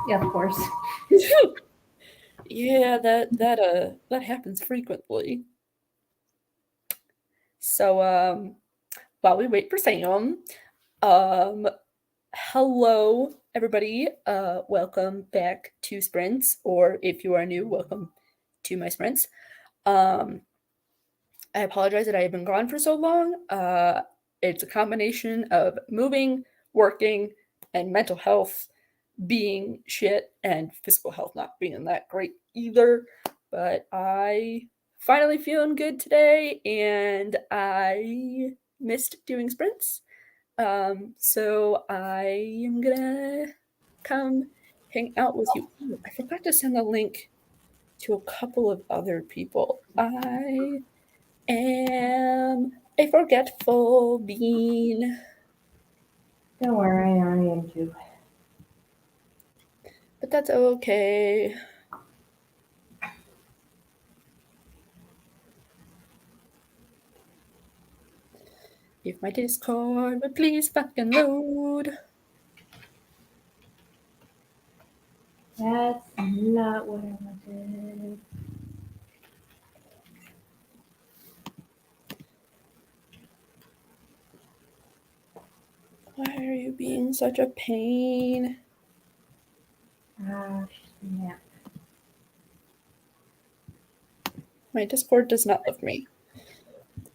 Yeah, of course. Yeah, that happens frequently. So while we wait for Sam, um hello everybody. Welcome back to Sprints, or if you are new, welcome to my Sprints. Um I apologize that I have been gone for so long. It's a combination of moving, working, and mental health being shit and physical health not being that great either. But I finally feeling good today and I missed doing sprints. So I am gonna come hang out with you. Ooh, I forgot to send a link to a couple of other people. I am a forgetful bean, Don't worry, I am too. but that's okay. If my Discord would please fucking load. That's not what I wanted. Why are you being such a pain? Ah, snap. My Discord does not love me.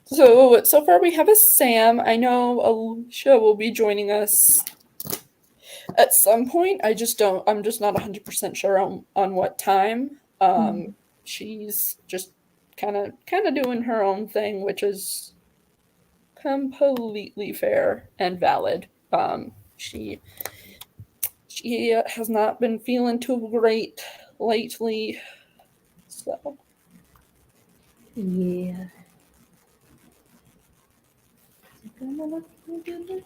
So far we have a Sam. I know Alicia will be joining us at some point. I'm just not 100% sure on what time. She's just kind of doing her own thing, which is completely fair and valid. She has not been feeling too great lately, so Yeah. Is it gonna let me do this?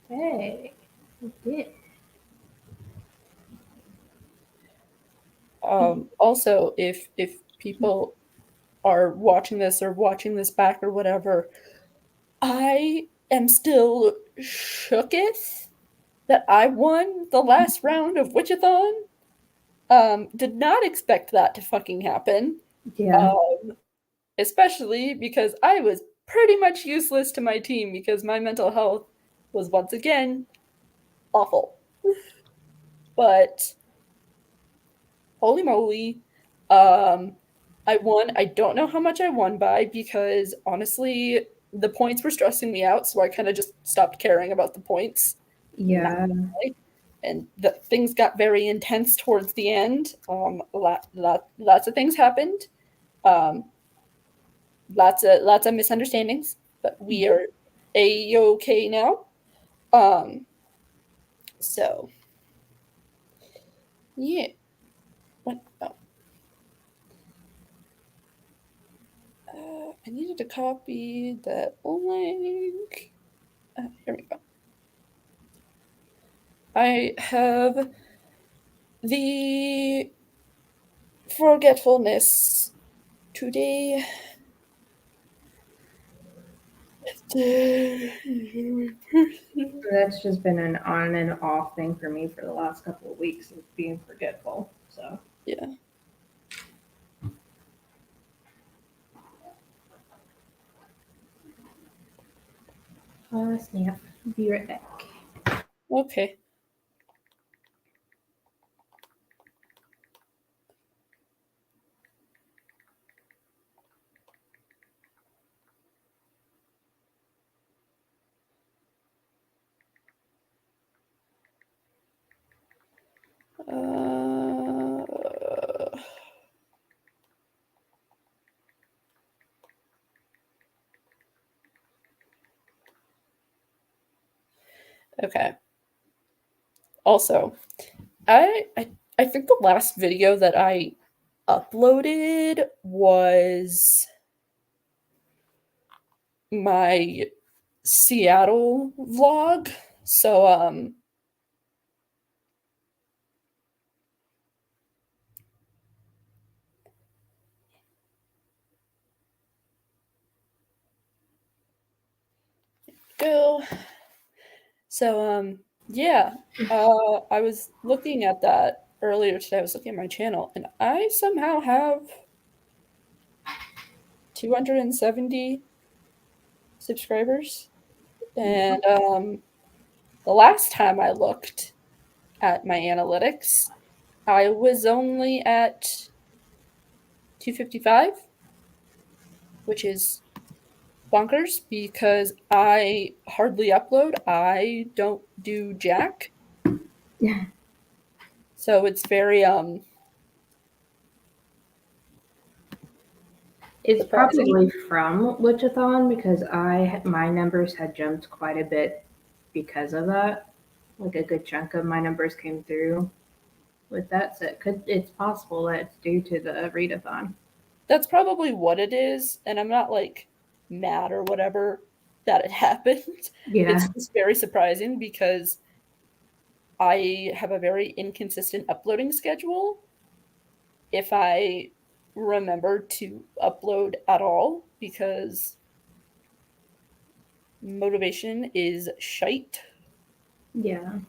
Hey, it did. also if people are watching this or watching this back or whatever, I am still shooketh that I won the last round of Witchathon. Did not expect that to fucking happen. Yeah. Um, Especially because I was pretty much useless to my team because my mental health was once again awful. But holy moly, um, I won. I don't know how much I won by because honestly, the points were stressing me out, so I kind of just stopped caring about the points. Not Yeah. really. And the things got very intense towards the end. Lots of things happened. Um, lots of misunderstandings, but we are a okay now. Um, so yeah. What? Oh, I needed to copy that link. Here we go. I have the forgetfulness today. That's just been an on and off thing for me for the last couple of weeks of being forgetful. So, Yeah. snap. Be right back. Okay. Uh, okay. Also, I think the last video that I uploaded was my Seattle vlog. So go. So yeah, I was looking at that earlier today. I was looking at my channel, and I somehow have 270 subscribers. And the last time I looked at my analytics, I was only at 255, which is bonkers because I hardly upload. I don't do jack. Yeah. So it's very It's surprising. probably from Wichathon because my numbers had jumped quite a bit because of that. Like a good chunk of my numbers came through with that. So it's possible that it's due to the readathon. That's probably what it is, and I'm not like mad or whatever that it happened. Yeah. It's just very surprising because I have a very inconsistent uploading schedule. If I remember to upload at all, because motivation is shite. Yeah.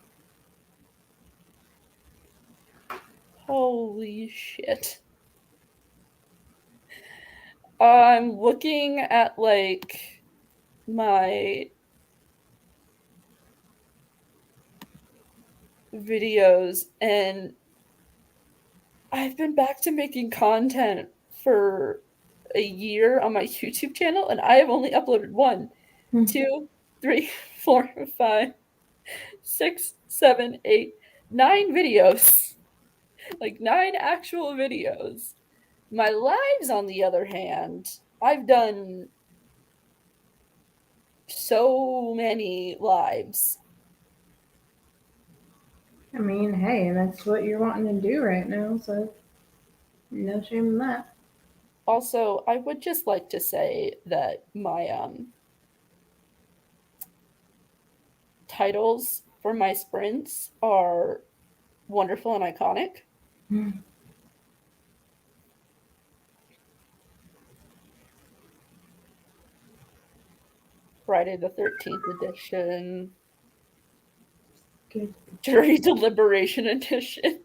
Holy shit. I'm looking at like my videos, and I've been back to making content for a year on my YouTube channel, and I have only uploaded one, Hmm. 2, 3, 4, 5, 6, 7, 8, 9 videos. Like 9 actual videos. My lives, on the other hand, I've done so many lives. I mean, hey, that's what you're wanting to do right now, so no shame in that. Also, I would just like to say that my titles for my sprints are wonderful and iconic. Hmm. Friday the 13th edition, Good. jury deliberation edition.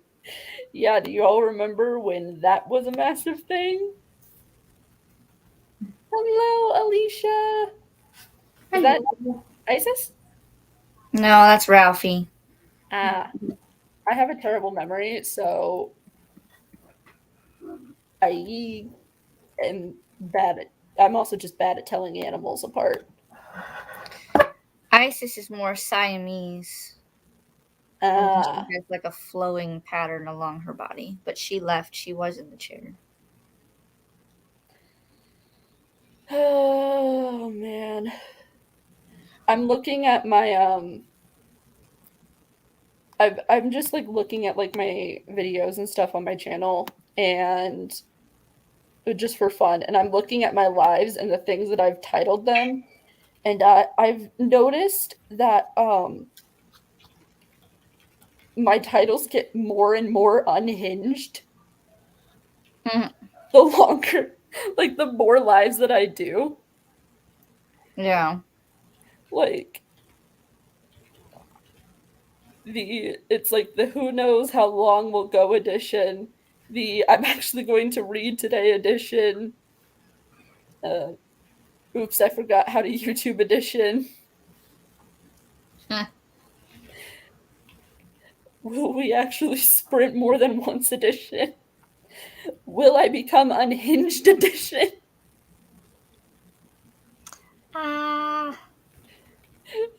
Yeah, do you all remember when that was a massive thing? Hello, Alicia. Is that Hello. Isis? No, that's Ralphie. Ah, I have a terrible memory, so I am bad at. I'm also just bad at telling animals apart. Isis is more Siamese. And then she Ah, has like a flowing pattern along her body. But she left. She was in the chair. oh man. I'm looking at my I'm just like looking at like my videos and stuff on my channel, and just for fun, and I'm looking at my lives and the things that I've titled them, and I've noticed that my titles get more and more unhinged the longer, like the more lives that I do. Yeah. Like it's like the who knows how long we'll go edition, the I'm actually going to read today edition, uh, oops, I forgot how to YouTube edition. Will we actually sprint more than once edition? Will I become unhinged edition? Ah.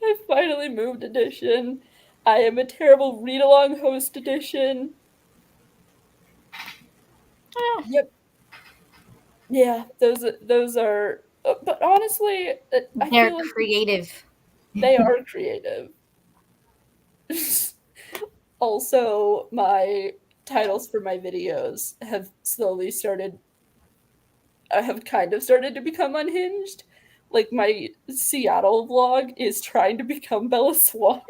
I finally moved edition. I am a terrible read along host edition. Yep. Yeah, those are. But honestly, I They're feel like creative. they are creative. Also, my titles for my videos have slowly started. I have kind of started to become unhinged. Like my Seattle vlog is trying to become Bella Swan.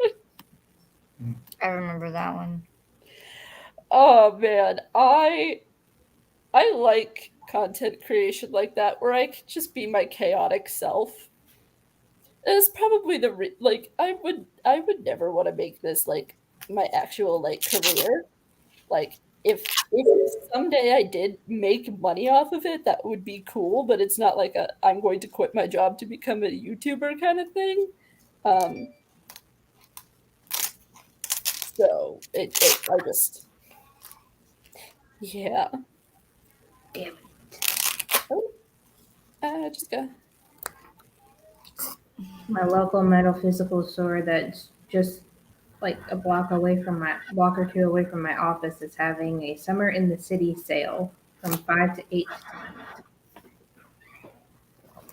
I remember that one. Oh man, I like content creation like that where I can just be my chaotic self. It's probably like I would never want to make this like my actual like career. Like if someday I did make money off of it, that would be cool, but it's not like I'm going to quit my job to become a YouTuber kind of thing. Um so it I just yeah. Damn it. Oh, just go. My local metaphysical store that's just like a block or two away from my office is having a summer in the city sale from 5 to 8 tonight.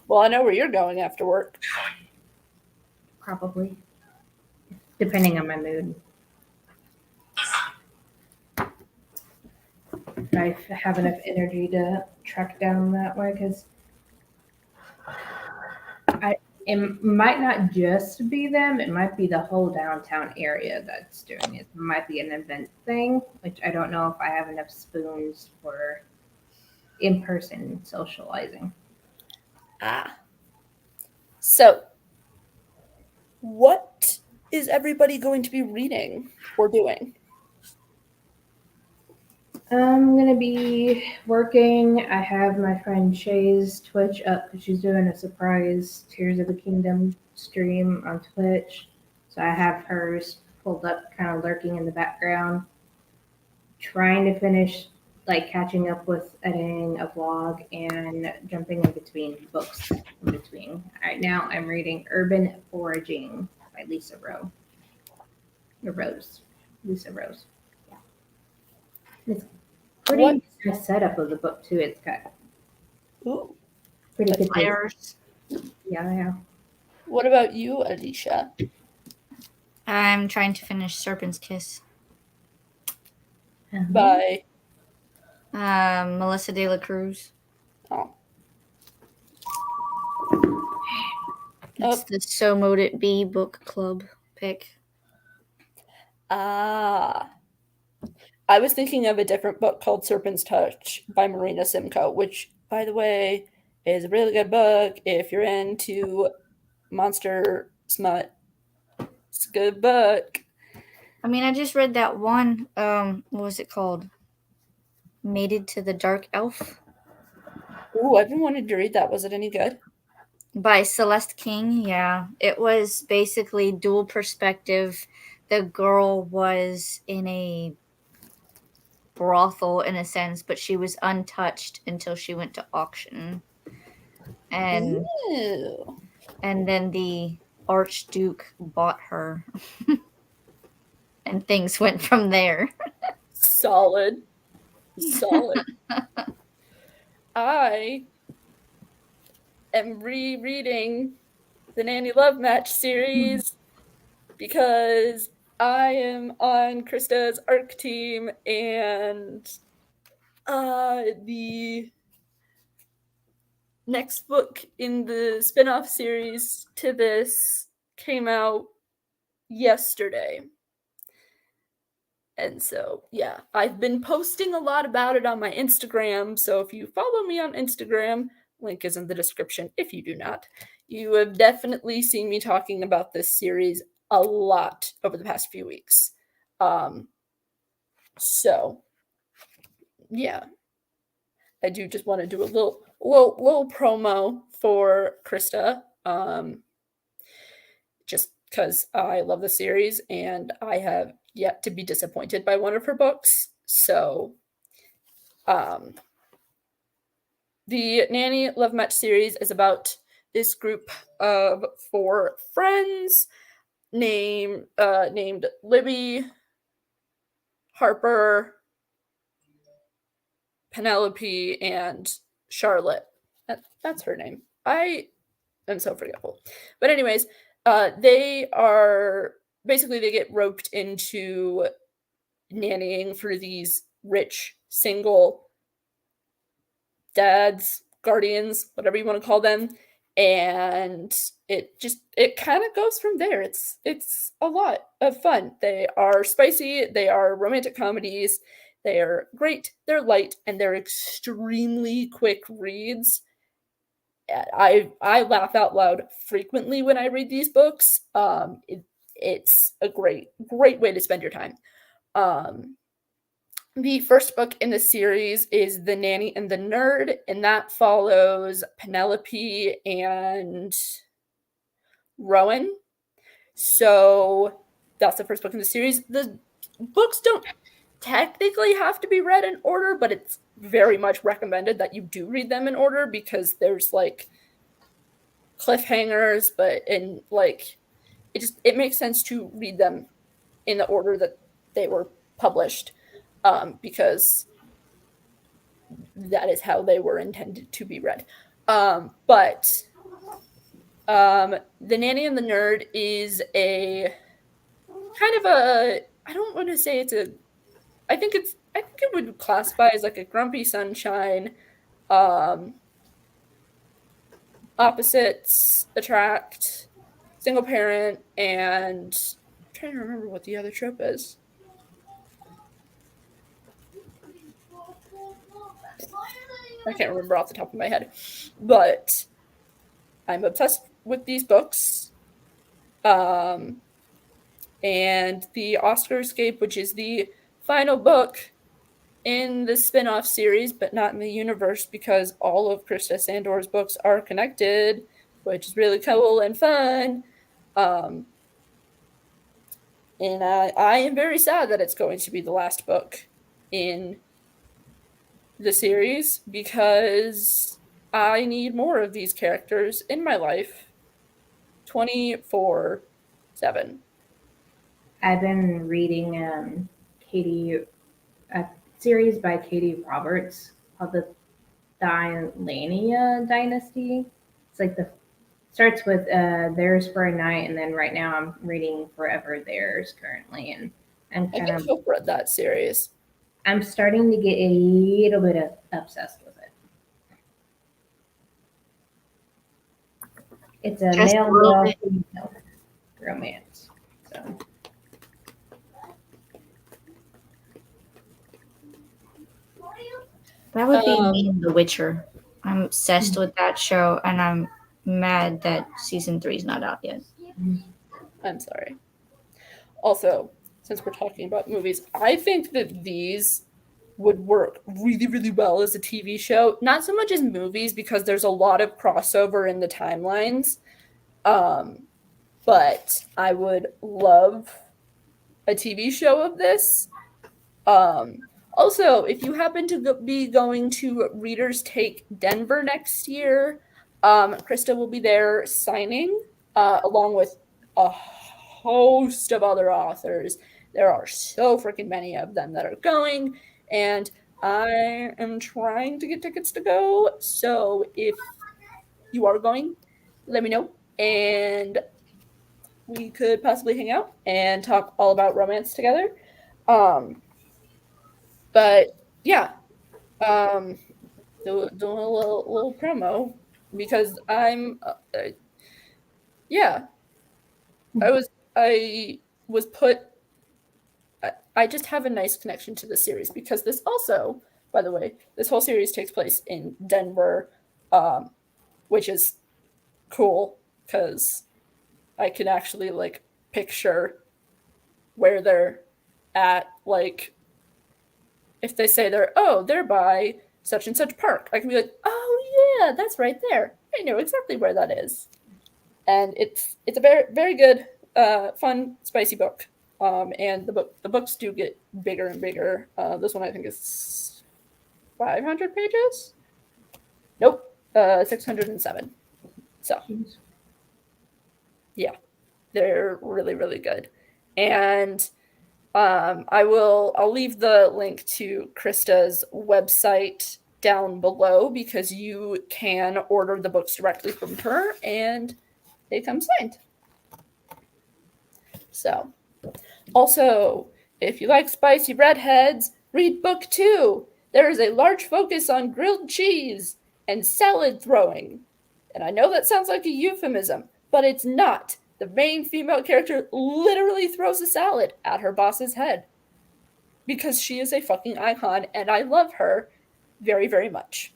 Well, I know where you're going after work. Probably. Depending on my mood. If I have enough energy to trek down that way, because it might not just be them, it might be the whole downtown area that's doing it. It might be an event thing, which I don't know if I have enough spoons for in-person socializing. Ah. So, what is everybody going to be reading or doing? I'm gonna be working. I have my friend Shay's Twitch up because she's doing a surprise Tears of the Kingdom stream on Twitch. So I have hers pulled up, kind of lurking in the background, trying to finish like catching up with editing a vlog and jumping in between books in between. Right now I'm reading Urban Foraging by Lisa Rowe. Or Rose. Lisa Rose. Yeah. It's pretty What? nice setup of the book too. It's got Ooh. pretty That's good taste. Fires. Yeah. What about you, Alicia? I'm trying to finish Serpent's Kiss. By Melissa De La Cruz. oh. It's the So Mote It Be book club pick. Ah. I was thinking of a different book called Serpent's Touch by Marina Simcoe, which, by the way, is a really good book if you're into monster smut. It's a good book. I mean, I just read that one. What was it called? Mated to the Dark Elf Ooh, I've been wanting to read that. Was it any good? by Celeste King. Yeah, it was basically dual perspective. The girl was in a brothel in a sense, but she was untouched until she went to auction. And Ooh. and then the Archduke bought her. And things went from there. Solid. I am rereading the Nanny Love Match series because I am on Krista's ARC team, and the next book in the spin-off series to this came out yesterday. And so, yeah, I've been posting a lot about it on my Instagram. So if you follow me on Instagram, link is in the description if you do not. You have definitely seen me talking about this series a lot over the past few weeks. So, yeah, I do just want to do a little promo for Krista. Just because I love the series and I have yet to be disappointed by one of her books. So, the Nanny Love Match series is about this group of 4 friends named Libby, Harper, Penelope, and Charlotte. That's her name. I am so forgetful. But anyways, they get roped into nannying for these rich single dads, guardians, whatever you want to call them, and it kind of goes from there. It's a lot of fun. They are spicy, they are romantic comedies, they are great, they're light, and they're extremely quick reads. I laugh out loud frequently when I read these books. It's a great way to spend your time. The first book in the series is The Nanny and the Nerd, and that follows Penelope and Rowan. So that's the first book in the series. The books don't technically have to be read in order, but it's very much recommended that you do read them in order because there's like cliffhangers, but in like it makes sense to read them in the order that they were published, because that is how they were intended to be read. But The Nanny and the Nerd is a kind of a, I don't want to say it's a, I think it would classify as like a grumpy sunshine, opposites attract, single parent, and I'm trying to remember what the other trope is. I can't remember off the top of my head, but I'm obsessed with these books. And the Oscar Escape, which is the final book in the spin-off series, but not in the universe because all of Krista Sandor's books are connected, which is really cool and fun. And I am very sad that it's going to be the last book in the series because I need more of these characters in my life 24/7. I've been reading a series by Katie Roberts called the Dylania Dynasty. It's like starts with Theirs for a Night, and then right now I'm reading Forever Theirs currently, and I think Hope read that series. I'm starting to get a little bit obsessed with it. It's a male female romance. So that would be me in The Witcher. I'm obsessed with that show, and I'm mad that season 3 is not out yet. I'm sorry. Also, since we're talking about movies, I think that these would work really, really well as a TV show. Not so much as movies because there's a lot of crossover in the timelines. But I would love a TV show of this. Also, if you happen to be going to Readers Take Denver next year, Krista will be there signing, along with a host of other authors. There are so freaking many of them that are going, and I am trying to get tickets to go. So if you are going, let me know, and we could possibly hang out and talk all about romance together. But yeah, doing a little promo because I'm yeah, I was put. I just have a nice connection to the series because this also, by the way, this whole series takes place in Denver, which is cool because I can actually like picture where they're at. Like if they say they're by such and such park, I can be like, oh yeah, that's right there. I know exactly where that is. And it's a very, very good, fun, spicy book. And the books do get bigger and bigger. This one I think is 500 pages. Nope, 607. So yeah, they're really, really good. And I'll leave the link to Krista's website down below because you can order the books directly from her and they come signed. So, also, if you like spicy redheads, read book 2. There is a large focus on grilled cheese and salad throwing. And I know that sounds like a euphemism, but it's not. The main female character literally throws a salad at her boss's head because she is a fucking icon and I love her very, very much.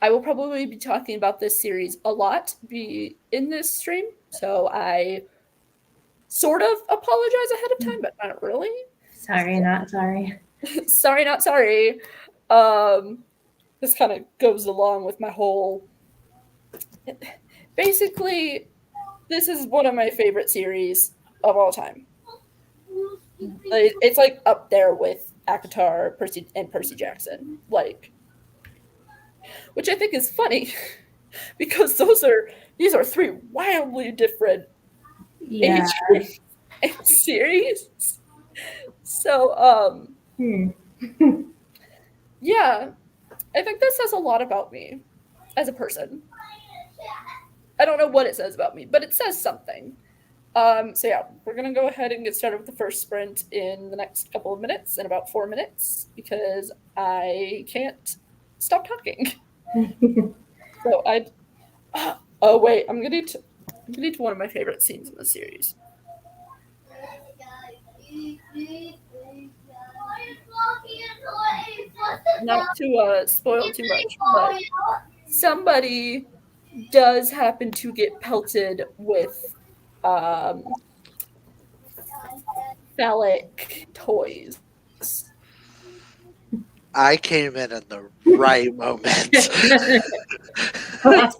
I will probably be talking about this series a lot in this stream, so I sort of apologize ahead of time, but not really. Sorry, not sorry. Sorry, not sorry. This kind of goes along with my whole. Basically, this is one of my favorite series of all time. It's like up there with ACOTAR, Percy Jackson, like, which I think is funny because these are three wildly different Yeah. age and series. So yeah, I think this says a lot about me as a person. I don't know what it says about me, but it says something. So yeah, we're gonna go ahead and get started with the first sprint in the next couple of minutes, in about 4 minutes, because I can't stop talking. So oh wait, I'm gonna get to one of my favorite scenes in the series. Not to spoil too much, but somebody does happen to get pelted with phallic toys. I came in the right moment.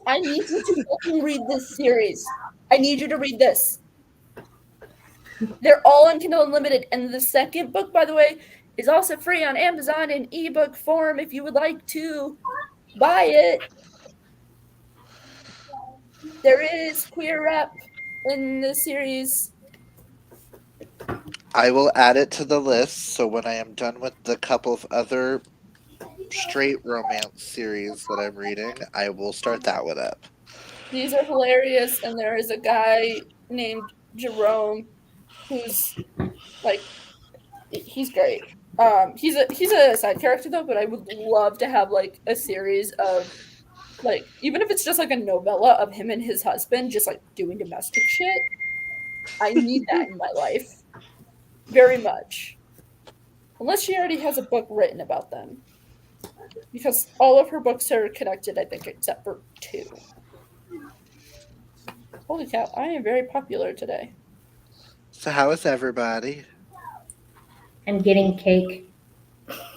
I need you to fucking read this series. I need you to read this. They're all on Kindle Unlimited, and the second book, by the way, is also free on Amazon in ebook form if you would like to buy it. There is queer rep in the series. I will add it to the list, so when I am done with the couple of other straight romance series that I'm reading, I will start that one up. These are hilarious, and there is a guy named Jerome who's like, he's great. He's a side character though, but I would love to have like a series of like, even if it's just like a novella of him and his husband just like doing domestic shit. I need that in my life very much. Unless she already has a book written about them, because all of her books are connected, I think, except for 2. Holy cow, I am very popular today. So how is everybody? I'm getting cake.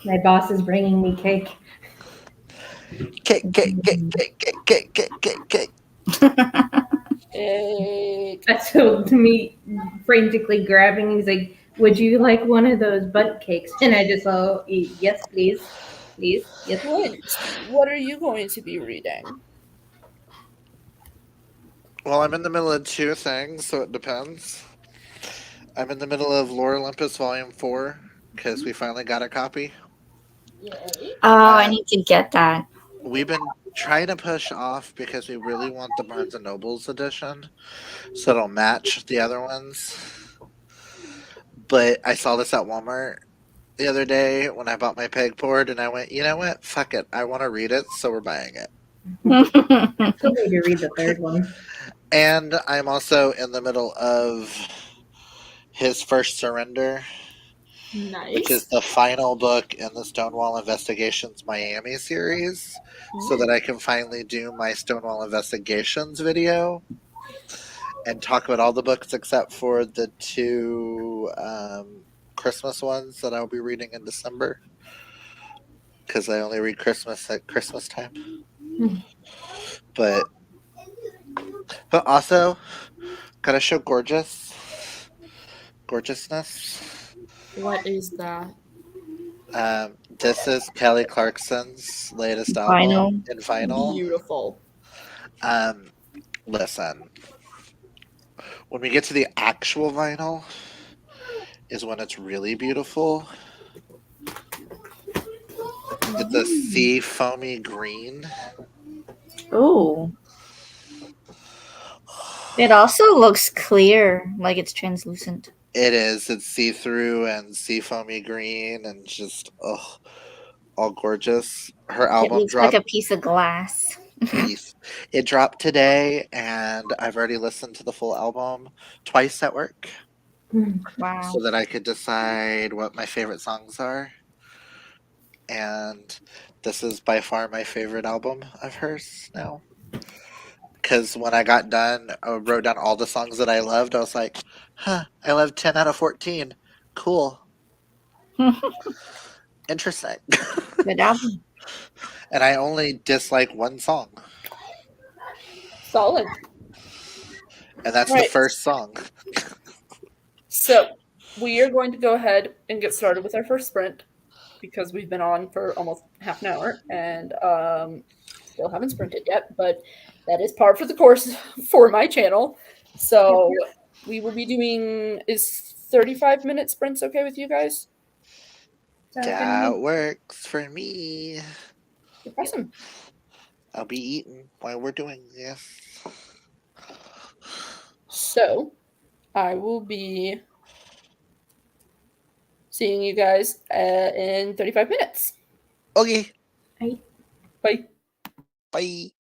My boss is bringing me cake. Cake. That's so me frantically grabbing. He's like, "Would you like one of those butt cakes?" And I just go, "Yes, please, please, yes." Clint, what are you going to be reading? Well, I'm in the middle of 2 things, so it depends. I'm in the middle of Lore Olympus Volume 4, because we finally got a copy. Yay. I need to get that. We've been trying to push off because we really want the Barnes & Noble's edition, so it'll match the other ones. But I saw this at Walmart the other day when I bought my pegboard, and I went, you know what? Fuck it. I want to read it, so we're buying it. Still need to read the third one. And I'm also in the middle of His First Surrender, Nice. which is the final book in the Stonewall Investigations Miami series, so that I can finally do my Stonewall Investigations video and talk about all the books except for the 2 Christmas ones that I'll be reading in December, because I only read Christmas at Christmas time. But also, gotta show gorgeousness. What is that? This is Kelly Clarkson's latest album Vinyl. in vinyl. Beautiful. Listen, when we get to the actual vinyl is when it's really beautiful. It's a sea foamy green. Oh. It also looks clear, like it's translucent. It is. It's see-through and sea foamy green and just all gorgeous. Her It album looks dropped. like a piece of glass. It dropped today, and I've already listened to the full album twice at work. Wow. So that I could decide what my favorite songs are. and this is by far my favorite album of hers now. Because when I got done, I wrote down all the songs that I loved. I was like, huh, I love 10 out of 14. Cool. Interesting. Good album. And I only dislike one song, Solid. and that's the Right. first song. So we are going to go ahead and get started with our first sprint because we've been on for almost half an hour and still haven't sprinted yet, but that is par for the course for my channel. So we will be doing, is 35-minute sprints okay with you guys? Sounds good to That me. works for me. Awesome. I'll be eating while we're doing this. So I will be seeing you guys in 35 minutes. Okay. Bye. Bye.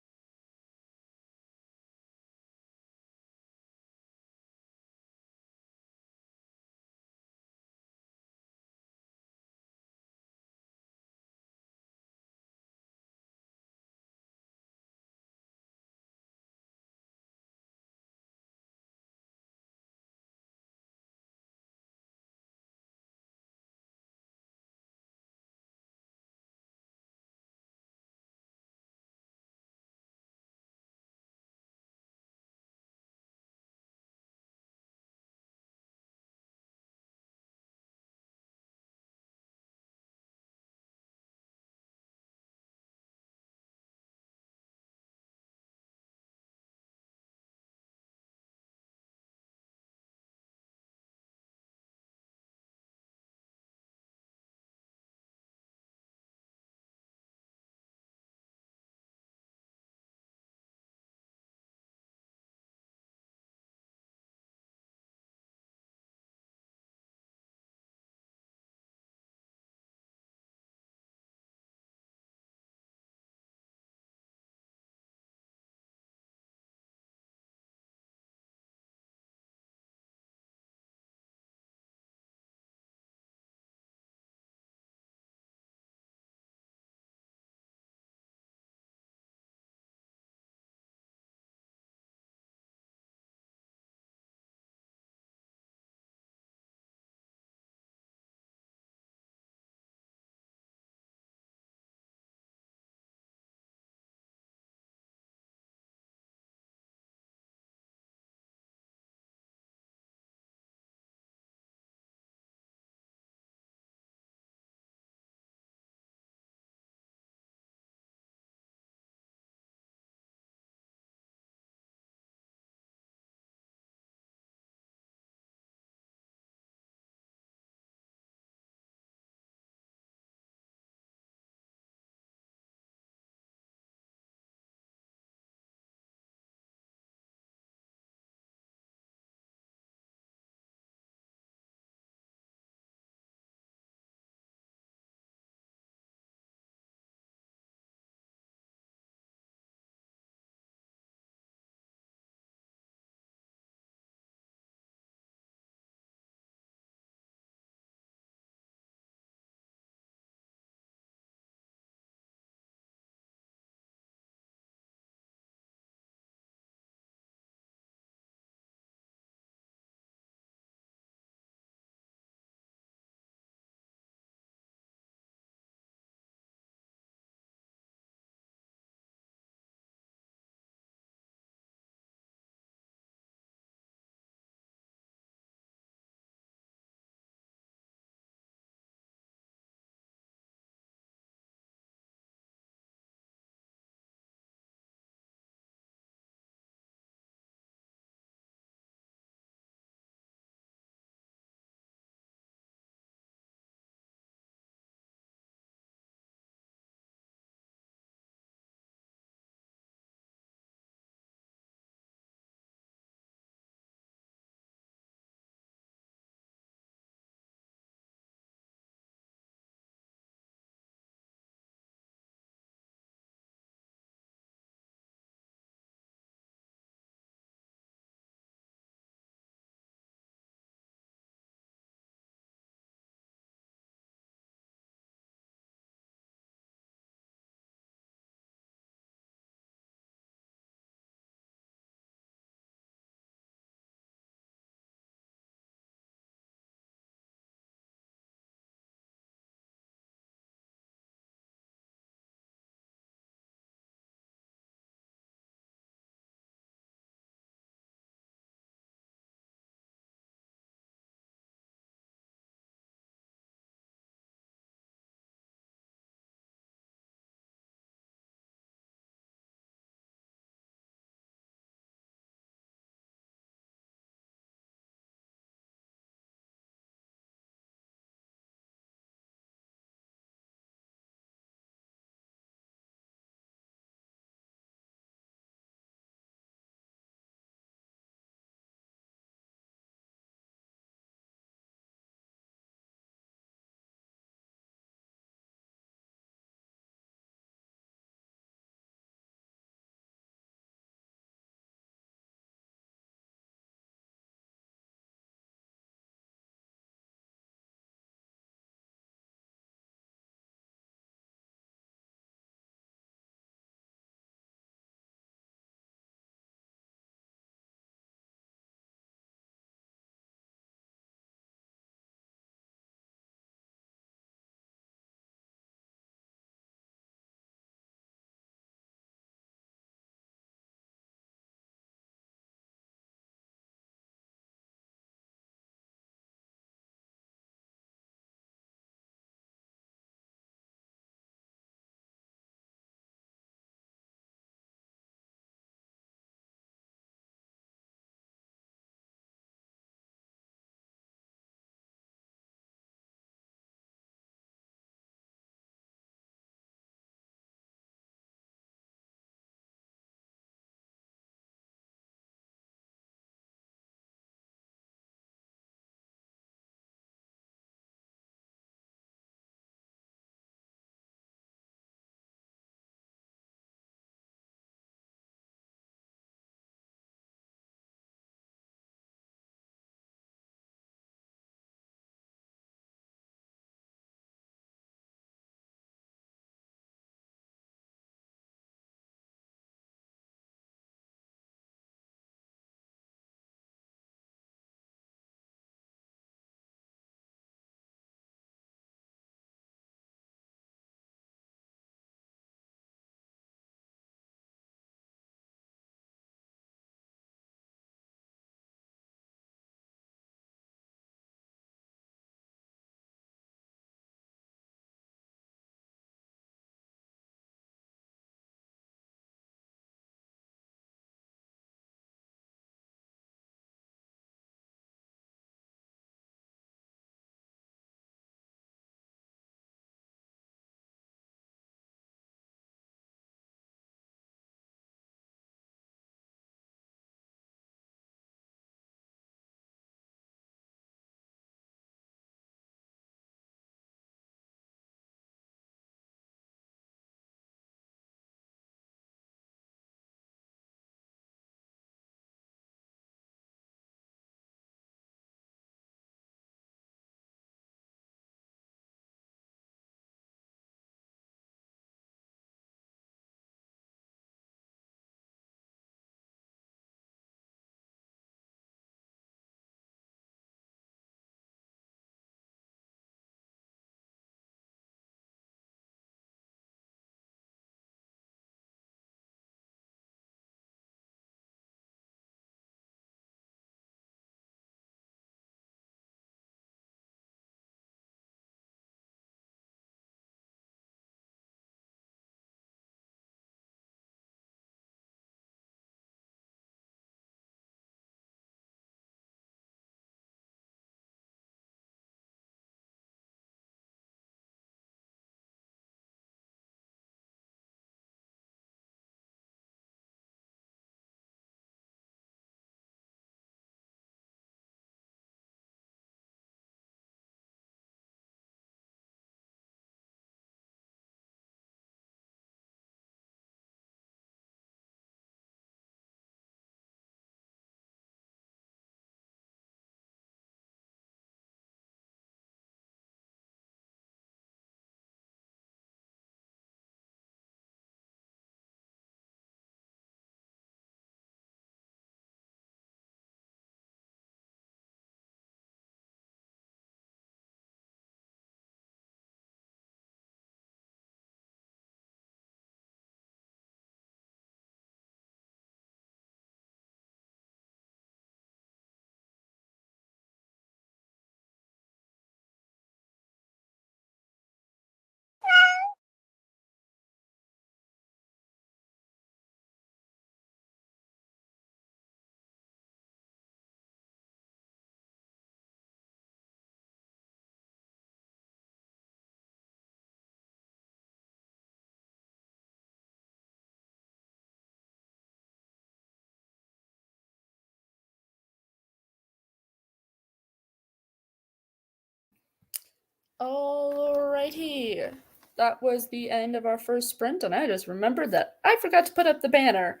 Alrighty. That was the end of our first sprint, and I just remembered that I forgot to put up the banner.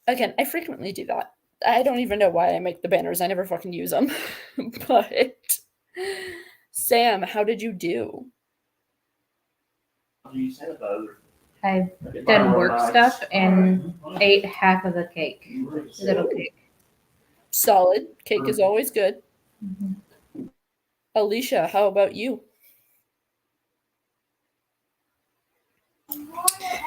Again, I frequently do that. I don't even know why I make the banners. I never fucking use them. But Sam, how did you do? I've done work stuff and ate half of the cake. Little cake. Solid. Cake is always good. Mm-hmm. Alicia, how about you?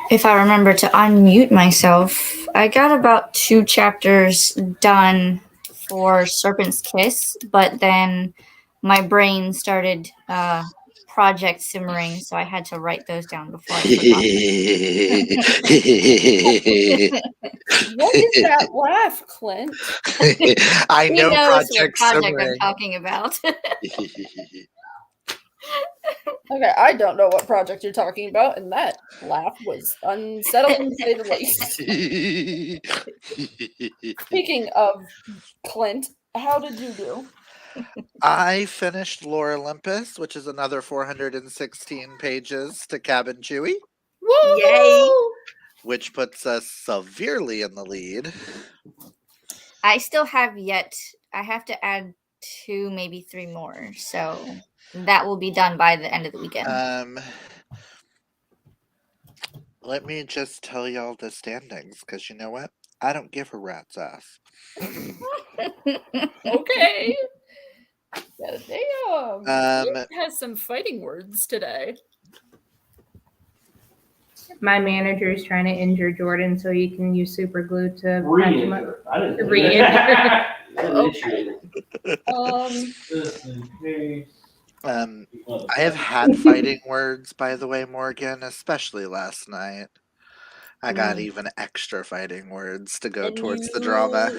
If I remember to unmute myself, I got about 2 chapters done for Serpent's Kiss, but then my brain started project simmering, so I had to write those down before I forgot. What is that laugh, Clint? I He know knows Project what project Simmering. I'm talking about. Okay, I don't know what project you're talking about, and that laugh was unsettling to say the least. Speaking of Clint, how did you do? I finished Lore Olympus, which is another 416 pages to Cabin Chewy, Woo! Yay! which puts us severely in the lead. I still have yet. I have to add 2, maybe 3 more. So that will be done by the end of the weekend. Let me just tell y'all the standings, because you know what? I don't give a rat's ass. Okay. Yeah, damn. Um, Clint has some fighting words today. My manager is trying to injure Jordan so he can use super glue to patch him up. I didn't Re-injure. Okay. Just in case. I have had fighting words, by the way, Morgan, especially last night. I got even extra fighting words to go And towards the drama.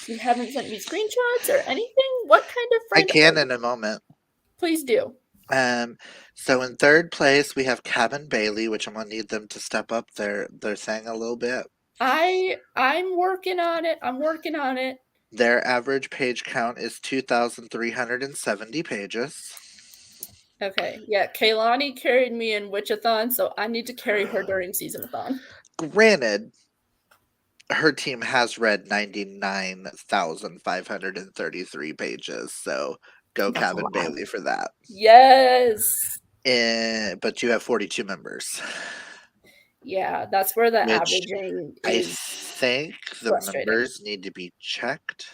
You haven't sent me screenshots or anything? What kind of I friend can are in a moment. Please do. So in third place we have Cabin Bailey, which I'm gonna need them to step up their thing a little bit. I'm working on it. I'm working on it. Their average page count is 2,370 pages. Okay. Yeah, Kaylani carried me in Witchathon, so I need to carry her during Seasonathon. Granted, her team has read 99,533 pages, so go That's a Cabin lot. Bailey for that. Yes. But you have 42 members. Yeah, that's where the Which averaging I is. think the frustrating. members need to be checked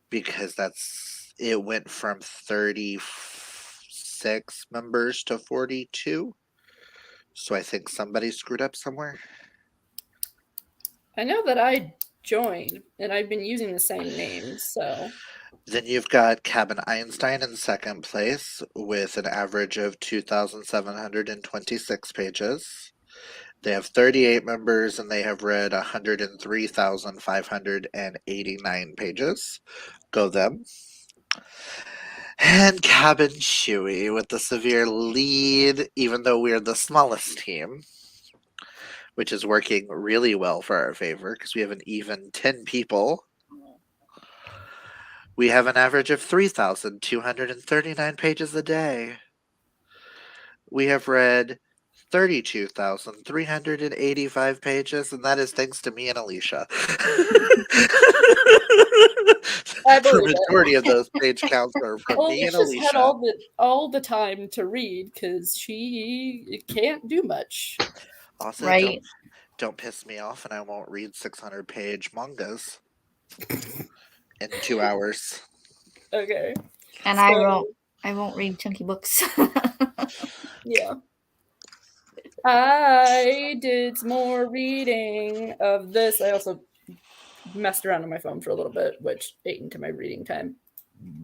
because it went from 36 members to 42. So I think somebody screwed up somewhere. I know that I joined, and I've been using the same names, so. Then you've got Cabin Einstein in second place with an average of 2,726 pages. They have 38 members and they have read 103,589 pages. Go them. And Cabin Chewy with the severe lead, even though we're the smallest team, which is working really well for our favor because we have an even 10 people. We have an average of 3,239 pages a day. We have read 32,385 pages, and that is thanks to me and Alicia. The majority of those page counts are from me and Alicia's had Alicia. all the time to read because she can't do much. Also, Right. don't piss me off, and I won't read 600-page mangas in 2 hours. Okay. And So- I won't read chunky books. Yeah. I did some more reading of this. I also messed around on my phone for a little bit, which ate into my reading time,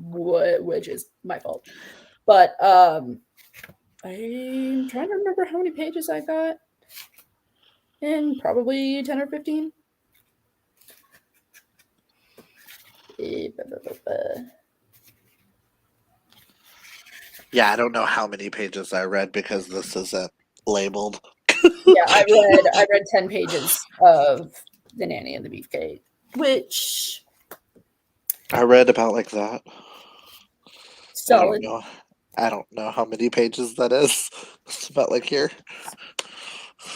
which is my fault. But I'm trying to remember how many pages I got. And probably 10 or 15. Yeah, I don't know how many pages I read because this isn't labeled. Yeah, I read 10 pages of The Nanny and the Beefcake, which I read about like that. Solid. I don't know how many pages that is. It's about like here.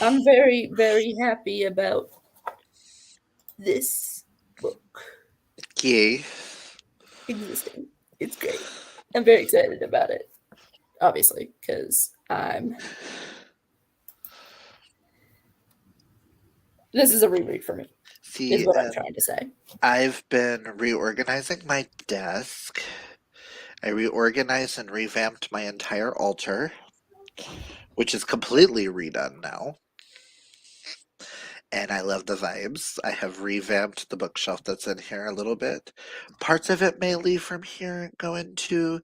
I'm very, very happy about this book Yay. existing. It's great. I'm very excited about it, obviously, because this is a reread for me, See, is what I'm trying to say. I've been reorganizing my desk. I reorganized and revamped my entire altar, which is completely redone now. And I love the vibes. I have revamped the bookshelf that's in here a little bit. Parts of it may leave from here and go into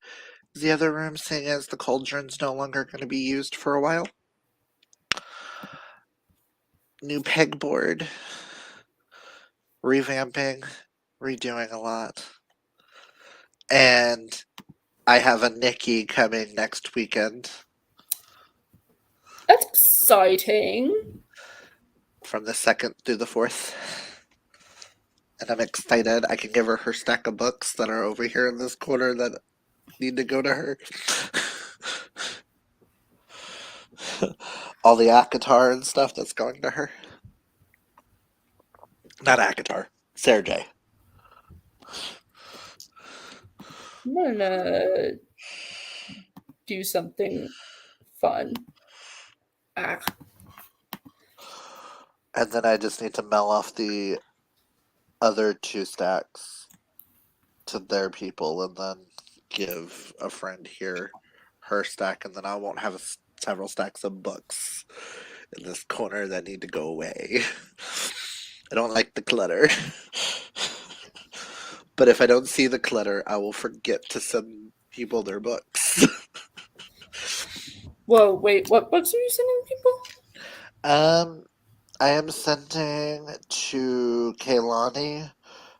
the other room, seeing as the cauldron's no longer going to be used for a while. New pegboard. Revamping. Redoing a lot. And I have a Nikki coming next weekend. That's exciting. From the 2nd through the 4th. And I'm excited. I can give her stack of books that are over here in this corner that need to go to her. All the Akatar and stuff that's going to her. Not Akatar. Sarah J. I'm gonna do something fun. And then I just need to mail off the other 2 stacks to their people and then give a friend here her stack, and then I won't have several stacks of books in this corner that need to go away. I don't like the clutter. But if I don't see the clutter, I will forget to send people their books. Whoa, wait, what books are you sending people? I am sending to Kaylani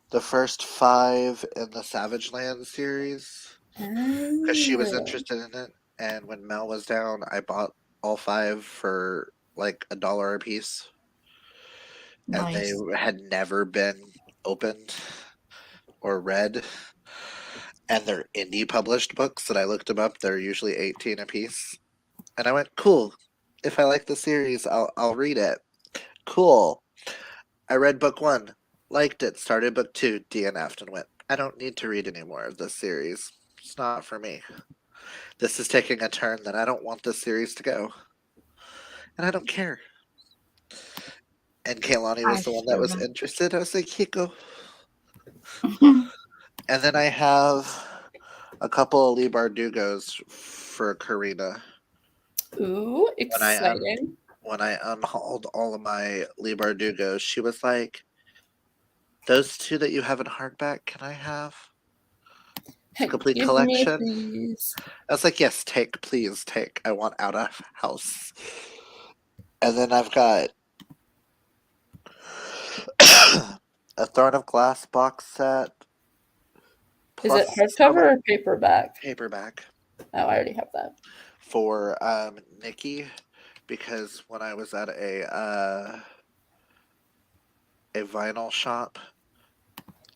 the first 5 in the Savage Land series because she was interested in it. And when Mel was down, I bought all 5 for like $1 a piece. And they Nice. had never been opened or read. And they're indie published books that I looked them up. They're usually 18 a piece. And I went, cool. If I like the series, I'll read it. Cool. I read book 1, liked it, started book 2, DNF'd, and went, I don't need to read any more of this series. It's not for me. This is taking a turn that I don't want this series to go. And I don't care. And Kaylani was the one that was interested. I was like, Hiko. And then I have a couple of Lee Bardugos for Karina. Ooh, exciting. When I unhauled all of my Lee Bardugos, she was like, those 2 that you have in hardback, can I have? It's a complete Give collection. me these. I was like, yes, take, please take. I want out of house. And then I've got a Throne of Glass box set. Is it hardcover or paperback? Paperback. Oh, I already have that. For Nikki, because when I was at a vinyl shop,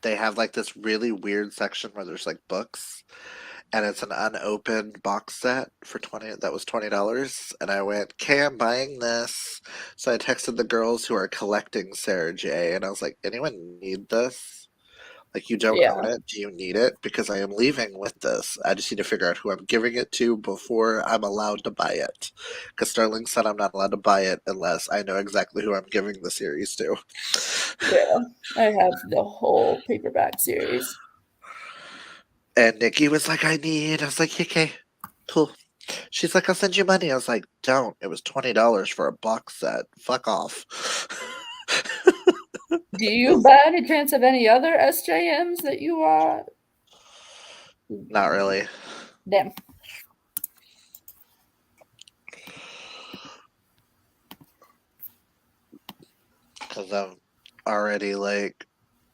they have like this really weird section where there's like books, and it's an unopened box set for that was $20, and I went, okay, I'm buying this. So I texted the girls who are collecting Sarah J, and I was like, anyone need this? Like, you don't own it. Do you need it? Because I am leaving with this. I just need to figure out who I'm giving it to before I'm allowed to buy it. Because Sterling said I'm not allowed to buy it unless I know exactly who I'm giving the series to. Yeah, I have the whole paperback series. And Nikki was like, I was like, okay, cool. She's like, I'll send you money. I was like, don't. It was $20 for a box set. Fuck off. Do you by any chance have any other SJMs that you are? Not really. Damn. Because I've already, like,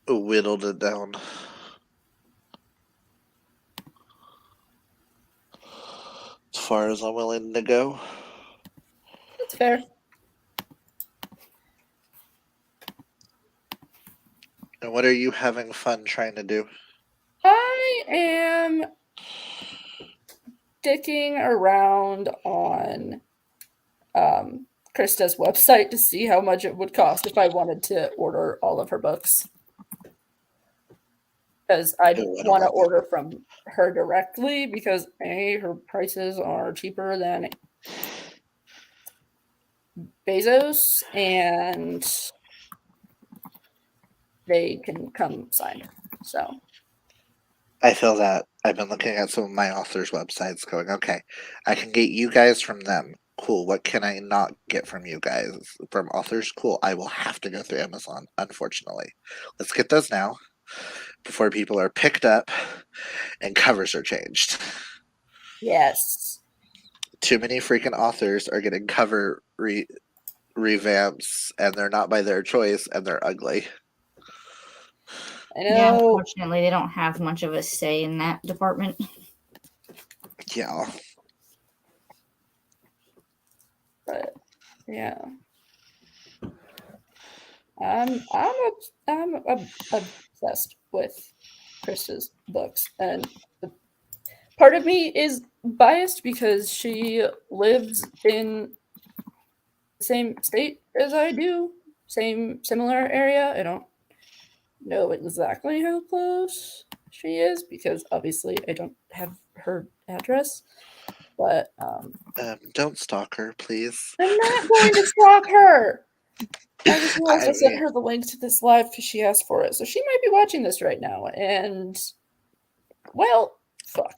whittled it down. As far as I'm willing to go. That's fair. And what are you having fun trying to do? I am sticking around on Krista's website to see how much it would cost if I wanted to order all of her books. Because I want to order from her directly because A, her prices are cheaper than Bezos, and they can come signed. So I feel that. I've been looking at some of my authors' websites going, okay, I can get you guys from them. Cool. What can I not get from you guys? From authors? Cool. I will have to go through Amazon, unfortunately. Let's get those now before people are picked up and covers are changed. yes. Too many freaking authors are getting cover revamps, and they're not by their choice, and they're ugly. I know. Yeah, unfortunately, they don't have much of a say in that department. Yeah. But yeah, I'm obsessed with Krista's books, and part of me is biased because she lives in the same state as I do, similar area. I don't know exactly how close she is because obviously I don't have her address. But don't stalk her, please. I'm not going to stalk her. I just realized I sent her the link to this live because she asked for it. So she might be watching this right now. And, well, fuck.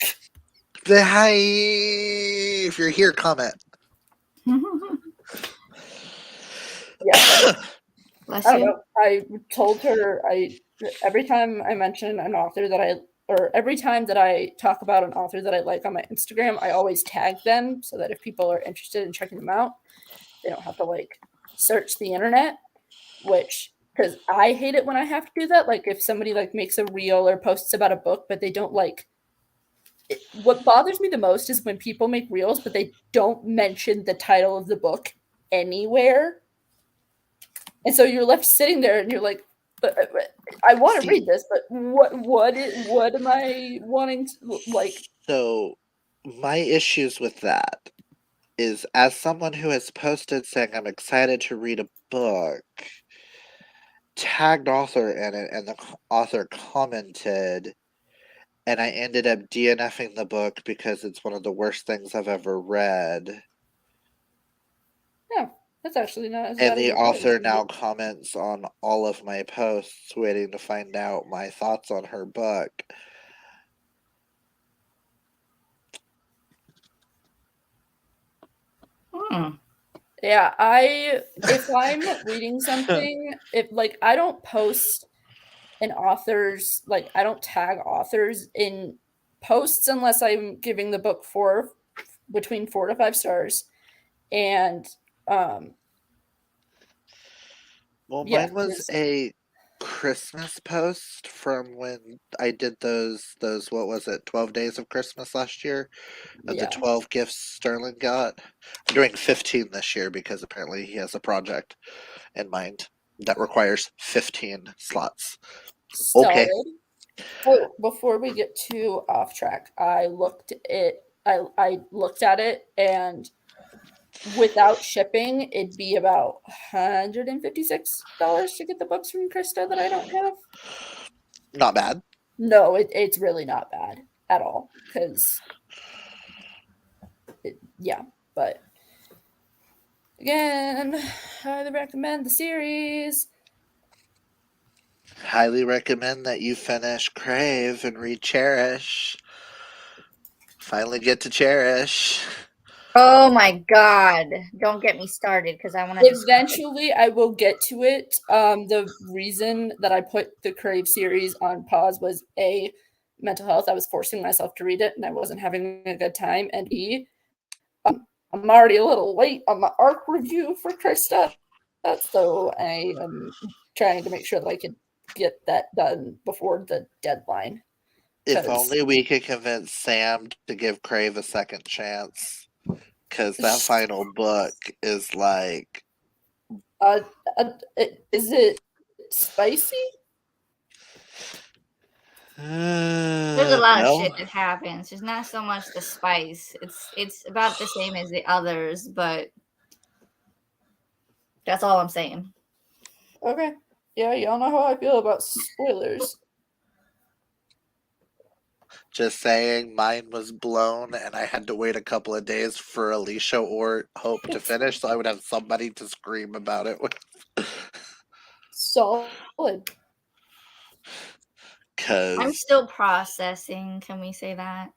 Hi. If you're here, comment. Yeah. Bless I don't you. know. I told her every time I mention an author that every time that I talk about an author that I like on my Instagram, I always tag them so that if people are interested in checking them out, they don't have to like search the internet, which because I hate it when I have to do that. Like if somebody like makes a reel or posts about a book, but they don't like it, what bothers me the most is when people make reels, but they don't mention the title of the book anywhere. And so you're left sitting there and you're like, but I want to read this, but what am I wanting to like? So my issues with that is as someone who has posted saying I'm excited to read a book, tagged author in it, and the author commented, and I ended up DNFing the book because it's one of the worst things I've ever read. Yeah, that's actually not as And bad as the I thought it author would be. now comments on all of my posts, waiting to find out my thoughts on her book. Yeah, if I'm reading something, if like I don't post an author's like I don't tag authors in posts unless I'm giving the book between 4 to 5 stars. And well, yeah, mine was a Christmas post from when I did those what was it, 12 days of Christmas last year, of the 12 gifts Sterling got. I'm doing 15 this year because apparently he has a project in mind that requires 15 slots. Solid. Okay. Oh, before we get too off track, I looked at it, and without shipping, it'd be about $156 to get the books from Krista that I don't have. Not bad. No, it's really not bad at all. Because, yeah, but again, highly recommend the series. Highly recommend that you finish Crave and read Cherish. Finally get to Cherish. Oh my god. Don't get me started because I want to Eventually, I will get to it. The reason that I put the Crave series on pause was A, mental health. I was forcing myself to read it and I wasn't having a good time. And B, I'm already a little late on my ARC review for Krista. So I am trying to make sure that I can get that done before the deadline. If only we could convince Sam to give Crave a second chance. Because that final book is like... is it spicy? There's a lot of No. shit that happens. There's not so much the spice. It's about the same as the others, but that's all I'm saying. Okay. Yeah, y'all know how I feel about spoilers. Just saying, mine was blown, and I had to wait a couple of days for Alicia or Hope to finish, so I would have somebody to scream about it with. Solid. I'm Because, still processing. Can we say that?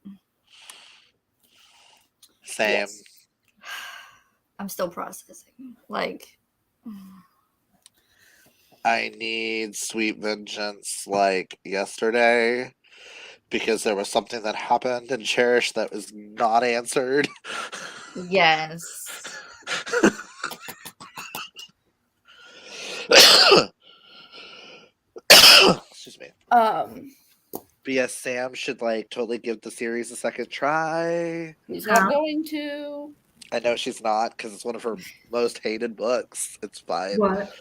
same. Yes. I'm still processing. Like, I need Sweet Vengeance like yesterday because there was something that happened in Cherish that was not answered. yes. Excuse me. But yes, Sam should like totally give the series a second try. he's Huh? not going to. I know she's not because it's one of her most hated books. It's fine. What?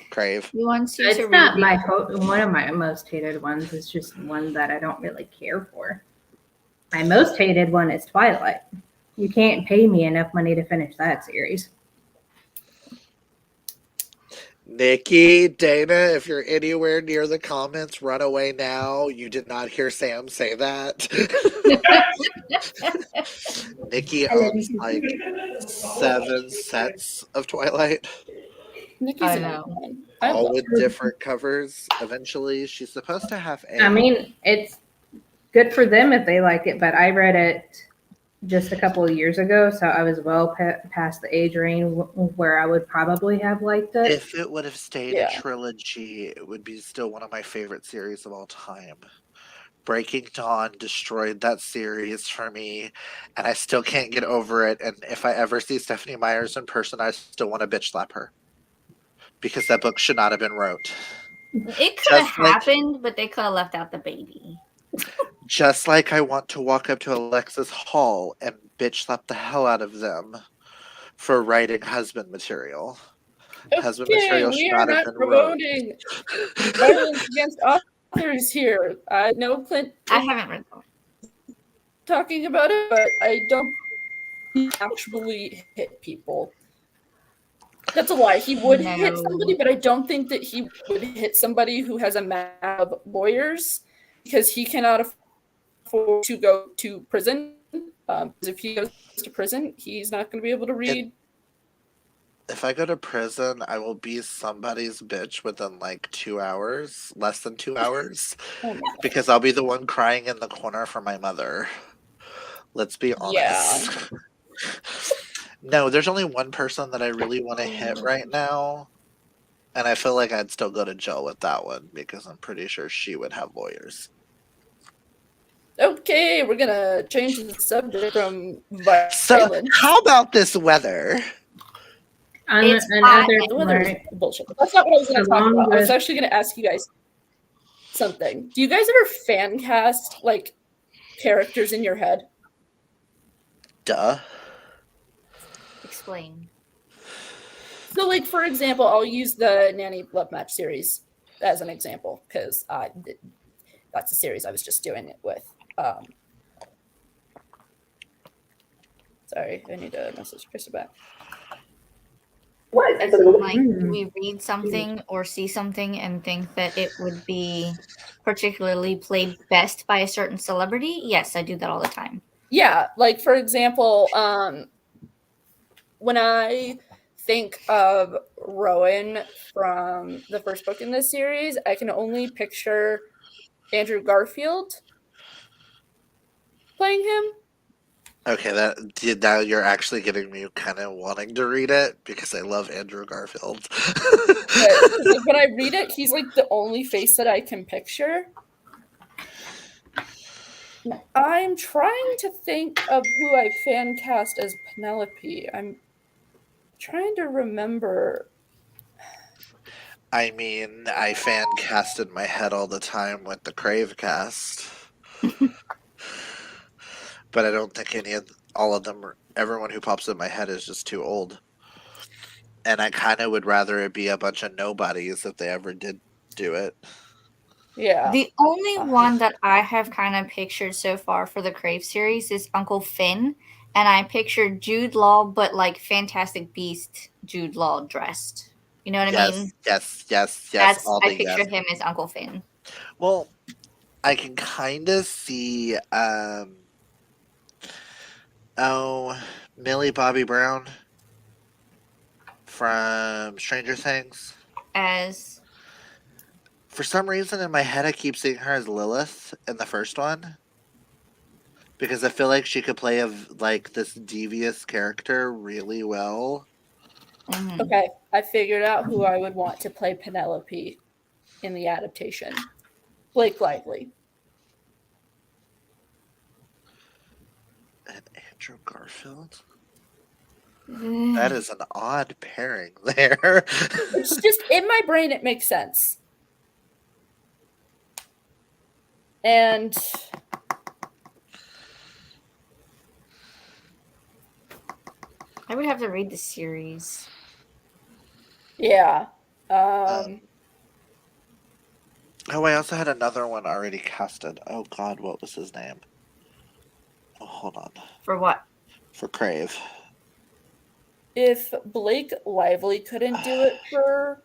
Crave. You want you to It's read not it? one of my most hated ones. It's just one that I don't really care for. My most hated one is Twilight. You can't pay me enough money to finish that series. Nikki, Dana, if you're anywhere near the comments, run away now. You did not hear Sam say that. Nikki owns like 7 sets of Twilight, Nikki's I an know. one. I all love with different covers. Eventually, she's supposed to have a. I mean, it's good for them if they like it, but I read it just a couple of years ago, so I was well past the age range where I would probably have liked it. If it would have stayed Yeah. a trilogy, it would be still one of my favorite series of all time. Breaking Dawn destroyed that series for me, and I still can't get over it. And if I ever see Stephanie Myers in person, I still want to bitch slap her because that book should not have been wrote. It could have Just like, happened, but they could have left out the baby. just like I want to walk up to Alexis Hall and bitch slap the hell out of them for writing husband material. Husband Okay, material we should are not have not been wrote. promoting violence against authors here. I know Clint I haven't read that one. talking about it, but I don't actually hit people. That's a lie. He would hit somebody, but I don't think that he would hit somebody who has a map of lawyers because he cannot afford to go to prison. If he goes to prison, he's not going to be able to read. If I go to prison, I will be somebody's bitch within like 2 hours, less than 2 hours, Oh my God. because I'll be the one crying in the corner for my mother. Let's be honest. Yeah. No, there's only one person that I really want to hit right now, and I feel like I'd still go to jail with that one because I'm pretty sure she would have lawyers. Okay, we're gonna change the subject from So, violence. how about this weather? It's The weather is bullshit. That's not what I was going to talk about. I was actually going to ask you guys something. Do you guys ever fan cast like characters in your head? Duh. Explain. So, like for example, I'll use the Nanny Love Match series as an example because that's a series I was just doing it with. Sorry, I need to message Krista back. As in, like, do we read something or see something and think that it would be particularly played best by a certain celebrity? Yes, I do that all the time. Yeah, like for example, when I think of Rowan from the first book in this series, I can only picture Andrew Garfield playing him. Okay, now you're actually getting me kind of wanting to read it because I love Andrew Garfield. Like, when I read it, he's like the only face that I can picture. I'm trying to think of who I fan cast as Penelope. I'm trying to remember. I mean, I fan cast in my head all the time with the Crave cast. But I don't think all of them, everyone who pops in my head is just too old. And I kind of would rather it be a bunch of nobodies if they ever did do it. Yeah. The only one that I have kind of pictured so far for the Crave series is Uncle Finn, and I pictured Jude Law, but like Fantastic Beast Jude Law dressed. You know what I mean? Yes. All I the yes. pictured him as Uncle Finn. Well, I can kind of see. Millie Bobby Brown from Stranger Things. As For some reason, in my head, I keep seeing her as Lilith in the first one because I feel like she could play like this devious character really well. mhm. Okay, I figured out who I would want to play Penelope in the adaptation. Blake Lively. And Andrew Garfield. That is an odd pairing there. It's just in my brain, it makes sense. And I would have to read the series. yeah. Oh, I also had another one already casted. Oh God, what was his name? Oh, hold on. For what? For Crave. If Blake Lively couldn't do it for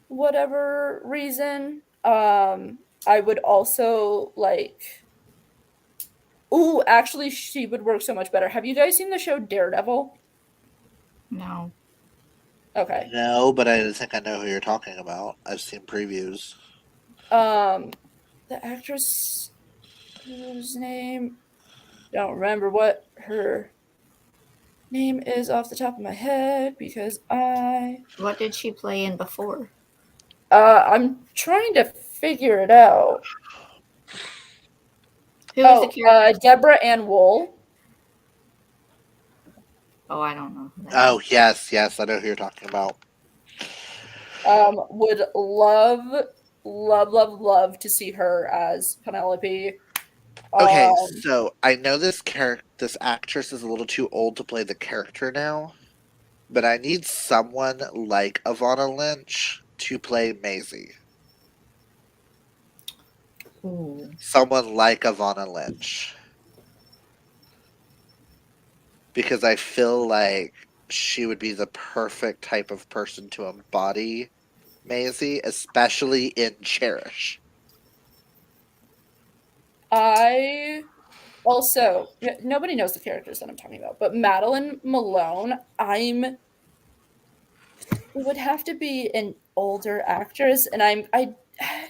whatever reason, I would also like. Ooh, actually, she would work so much better. Have you guys seen the show Daredevil? No. Okay. No, but I think I know who you're talking about. I've seen previews. The actress whose name don't remember what her name is off the top of my head because What did she play in before? I'm trying to figure it out. Who is the character? Deborah Ann Wool. Oh, I don't know. Who that Oh is. yes, I know who you're talking about. Would love to see her as Penelope. Okay, so I know this actress is a little too old to play the character now, but I need someone like Ivana Lynch to play Maisie. Ooh. Someone like Ivana Lynch. Because I feel like she would be the perfect type of person to embody Maisie, especially in Cherish. I also nobody knows the characters that I'm talking about, but Madeline Malone, it would have to be an older actress, and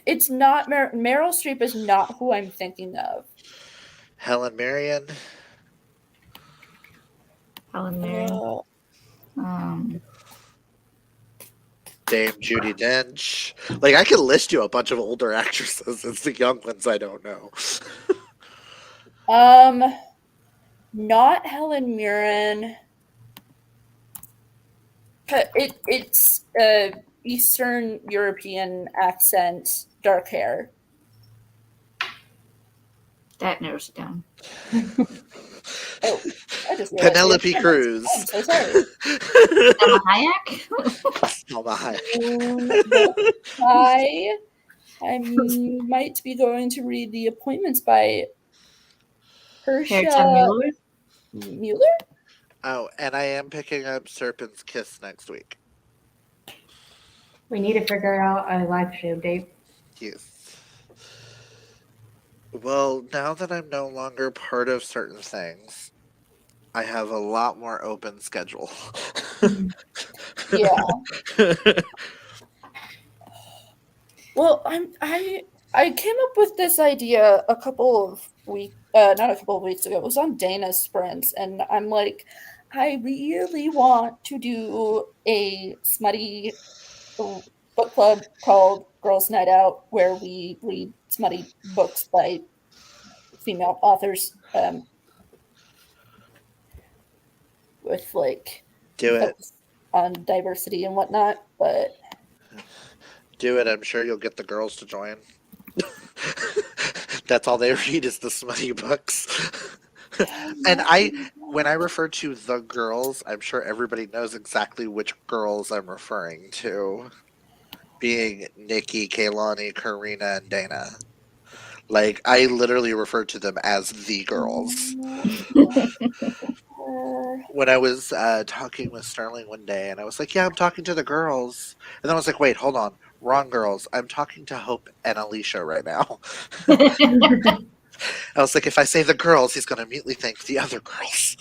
it's not Meryl Streep is not who I'm thinking of. Helen Mirren. Helen Mirren. Dame Judi Dench. Like, I could list you a bunch of older actresses. It's the young ones I don't know. Not Helen Mirren. It's Eastern European accent, dark hair. That narrows it down. Oh, I just Penelope Cruz. I'm so sorry. Selma Hayek? Selma Hayek. I might be going to read The Appointments by Herta Mueller. Oh, and I am picking up Serpent's Kiss next week. We need to figure out a live show date. Yes. Well, now that I'm no longer part of certain things, I have a lot more open schedule. Yeah. Well, I came up with this idea a couple of weeks, not a couple of weeks ago. It was on Dana's Sprints, and I'm like, I really want to do a smutty book club called Girls Night Out, where we read smutty books by female authors, with like Do it. focus on diversity and whatnot. But Do it. I'm sure you'll get the girls to join. That's all they read is the smutty books. And when I refer to the girls, I'm sure everybody knows exactly which girls I'm referring to. being Nikki, Kaylani, Karina, and Dana. Like, I literally refer to them as the girls. When I was talking with Sterling one day, and I was like, yeah, I'm talking to the girls. And then I was like, wait, hold on. Wrong girls. I'm talking to Hope and Alicia right now. I was like, if I say the girls, he's going to immediately think the other girls.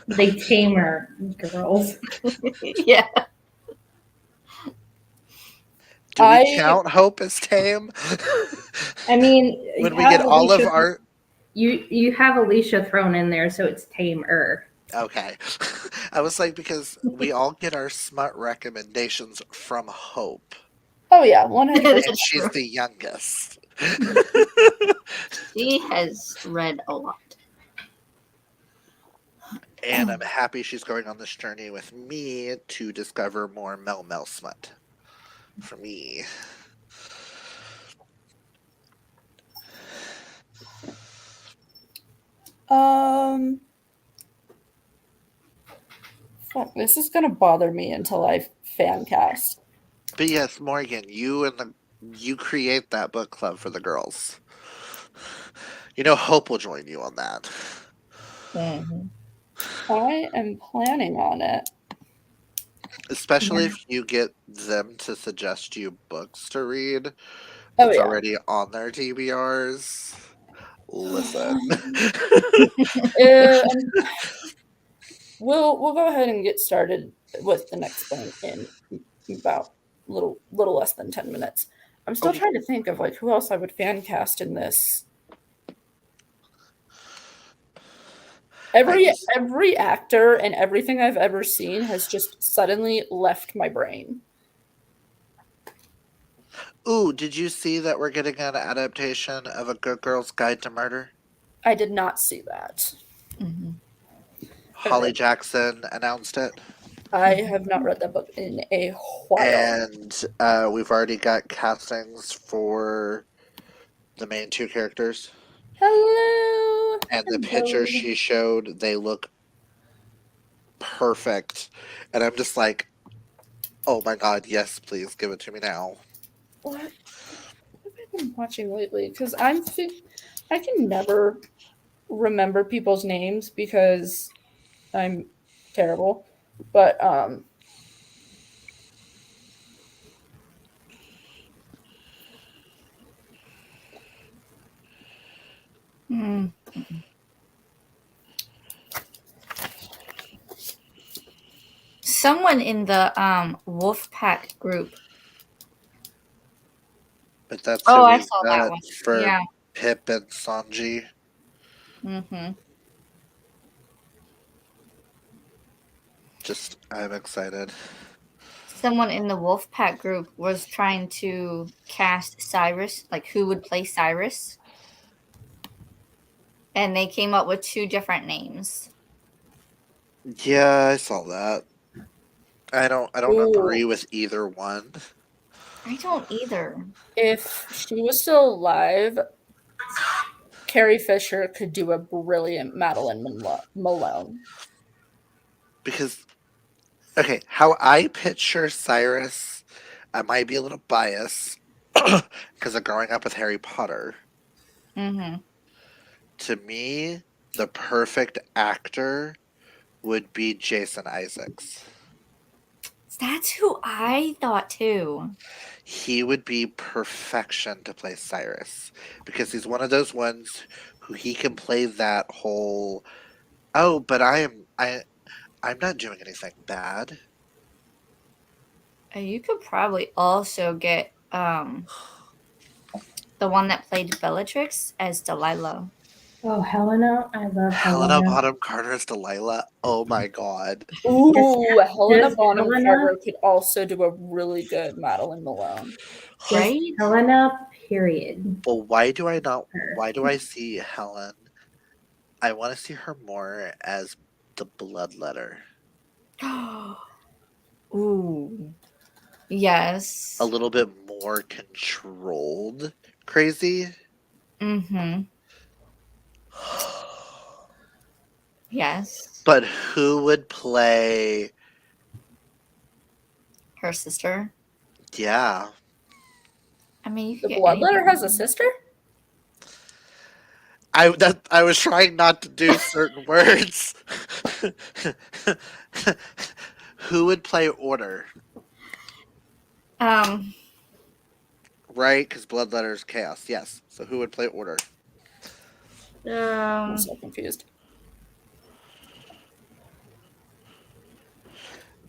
They tamer girls. Yeah. Do we count Hope as tame? I mean, when you we get have all of Alicia- our... you have Alicia thrown in there, so it's tamer. Okay. I was like, because we all get our smut recommendations from Hope. Oh yeah, 100%. And she's the youngest. She has read a lot. And I'm happy she's going on this journey with me to discover more Mel smut for me. Fuck, this is gonna bother me until I fan cast. But yes, Morgan, you create that book club for the girls. You know, Hope will join you on that. Mhm. I am planning on it. Especially if you get them to suggest you books to read Oh that's yeah. already on their TBRs. Listen. We'll go ahead and get started with the next one in about little less than 10 minutes. I'm still trying to think of like who else I would fan cast in this. Every actor and everything I've ever seen has just suddenly left my brain. Ooh, did you see that we're getting an adaptation of A Good Girl's Guide to Murder? I did not see that. Mm-hmm. Holly Jackson announced it. I have not read that book in a while. And we've already got castings for the main two characters. Hello. And the pictures she showed, they look perfect. And I'm just like, oh my god, yes, please give it to me now. What have I been watching lately? Because I can never remember people's names because I'm terrible. But Mm. Someone in the Wolfpack group. But that's I saw that one. for Yeah. Pip and Sanji. Mm-hmm. Just, I'm excited. Someone in the Wolfpack group was trying to cast Cyrus, like who would play Cyrus. And they came up with 2 different names. Yeah, I saw that. I don't agree with either one. I don't either. if she was still alive, Carrie Fisher could do a brilliant Madeline Malone. Because, okay, how I picture Cyrus, I might be a little biased because of growing up with Harry Potter. Mm-hmm. To me, the perfect actor would be Jason Isaacs. That's who I thought too. He would be perfection to play Cyrus because he's one of those ones who he can play that whole, oh, but I'm not doing anything bad. You could probably also get the one that played Bellatrix as Delilah. Oh, Helena. I love Helena Helena. Bonham Carter as Delilah. Oh my god. Ooh, Helena Bonham Helena? Carter could also do a really good Madeline Malone. Right? Just Helena, period. Well, why do I see Helen? I want to see her more as the bloodletter. Ooh. Yes. A little bit more controlled crazy. Mm-hmm. Yes. But who would play Her sister. Yeah. I mean, you The could get Bloodletter anything. has a sister? I was trying not to do certain words. Who would play Order? Um, Right? Because Bloodletter is chaos. Yes. So who would play Order? I'm um, so confused.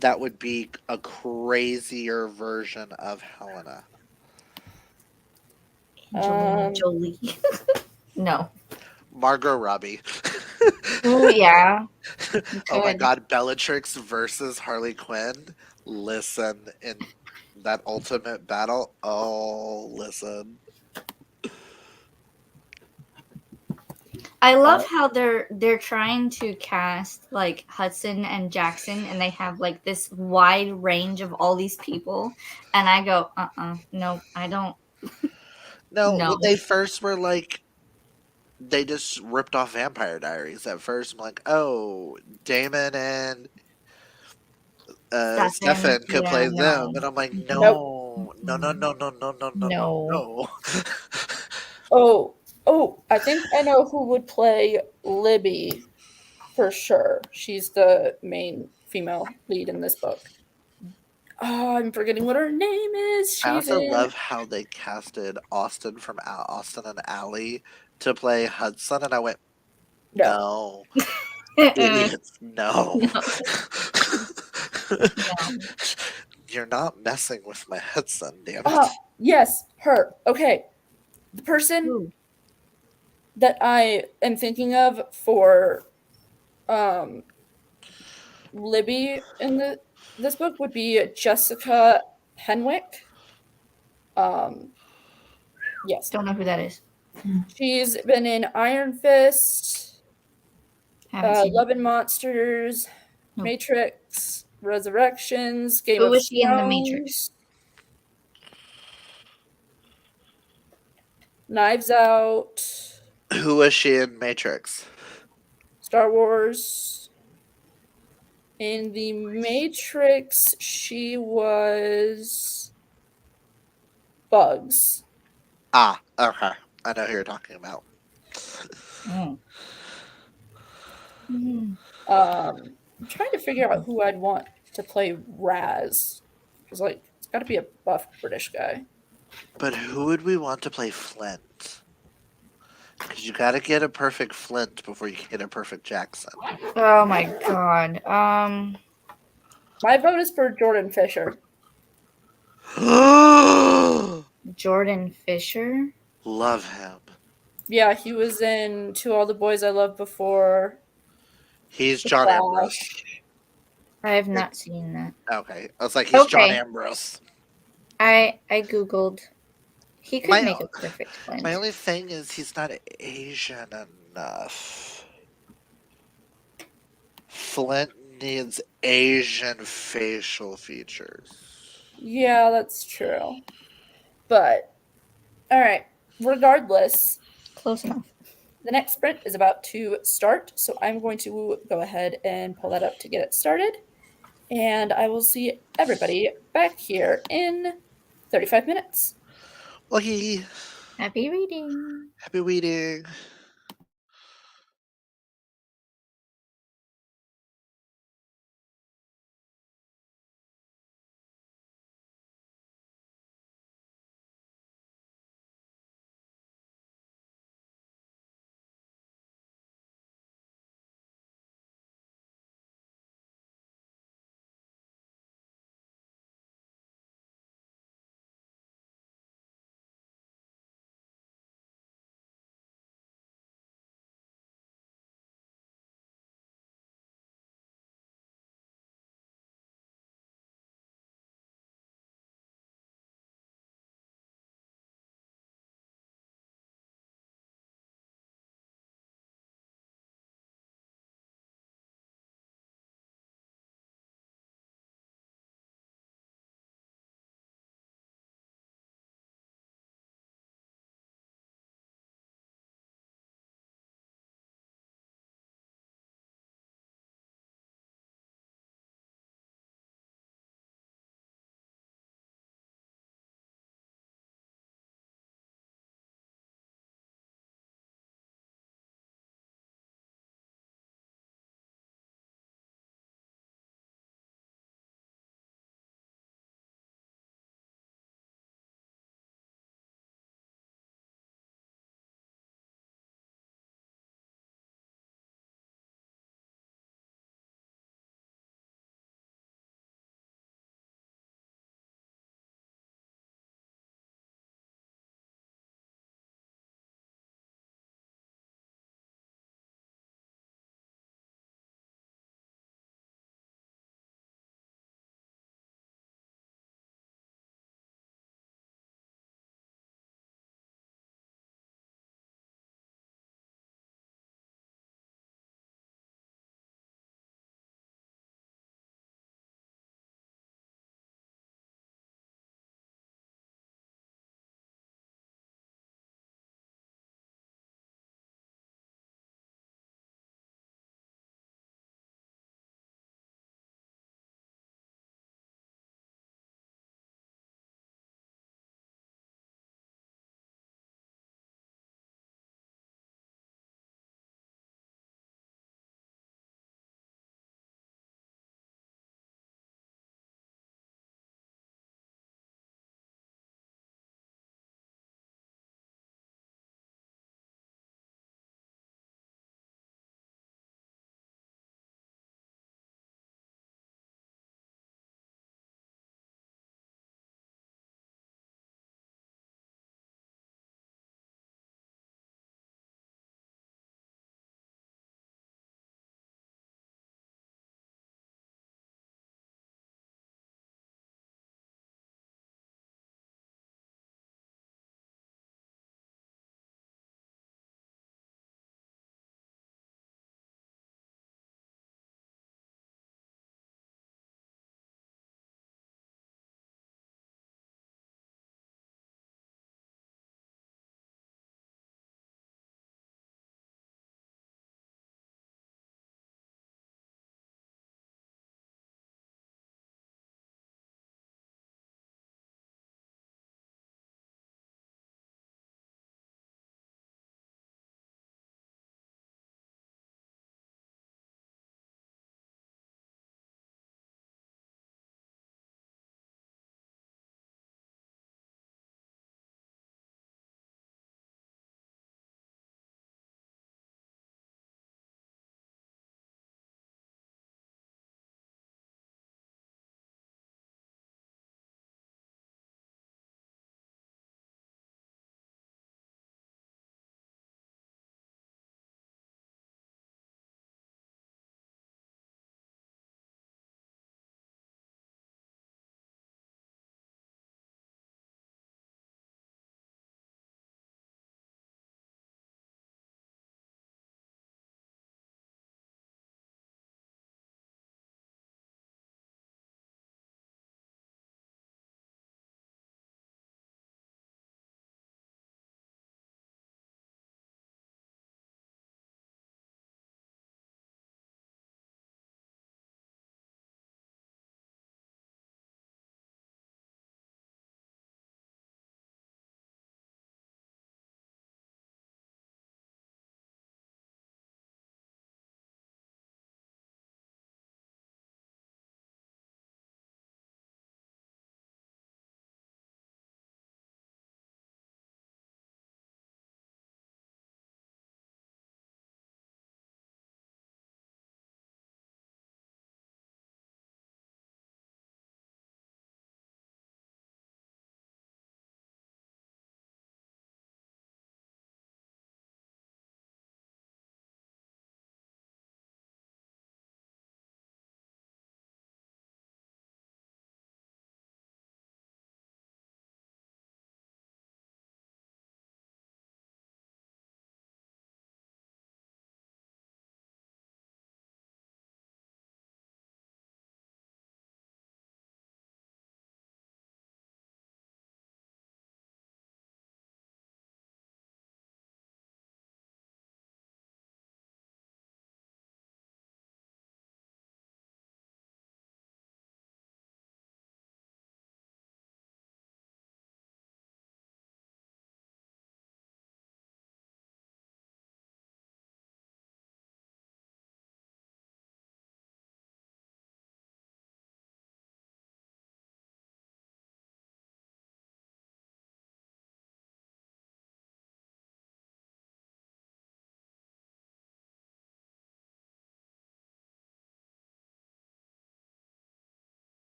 That would be a crazier version of Helena. Angelina Um, Jolie. No. Margot Robbie. Oh yeah. You Oh my could. god, Bellatrix versus Harley Quinn. Listen, in that ultimate battle. Oh, listen. I love Uh, how they're trying to cast like Hudson and Jackson, and they have like this wide range of all these people, and I go, no, I don't. No, No, when they first were like, they just ripped off Vampire Diaries. At first, I'm like, oh, Damon and Stefan. Stefan could Yeah, play them, no, and I'm like, nope. no, no, no, no, no, no, no, no, no, no. no. Oh, I think I know who would play Libby for sure. She's the main female lead in this book. Oh, I'm forgetting what her name is. I She's also in. love how they casted Austin from Austin and Ally to play Hudson, and I went, No. no, Uh-uh. idiots, no. No, no. You're not messing with my Hudson, damn it. Ah, yes, her. Okay. The person Ooh. that I am thinking of for Libby in this book would be Jessica Henwick. Um, yes, Don't know who that is. she's been in Iron Fist, Haven't seen it. Love and Monsters, Nope. Matrix, Resurrections, Game Who of was she in The Matrix? Thrones, Knives Out, Who was she in Matrix? Star Wars. In The Matrix, she was Bugs. Ah, okay. I know who you're talking about. Mm. Mm. I'm trying to figure out who I'd want to play Raz. Because, like, it's got to be a buff British guy. But who would we want to play Flint? Because you gotta get a perfect Flint before you get a perfect Jackson. Oh my god. My vote is for Jordan Fisher. Jordan Fisher. Love him. Yeah, he was in To All the Boys I Loved Before, He's The John Ambrose. Flash. I have not seen that. Okay. I was like, he's John Okay. Ambrose. I googled. He could My, make a perfect my Flint. only thing is he's not Asian enough. Flint needs Asian facial features. Yeah, that's true. But, alright, regardless, Close enough. the next sprint is about to start, so I'm going to go ahead and pull that up to get it started. And I will see everybody back here in 35 minutes. Okay. Happy reading. Happy reading.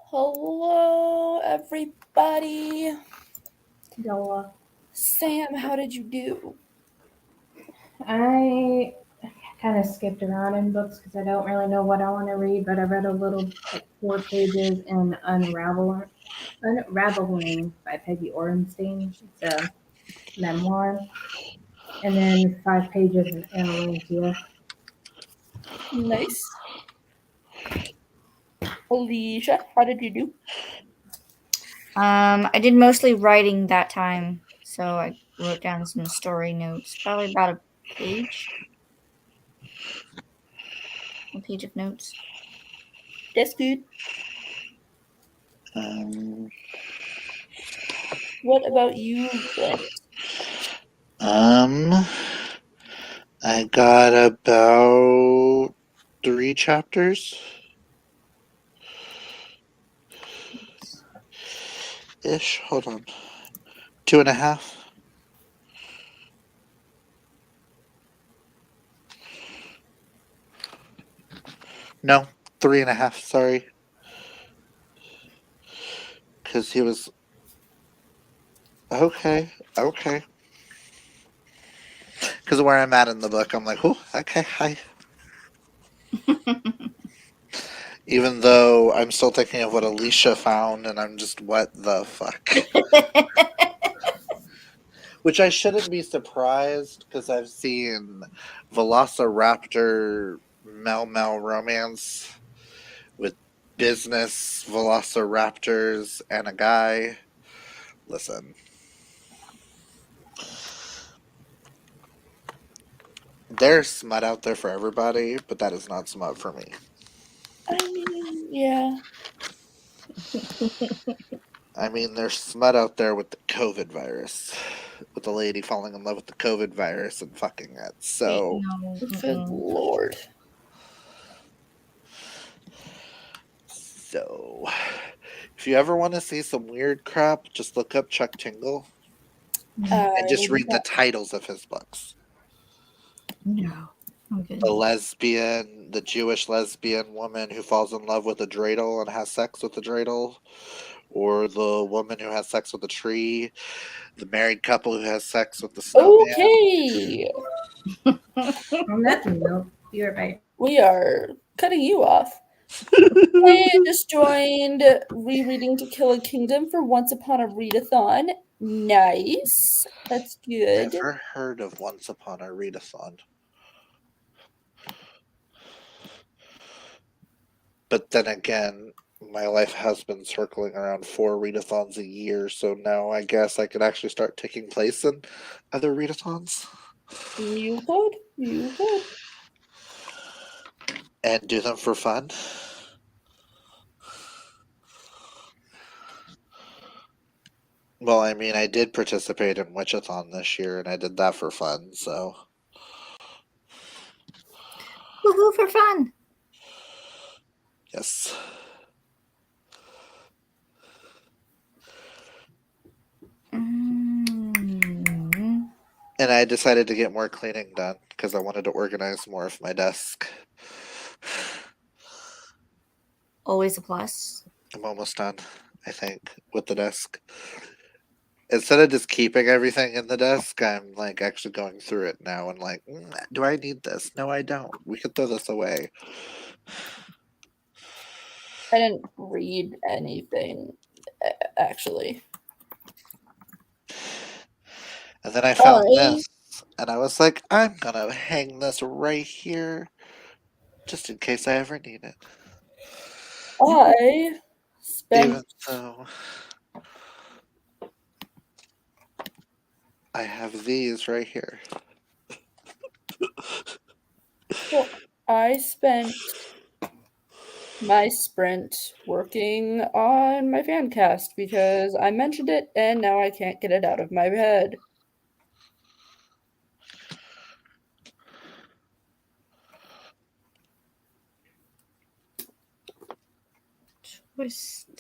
Hello, everybody. Noah. Sam, how did you do? I kind of skipped around in books because I don't really know what I want to read, but I read a little, like 4 pages in Unraveling by Peggy Orenstein. It's a memoir. And then 5 pages in Analintia. Nice. Alicia, how did you do? I did mostly writing that time, so I wrote down some story notes, probably about a page of notes. That's good. Um, What about you, Brent? I got about 3 chapters ish. Hold on. 2.5. No, 3.5. Sorry. Because he was. Okay. Because where I'm at in the book, I'm like, oh, okay, hi. Even though I'm still thinking of what Alicia found, and I'm just, what the fuck? Which I shouldn't be surprised, because I've seen Velociraptor Mel romance with business velociraptors and a guy. Listen. There's smut out there for everybody, but that is not smut for me. I mean, yeah. I mean, there's smut out there with the COVID virus, with the lady falling in love with the COVID virus and fucking it. So, No. Good Lord. if you ever want to see some weird crap, just look up Chuck Tingle and just read the titles of his books. No. Okay. The Jewish lesbian woman who falls in love with a dreidel and has sex with a dreidel, or the woman who has sex with a tree, the married couple who has sex with the snowman. Okay. On that note, you're right. We are cutting you off. I just joined Rereading To Kill a Kingdom for Once Upon a Readathon. Nice. That's good. Never heard of Once Upon a Readathon. But then again, my life has been circling around 4 readathons a year, so now I guess I could actually start taking place in other readathons You could. You could. and do them for fun. Well, I mean, I did participate in Witchathon this year, and I did that for fun, so. Woohoo for fun. Yes. And I decided to get more cleaning done because I wanted to organize more of my desk. Always a plus. I'm almost done, I think, with the desk. Instead of just keeping everything in the desk, I'm like actually going through it now and like, do I need this? No, I don't. We could throw this away. I didn't read anything, actually. And then I found Sorry. this, and I was like, I'm gonna hang this right here, just in case I ever need it. I spent Even though I have these right here. well, I spent my sprint working on my fan cast because I mentioned it and now I can't get it out of my head.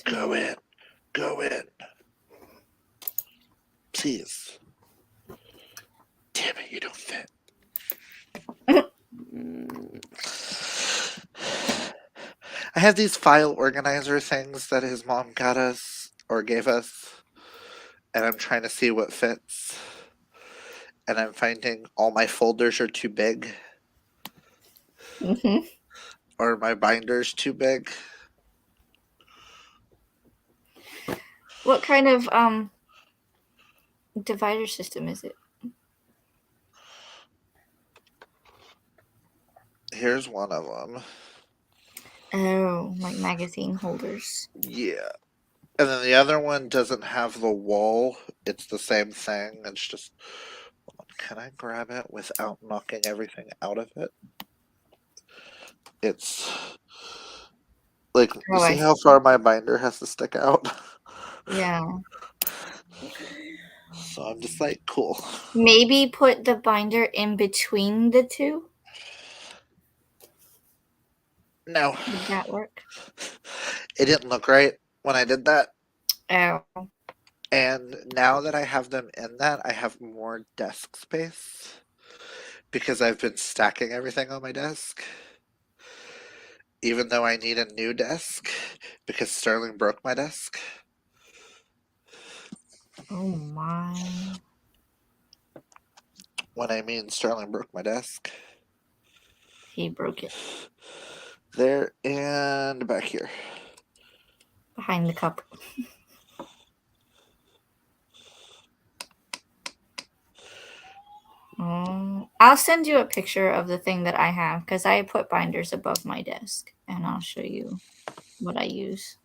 Go in. Go in. Please. Damn it, you don't fit. I have these file organizer things that his mom got us or gave us, and I'm trying to see what fits. And I'm finding all my folders are too big, Mm-hmm. or my binder's too big. What kind of divider system is it? Here's one of them. Oh, like magazine holders. Yeah. And then the other one doesn't have the wall. It's the same thing. It's just. Can I grab it without knocking everything out of it? It's. Like, you Oh, I see how see. far my binder has to stick out? Yeah. So I'm just like, cool. Maybe put the binder in between the two. No. Would that work? It didn't look right when I did that. Oh. And now that I have them in that, I have more desk space because I've been stacking everything on my desk. Even though I need a new desk because Sterling broke my desk. Oh my. When I mean Sterling broke my desk. He broke it. There and back here. Behind the cup. I'll send you a picture of the thing that I have because I put binders above my desk and I'll show you what I use.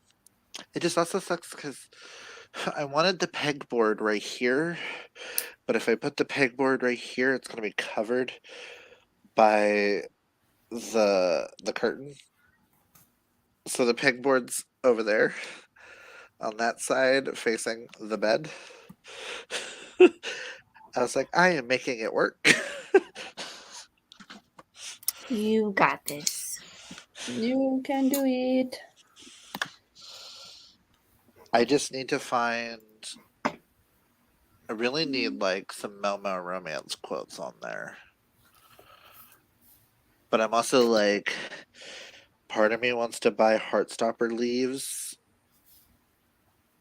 It just also sucks because I wanted the pegboard right here, but if I put the pegboard right here, it's going to be covered by the curtain. So the pegboard's over there on that side facing the bed. I was like, I am making it work. You got this. You can do it. I just need to find. I really need like some Melmo romance quotes on there. But I'm also like, part of me wants to buy Heartstopper leaves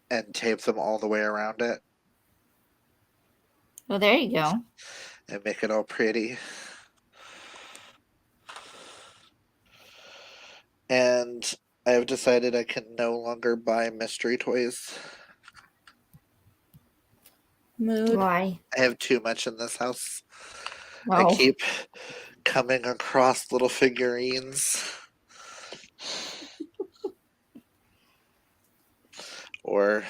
and tape them all the way around it Well, there you go. and make it all pretty. And I have decided I can no longer buy mystery toys. Mood. Why? I have too much in this house. Oh. I keep coming across little figurines. Or,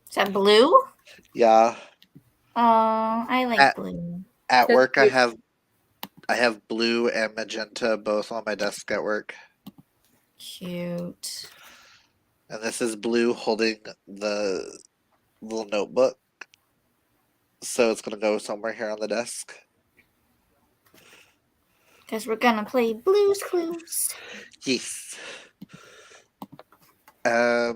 Is that blue? yeah. Oh, I like blue. At That's work, cute. I have blue and magenta both on my desk at work. Cute. And this is blue holding the little notebook. So it's going to go somewhere here on the desk. Because we're going to play Blue's Clues. Yes. I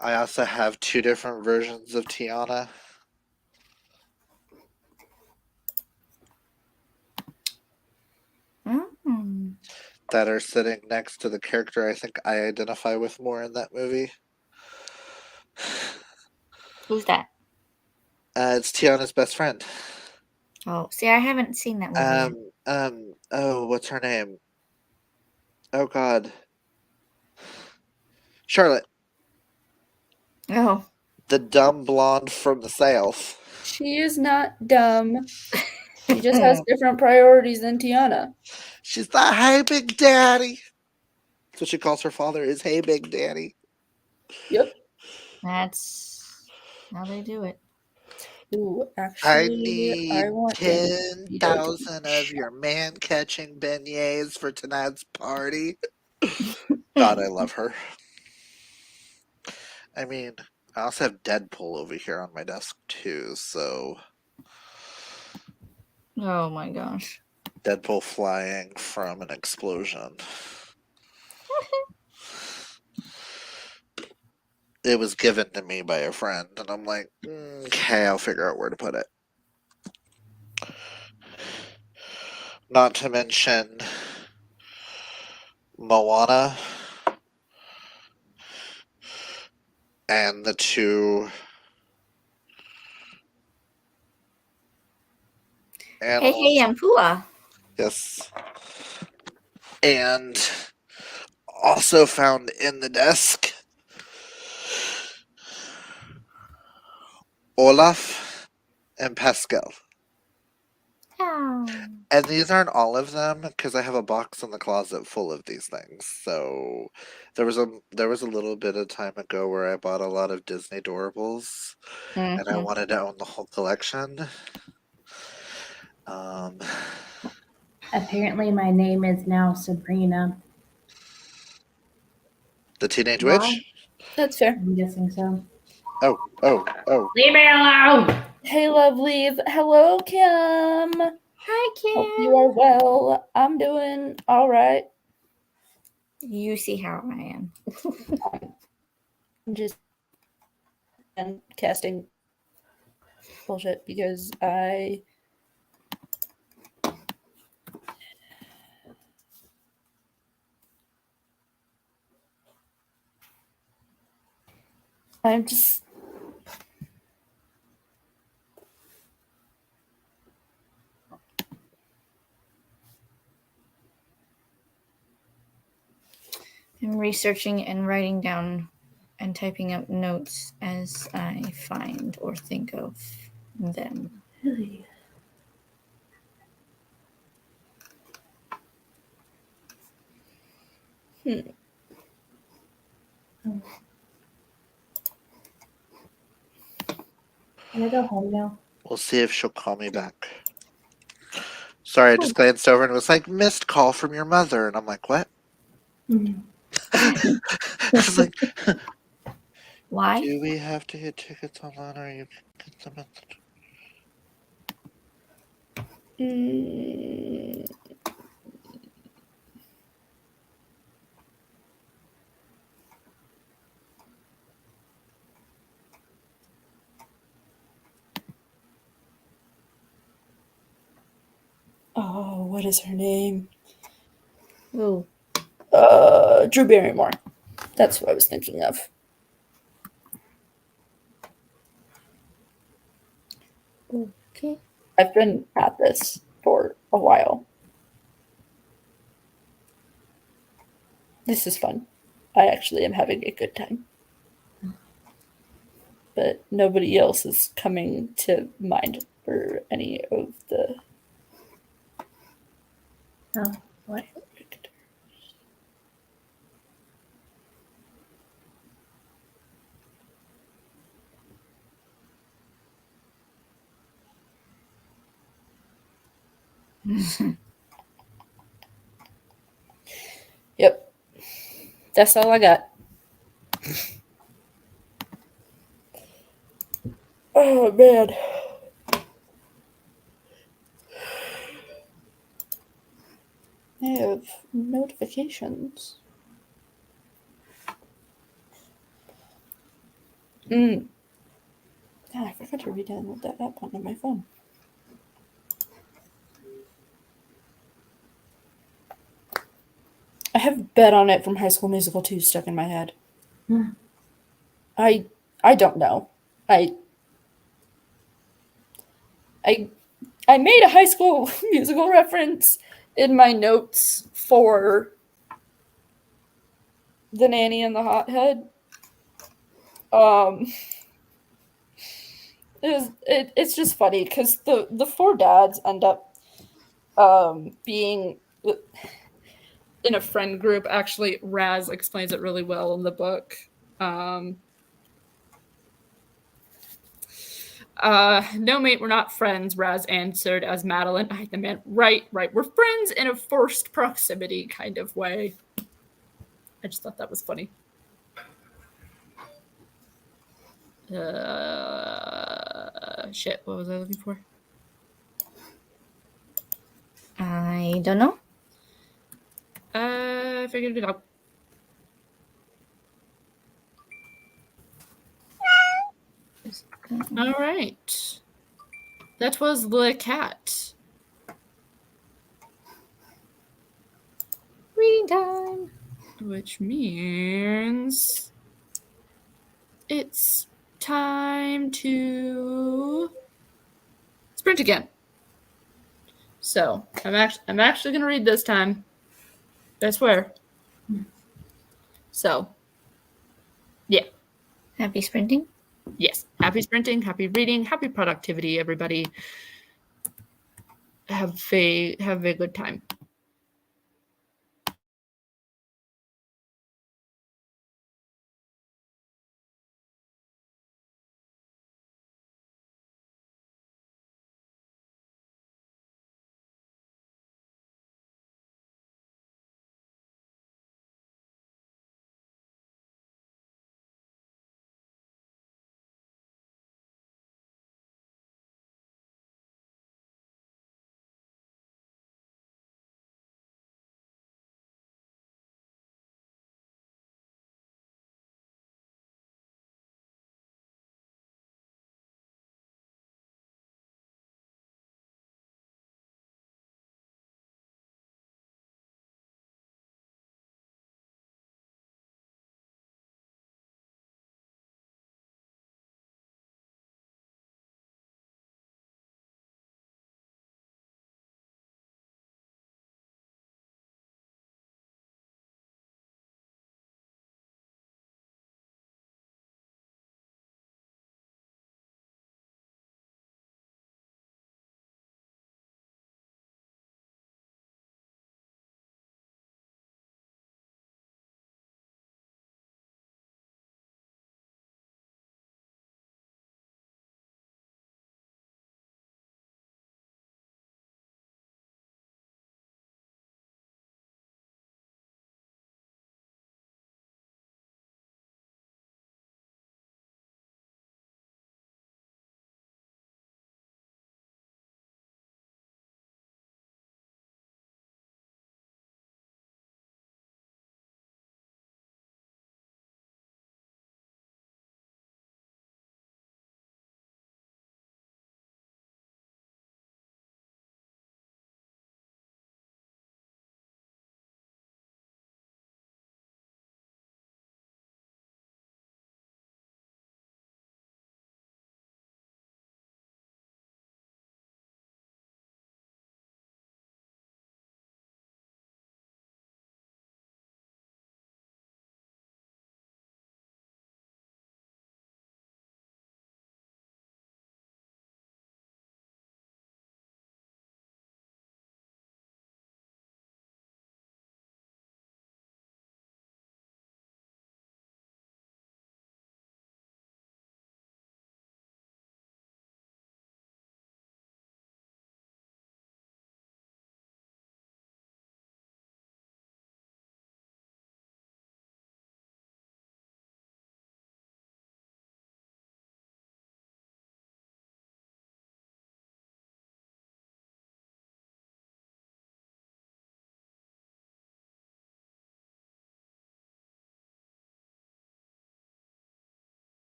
also have 2 different versions of Tiana. Mm. That are sitting next to the character I think I identify with more in that movie. Who's that? It's Tiana's best friend. Oh, see, I haven't seen that movie yet. Oh, what's her name? Oh God. Charlotte. Oh. The dumb blonde from the South. She is not dumb. She just has different priorities than Tiana. She's like, hey, Big Daddy. That's what she calls her father is, hey, Big Daddy. Yep. That's how they do it. Ooh, I actually, need I want Danny to be dark. 10,000 of your man-catching beignets for tonight's party. God, I love her. I mean, I also have Deadpool over here on my desk, too, so... Oh my gosh. Deadpool flying from an explosion. It was given to me by a friend, and I'm like, okay, I'll figure out where to put it. Not to mention, Moana and the two Hey, animals. hey, and Pua. Yes. And also found in the desk Olaf and Pascal. Oh. And these aren't all of them because I have a box in the closet full of these things. So there was a little bit of time ago where I bought a lot of Disney Doorables, and I Mhm. wanted to own the whole collection. Apparently, my name is now Sabrina. The Teenage Why? Witch. That's fair. I'm guessing so. Oh. Leave me alone! Hey, lovelies. Hello, Kim. Hi, Hope you are Kim. well. I'm doing all right. You see how I am. I'm just casting bullshit because I'm just I'm researching and writing down and typing up notes as I find or think of them. Can I go home now? We'll see if she'll call me back. Sorry, I just glanced over and it was like, missed call from your mother. And I'm like, what? Mhm. I was like, Why? do we have to get tickets online or you can get them at the... oh, what is her name? Oh, Drew Barrymore. That's what I was thinking of. okay. I've been at this for a while. This is fun. I actually am having a good time. But nobody else is coming to mind for any of the Oh, what? Yep. That's all I got. Oh man. I have notifications. Oh, I forgot to re-download that app onto my phone. I have Bet on It from High School Musical 2 stuck in my head. Hmm. I don't know. I made a High School Musical reference in my notes for The Nanny and the Hothead. It's just funny because the four dads end up being in a friend group. Actually, Raz explains it really well in the book. No, mate, we're not friends, Raz answered as Madeline eyed the man. Right. We're friends in a forced proximity kind of way. I just thought that was funny. Shit, what was I looking for? I don't know. I figured it out. All right. That was the cat. Reading time. Which means it's time to sprint again. So I'm actually gonna read this time. I swear. So yeah. Happy sprinting. Yes. Happy sprinting, happy reading, happy productivity, everybody. Have a good time.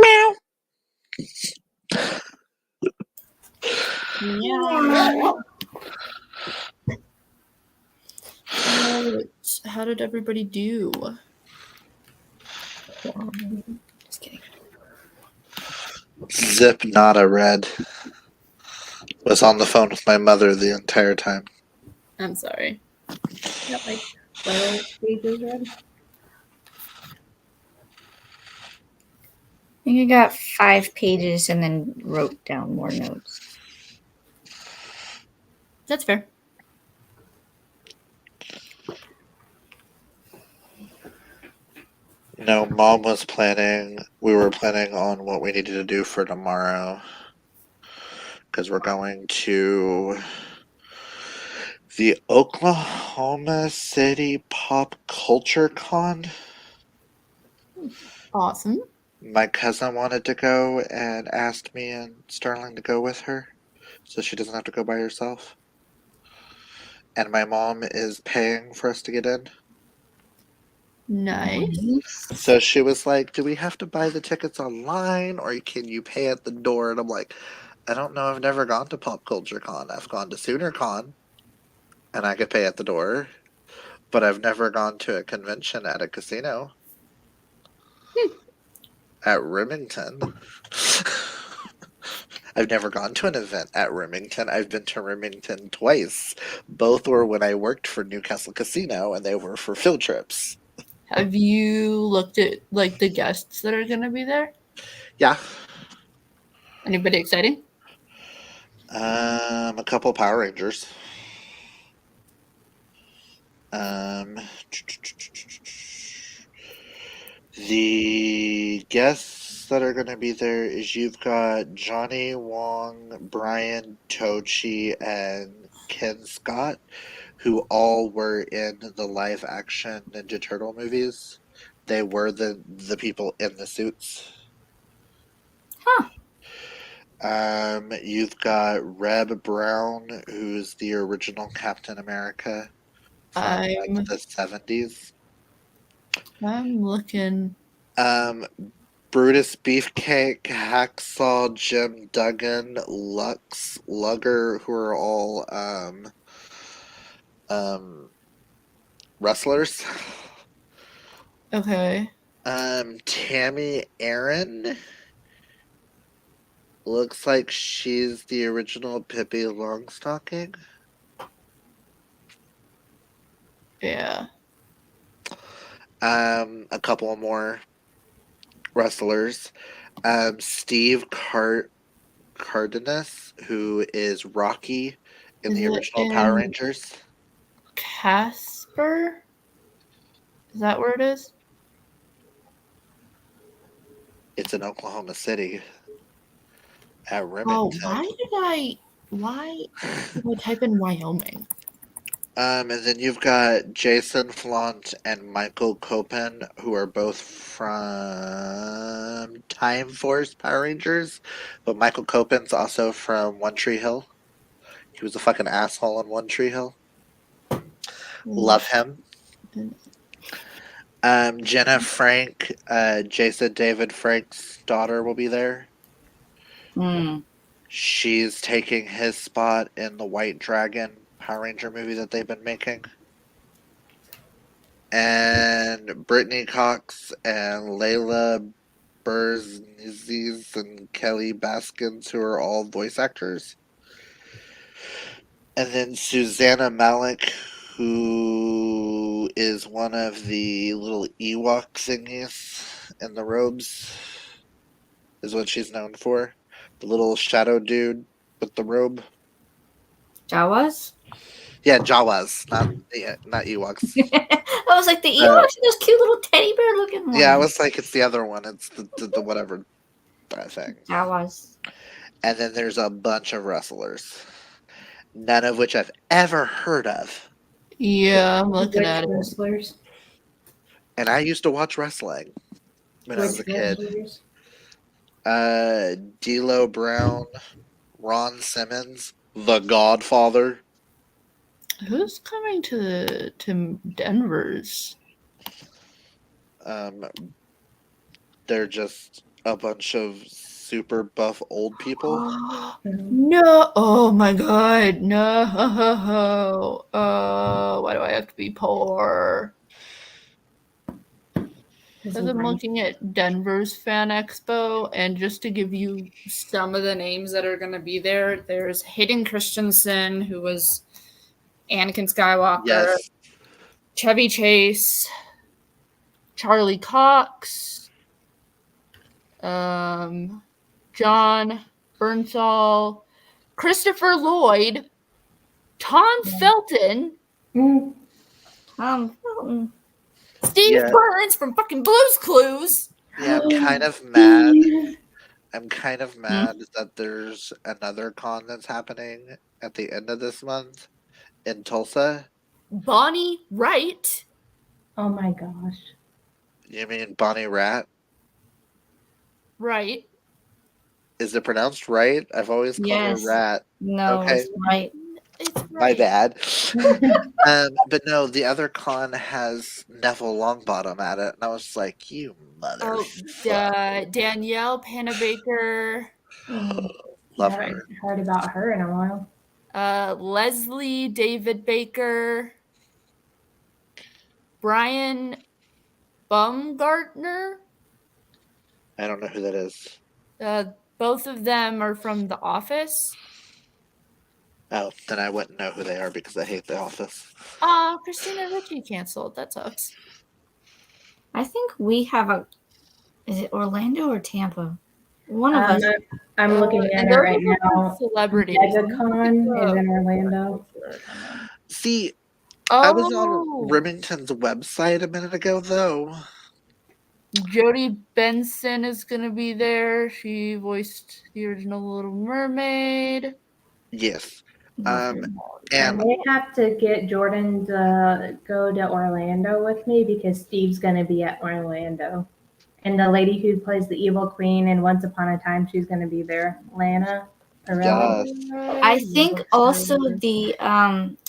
Meow. How did everybody do? Just kidding. Zip Nada Red was on the phone with my mother the entire time. I'm sorry. Got like 12 pages read. I think I got 5 pages and then wrote down more notes. That's fair. No, we were planning on what we needed to do for tomorrow. Because we're going to the Oklahoma City Pop Culture Con. Awesome. My cousin wanted to go and asked me and Starling to go with her so she doesn't have to go by herself. And my mom is paying for us to get in. Nice. So she was like, do we have to buy the tickets online or can you pay at the door? And I'm like, I don't know. I've never gone to Pop Culture Con. I've gone to Sooner Con and I could pay at the door, but I've never gone to a convention at a casino at Remington. I've never gone to an event at Remington. I've been to Remington twice. Both were when I worked for Newcastle Casino and they were for field trips. Have you looked at like the guests that are gonna be there? Yeah. Anybody exciting? A couple Power Rangers. The guests that are going to be there is you've got Johnny Wong, Brian Tochi, and Ken Scott, who all were in the live action Ninja Turtle movies. They were the people in the suits. Huh. You've got Reb Brown, who's the original Captain America from like the 70s. I'm looking. Brutus Beefcake, Hacksaw, Jim Duggan, Lux, Lugger, who are all wrestlers. Okay. Tammy Aaron looks like she's the original Pippi Longstocking. Yeah. A couple more wrestlers. Steve Cardenas, who is Rocky in Is the it original Power in Rangers. Casper? Is that where it is? It's in Oklahoma City at Remington. Oh, why did I type in Wyoming? And then you've got Jason Flaunt and Michael Copen, who are both from Time Force Power Rangers, but Michael Copen's also from One Tree Hill. He was a fucking asshole on One Tree Hill. Love him. Jenna Frank, Jason David Frank's daughter will be there. Hmm. She's taking his spot in the White Dragon Power Ranger movie that they've been making. And Brittany Cox and Layla Burzizis and Kelly Baskins, who are all voice actors. And then Susanna Malik, who is one of the little Ewok thingies in the robes, is what she's known for. The little shadow dude with the robe. Jawas? Yeah, Jawas, not Ewoks. I was like, the Ewoks are those cute little teddy bear looking ones. Yeah, I was like, it's the other one. It's the whatever thing. Jawas. And then there's a bunch of wrestlers, none of which I've ever heard of. Yeah, I'm looking Which at it. wrestlers? And I used to watch wrestling when I was a Which kid. wrestlers? D'Lo Brown, Ron Simmons, The Godfather. Who's coming to Denver's? They're just a bunch of super buff old people. No! Oh my god! No! Why do I have to be poor? Because I'm looking at Denver's Fan Expo, and just to give you some of the names that are going to be there, there's Hayden Christensen, who was Anakin Skywalker, Yes. Chevy Chase, Charlie Cox, John Bernthal, Christopher Lloyd, Tom Felton, Felton. Steve Yeah. Burns from fucking Blue's Clues. Yeah, I'm kind of mad. I'm kind of mad that there's another con that's happening at the end of this month in Tulsa. Bonnie Wright. Oh my gosh. You mean Bonnie Rat? Right. Is it pronounced right? I've always called Yes. her Rat. No, Okay. it's right. It's My right. bad. But no, the other con has Neville Longbottom at it, and I was like, "You motherfucker!" Danielle Panabaker, Love I her. haven't heard about her in a while. Leslie David Baker, Brian Baumgartner. I don't know who that is. Both of them are from The Office. Oh, then I wouldn't know who they are because I hate The Office. Christina Ricci canceled. That sucks. I think we have a. Is it Orlando or Tampa? One of us. I'm looking at And it those right are now. celebrities. MegaCon is in Orlando. See, I was on Oh, Remington's website a minute ago, though. Jodie Benson is gonna be there. She voiced the original Little Mermaid. Yes. Love her. I And may have to get Jordan to go to Orlando with me because Steve's going to be at Orlando. And the lady who plays the evil queen in Once Upon a Time, she's going to be there. Lana Parelli. yes. I think also the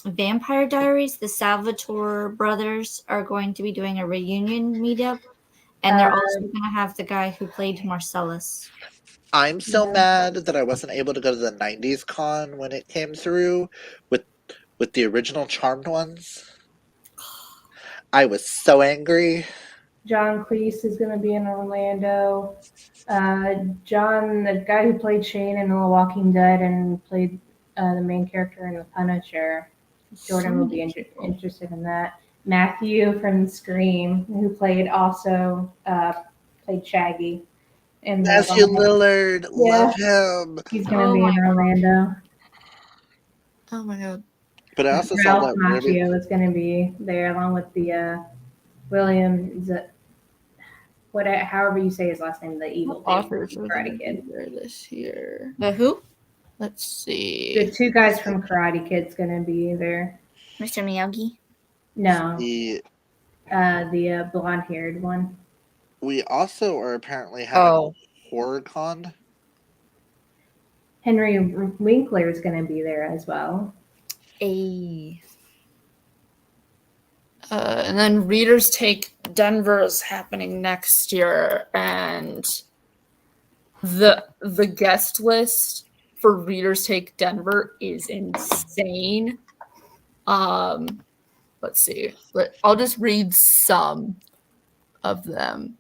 Vampire Diaries, the Salvatore brothers, are going to be doing a reunion meetup, and they're also going to have the guy who played Marcellus. I'm so mad that I wasn't able to go to the 90s con when it came through with the original Charmed ones. I was so angry. John Cleese is going to be in Orlando. John, the guy who played Shane in The Walking Dead and played the main character in The Punisher, Jordan will be interested in that. Matthew from Scream, who played Shaggy. In Matthew Lillard, love him. He's going to be in Orlando. Oh my god. But I also saw Ralph that Macchio is going to be there along with the William, however you say his last name, the evil Authors are Karate Kid. there this year. The who? Let's see. The two guys from Karate Kid's going to be there. Mr. Miyagi? No, the blonde-haired one. we also are apparently having a horror con. Henry Winkler is going to be there as well. And then Readers Take Denver is happening next year, and the guest list for Readers Take Denver is insane. Let's see. I'll just read some of them.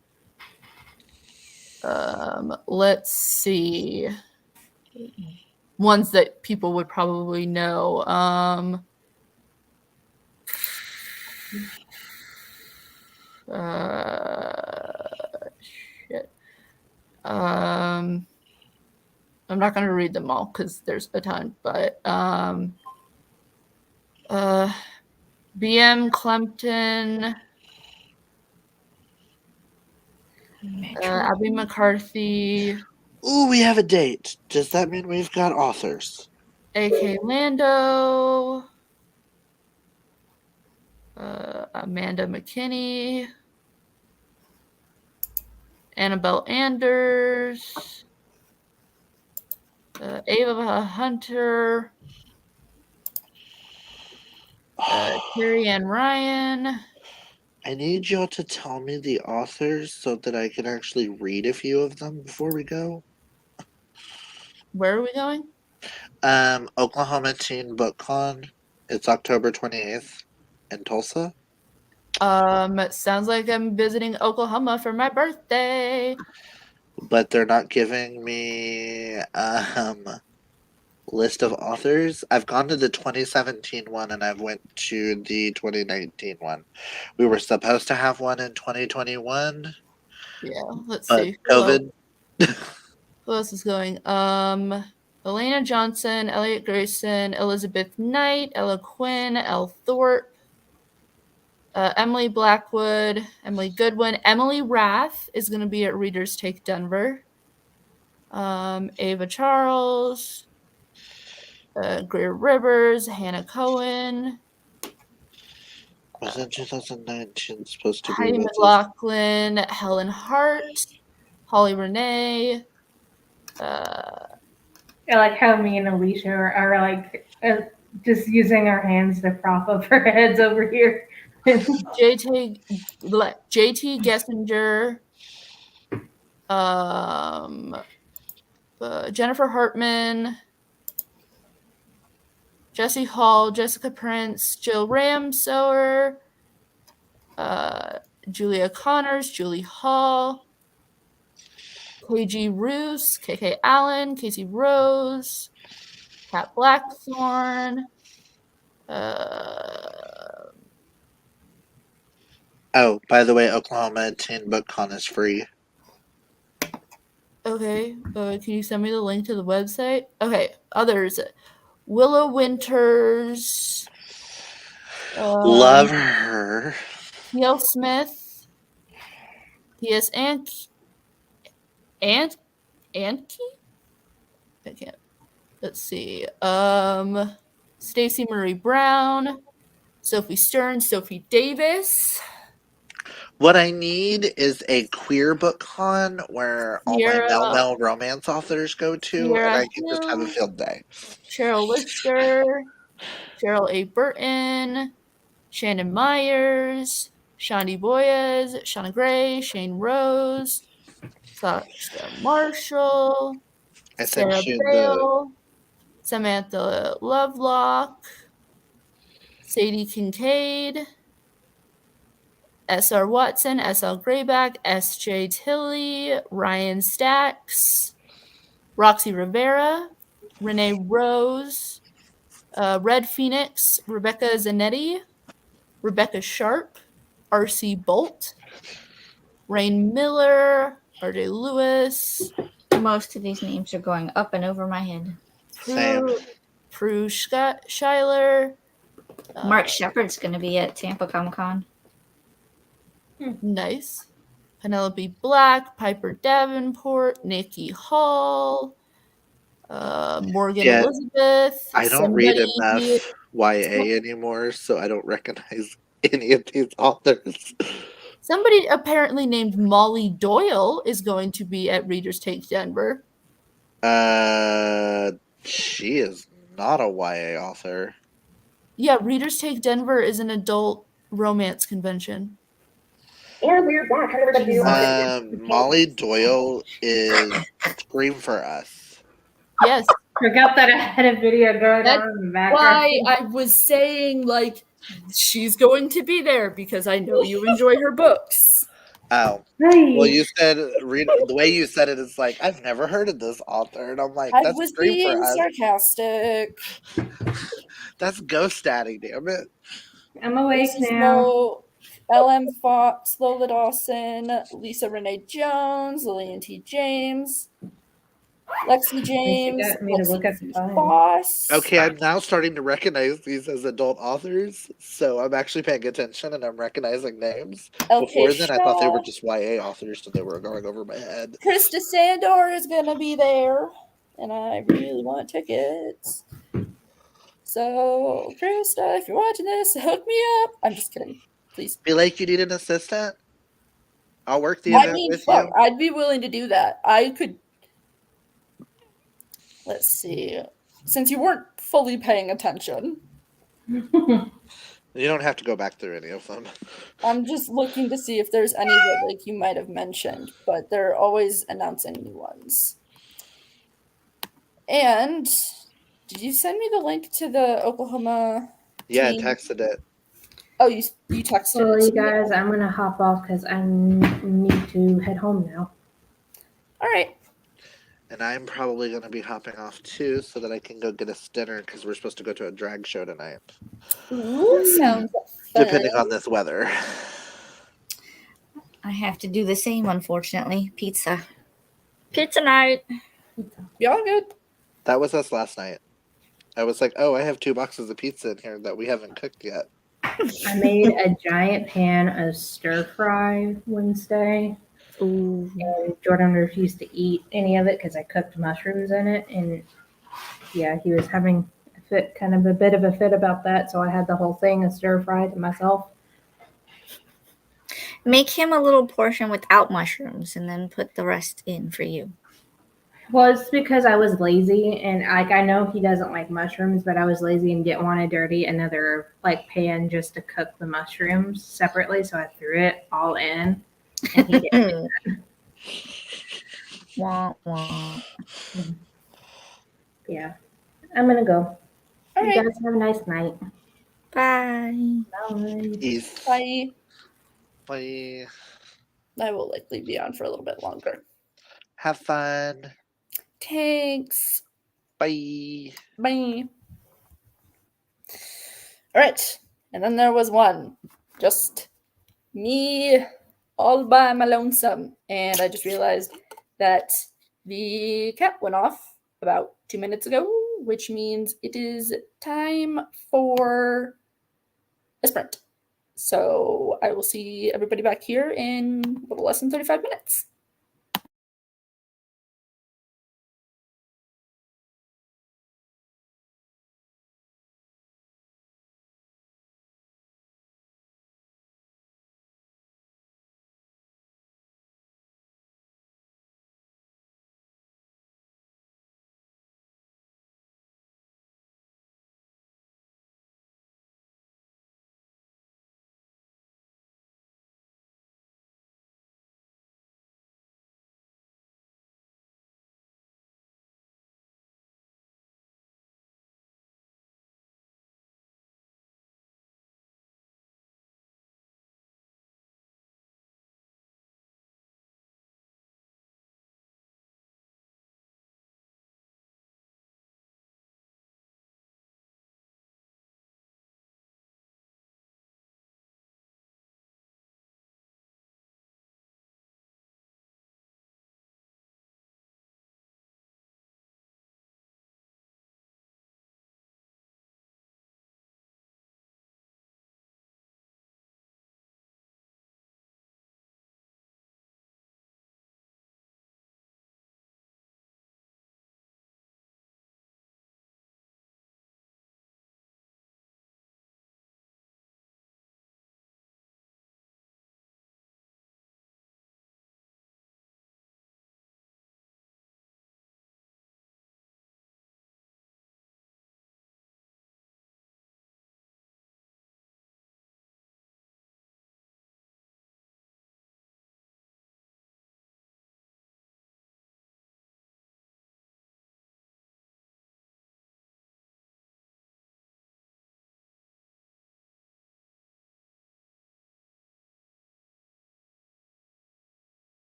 Let's see. Ones that people would probably know. Shit. I'm not gonna read them all because there's a ton, but BM Clempton, Abby McCarthy, Ooh, we have a date. Does that mean we've got authors? AK Lando, Amanda McKinney, Annabelle Anders, Ava Hunter, Carrie Ann Ryan, I need y'all to tell me the authors so that I can actually read a few of them before we go. Where are we going? Oklahoma Teen Book Con. It's October 28th in Tulsa. Sounds like I'm visiting Oklahoma for my birthday. But they're not giving me list of authors. I've gone to the 2017 one and I've went to the 2019 one. We were supposed to have one in 2021, Yeah, let's but see. COVID. Who else is going? Elena Johnson, Elliot Grayson, Elizabeth Knight, Ella Quinn, Elle Thorpe, Emily Blackwood, Emily Goodwin, Emily Rath is going to be at Readers Take Denver. Ava Charles, Greer Rivers, Hannah Cohen, Wasn't 2019 supposed to be Heidi with us? McLaughlin, Helen Hart, Holly Renee. I like how me and Alicia are like just using our hands to prop up our heads over here. JT Gessinger, Jennifer Hartman, Jesse Hall, Jessica Prince, Jill Ramsower, Julia Connors, Julie Hall, KG Roos, KK Allen, Casey Rose, Kat Blackthorn. Oh, by the way, Oklahoma Teen Book Con is free. Okay, can you send me the link to the website? Okay, others. Willow Winters. Love her. Neil Smith. T.S. Anki. I can't. Let's see. Stacey Marie Brown. Sophie Stern. Sophie Davis. What I need is a queer book con where all my male romance authors go to, and I can just have a field day. Cheryl Lister, Cheryl A. Burton, Shannon Myers, Shandi Boyes, Shauna Gray, Shane Rose, Sasha Marshall, Sarah Bale, Samantha Lovelock, Sadie Kincaid, S.R. Watson, S.L. Grayback, S.J. Tilley, Ryan Stacks, Roxy Rivera, Renee Rose, Red Phoenix, Rebecca Zanetti, Rebecca Sharp, R.C. Bolt, Rain Miller, R.J. Lewis. Most of these names are going up and over my head. Prue Schuyler. Mark Shepard's going to be at Tampa Comic Con. Nice. Penelope Black, Piper Davenport, Nikki Hall, Morgan Elizabeth. I don't read enough YA anymore, so I don't recognize any of these authors. Somebody apparently named Molly Doyle is going to be at Readers Take Denver. She is not a YA author. Yeah, Readers Take Denver is an adult romance convention. And we're back. Molly Doyle is Scream for Us. Yes. Forgot that I had a video going on in the background. Why I was saying, like, she's going to be there because I know you enjoy her books. Oh. Well, you said, the way you said it is like, I've never heard of this author. And I'm like, I that's was Scream being for Us. sarcastic. That's Ghost Daddy, damn it. I'm awake now. L.M. Fox, Lola Dawson, Lisa Renee Jones, Lillian T. James, Lexi James, got me to look at the phone. Boss. Okay, I'm now starting to recognize these as adult authors, so I'm actually paying attention and I'm recognizing names. Before then, I thought they were just YA authors, so they were going over my head. Krista Sandor is going to be there, and I really want tickets. So, Krista, if you're watching this, hook me up. I'm just kidding. Please. Feel like you need an assistant? I'll work the event with you. I'd be willing to do that. I could. Let's see. Since you weren't fully paying attention. You don't have to go back through any of them. I'm just looking to see if there's any that like you might have mentioned, but they're always announcing new ones. And did you send me the link to the Oklahoma Yeah, I team? texted it. Oh, you texted Well, it you to me? guys, I'm gonna hop off because I need to head home now. All right. And I'm probably going to be hopping off too so that I can go get us dinner because we're supposed to go to a drag show tonight. Ooh, sounds fun. Depending on this weather. I have to do the same, unfortunately. Pizza night. Y'all good? That was us last night. I was like, oh, I have 2 boxes of pizza in here that we haven't cooked yet. I made a giant pan of stir fry Wednesday. Ooh. And Jordan refused to eat any of it because I cooked mushrooms in it. And yeah, he was having a fit, kind of a bit of a fit about that. So I had the whole thing of stir fry to myself. Make him a little portion without mushrooms and then put the rest in for you. Well, it's because I was lazy and like I know he doesn't like mushrooms, but I was lazy and didn't want to dirty another like pan just to cook the mushrooms separately. So I threw it all in, and he didn't. Wah, wah. Yeah, I'm gonna go. All You right. guys have a nice night. Bye. Bye. East. Bye. Bye. I will likely be on for a little bit longer. Have fun. Thanks. Bye. Bye. All right. And then there was one. Just me all by my lonesome. And I just realized that the cat went off about 2 minutes ago, which means it is time for a sprint. So I will see everybody back here in a little less than 35 minutes.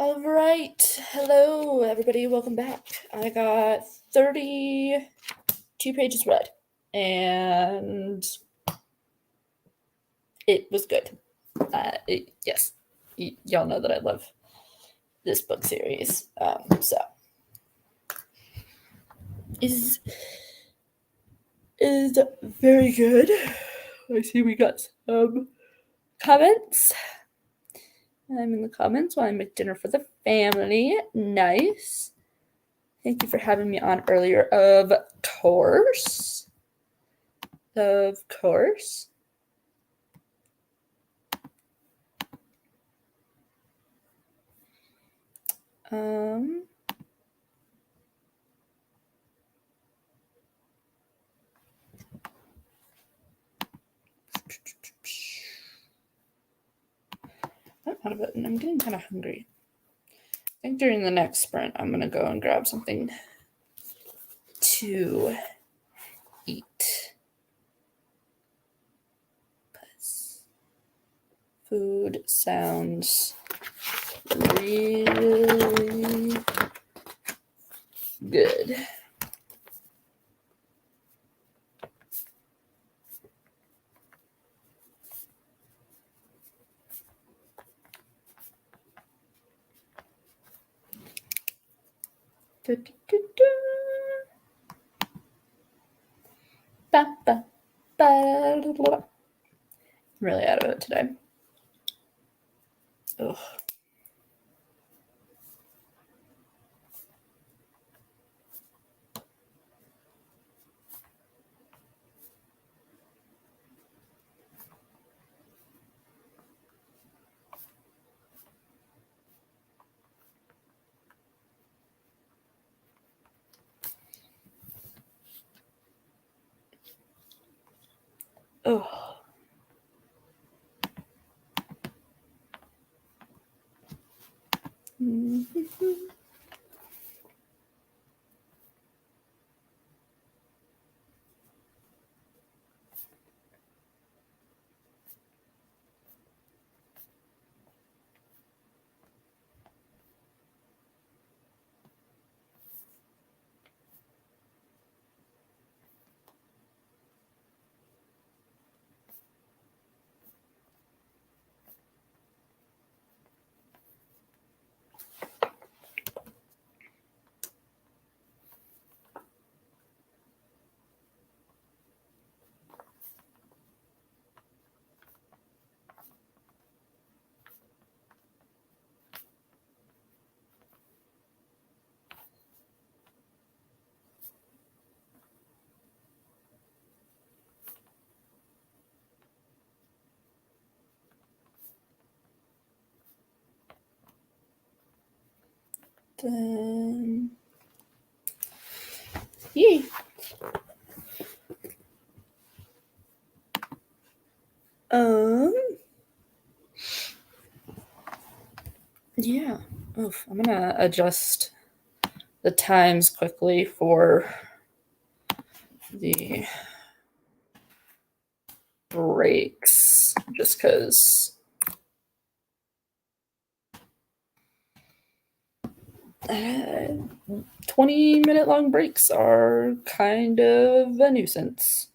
All right. Hello, everybody. Welcome back. I got 32 pages read, and it was good. Yes, y'all know that I love this book series. So is very good. I see we got some comments. I'm in the comments while I make dinner for the family. Nice. Thank you for having me on earlier. Of course. Of course. I'm out of it and I'm getting kind of hungry. I think during the next sprint, I'm going to go and grab something to eat. Because food sounds really good. I'm really out of it today. Ugh. Oh. Then, yay. Yeah. Oof. I'm gonna adjust the times quickly for the breaks, just because 20-minute long breaks are kind of a nuisance.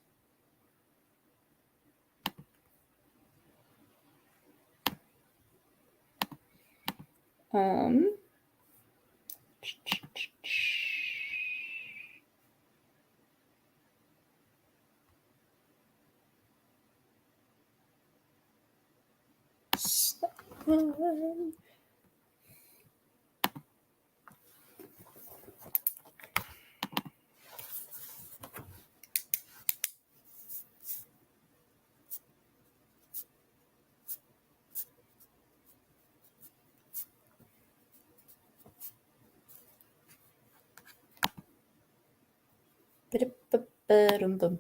Ba-da-ba-ba-dum-bum.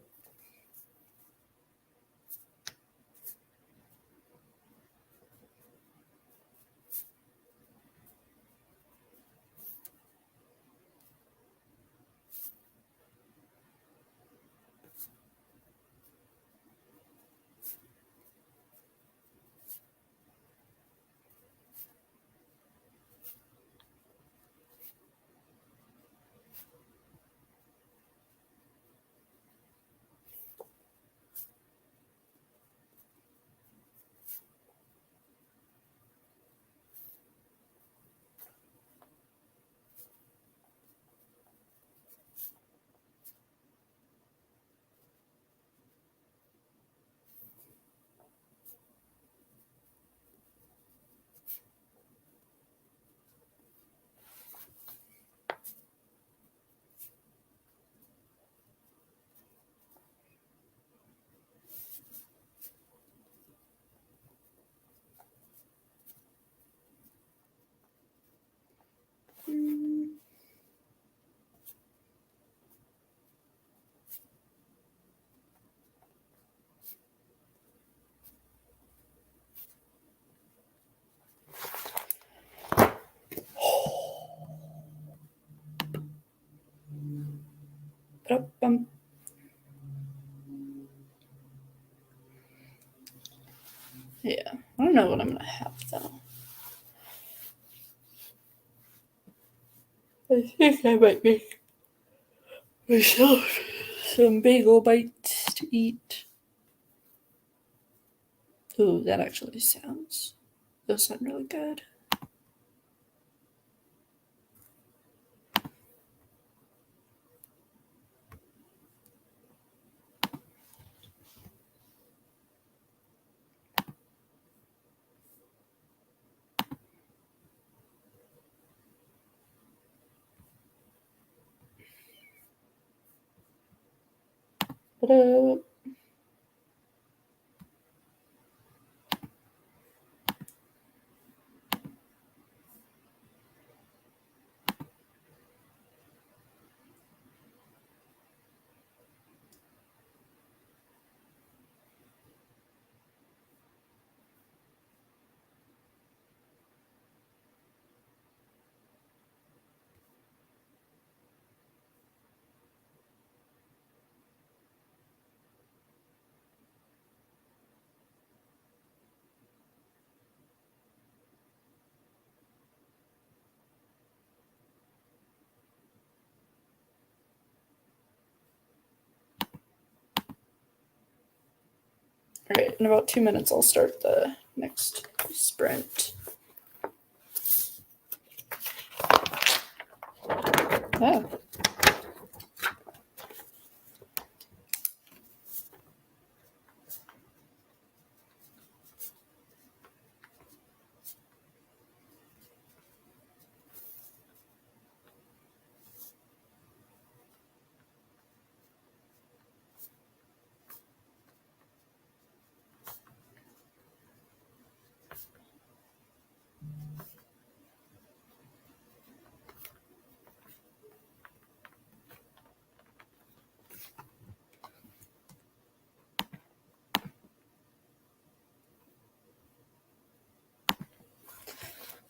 Ba-da-bum. Yeah, I don't know what I'm gonna have though. I think I might make myself some bagel bites to eat. Ooh, that actually those sound really good. Ba-da. All right, in about 2 minutes, I'll start the next sprint. Oh.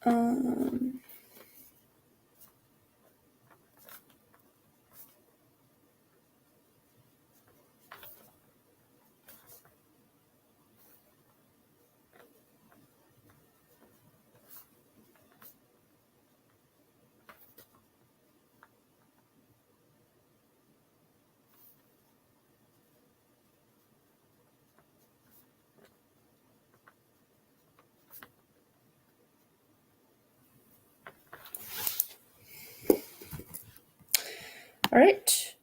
Um, all right.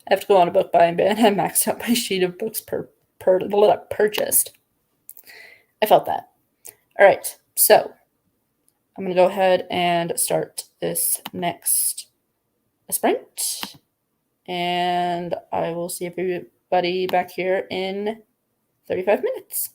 I have to go on a book buying ban. I maxed out my sheet of books purchased. I felt that. All right, so I'm going to go ahead and start this next sprint. And I will see everybody back here in 35 minutes.